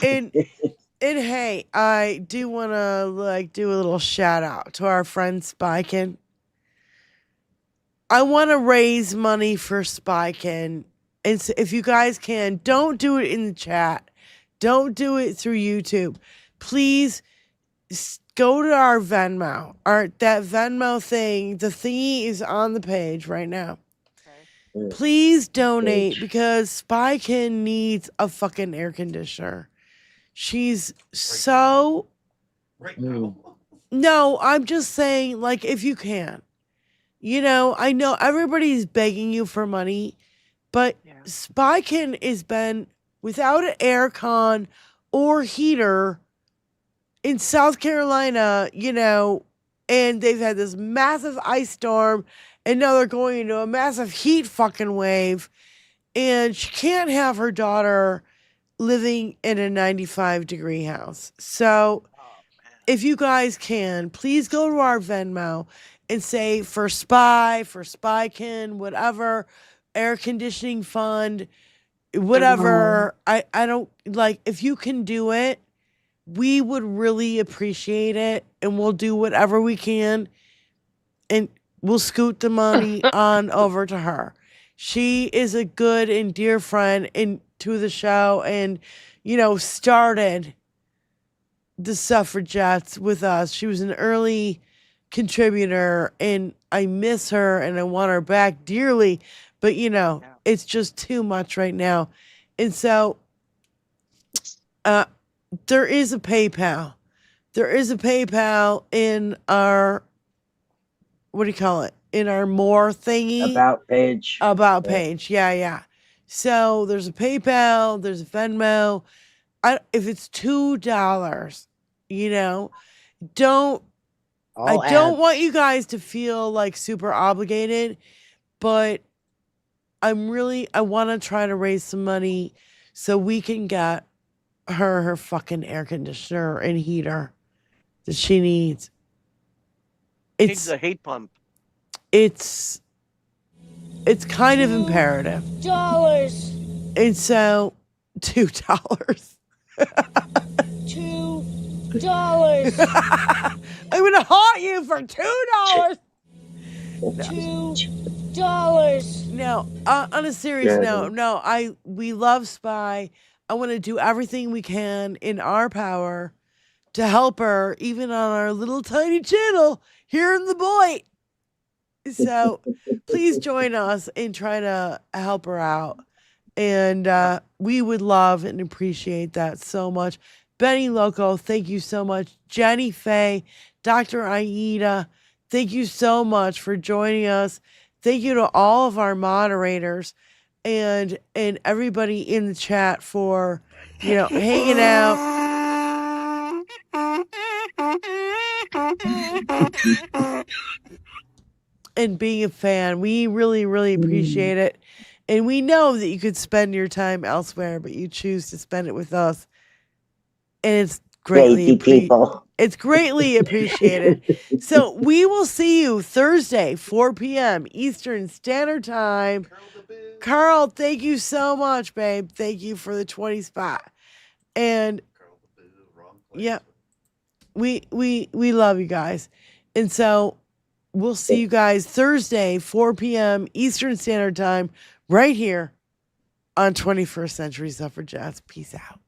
And hey, I do want to do a little shout out to our friend Spiken. I want to raise money for Spiken. And so if you guys can, don't do it in the chat. Don't do it through YouTube. Please go to our Venmo. That Venmo thing, the thingy is on the page right now. Please donate because Spiken needs a fucking air conditioner. She's so... Right now. No, I'm just saying, if you can. I know everybody's begging you for money, but Spiken has been without an air con or heater in South Carolina, and they've had this massive ice storm, and now they're going into a massive heat fucking wave, and she can't have her daughter living in a 95-degree house. So if you guys can, please go to our Venmo and say for Spiken, whatever, air conditioning fund, whatever. I don't if you can do it, we would really appreciate it, and we'll do whatever we can, and we'll scoot the money on over to her. She is a good and dear friend to the show, and started the suffragettes with us. She was an early contributor, and I miss her and I want her back dearly, but it's just too much right now. And so there is a PayPal. There is a PayPal in our, what do you call it? In our more thingy. About page. About page. Yeah. So there's a PayPal, there's a Venmo. If it's $2, don't I don't want you guys to feel super obligated, but I want to try to raise some money so we can get her fucking air conditioner and heater that she needs. Needs a heat pump. It's kind of imperative. $2. And so $2. $2. I'm gonna haunt you for $2. $2. No, on a serious note, we love Spy. I want to do everything we can in our power to help her, even on our little tiny channel here in the Boy. So please join us in trying to help her out. And we would love and appreciate that so much. Benny Loco, thank you so much. Jenny Faye, Dr. Aida, thank you so much for joining us. Thank you to all of our moderators and everybody in the chat for, hanging out. And being a fan. We really, really appreciate it. And we know that you could spend your time elsewhere, but you choose to spend it with us. And it's greatly appreciated. So we will see you Thursday, 4 p.m. Eastern Standard Time. Carl, thank you so much, babe. Thank you for the 20 spot. And yeah, we love you guys. And so we'll see you guys Thursday, 4 p.m. Eastern Standard Time, right here on 21st Century Suffragettes. Peace out.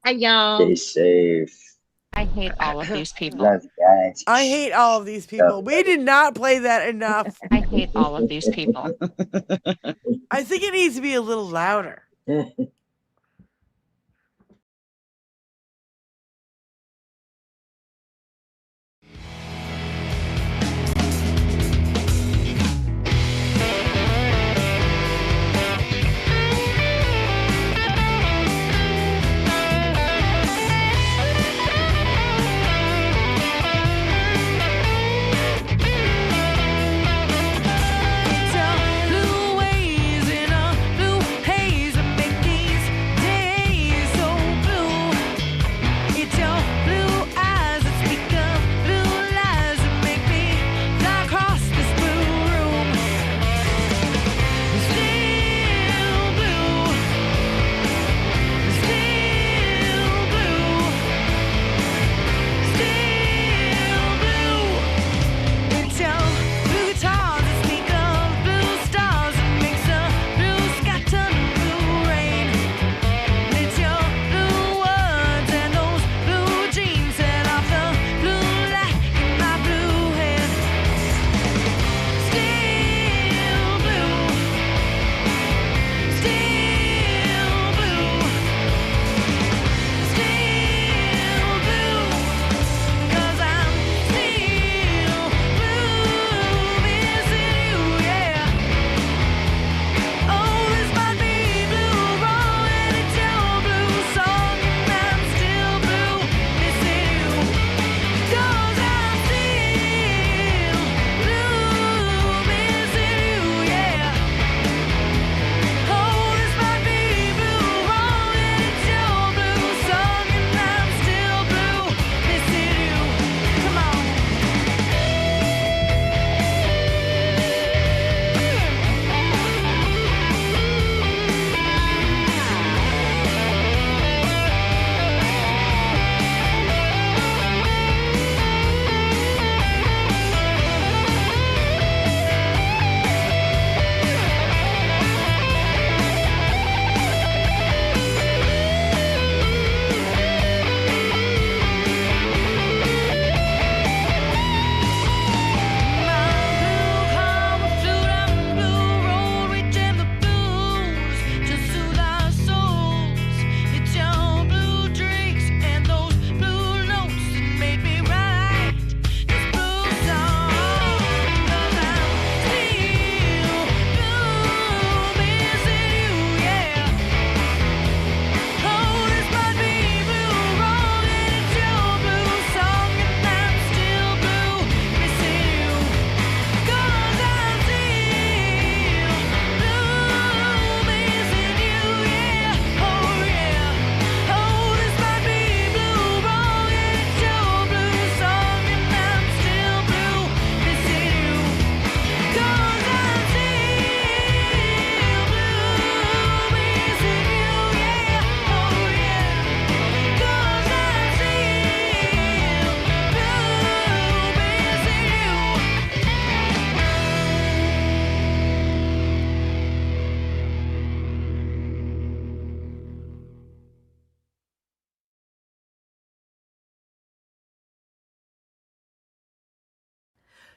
Hi, y'all. Stay safe. I hate all of these people. Love you guys. I hate all of these people. We did not play that enough. I hate all of these people. I think it needs to be a little louder. Blue waves in a blue haze that make these days so blue. It's your blue eyes that speak of blue lies that make me fly across this blue room. Still blue, still blue, still blue. It's your blue guitars that speak of blue stars that makes the blue sky turn blue rain. It's your blue words and those blue dreams set off the blue light in my blue head. Still blue, still blue, still blue. 'Cause I'm still blue, missing you, yeah. Oh, this might be blue wrong, and it's your blue song, and I'm still blue, missing you. 'Cause I'm still blue, missing you, yeah. Oh, this might be blue wrong, and it's your blue song, and I'm still blue, missing you. Come on.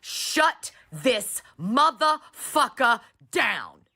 Shut this motherfucker down.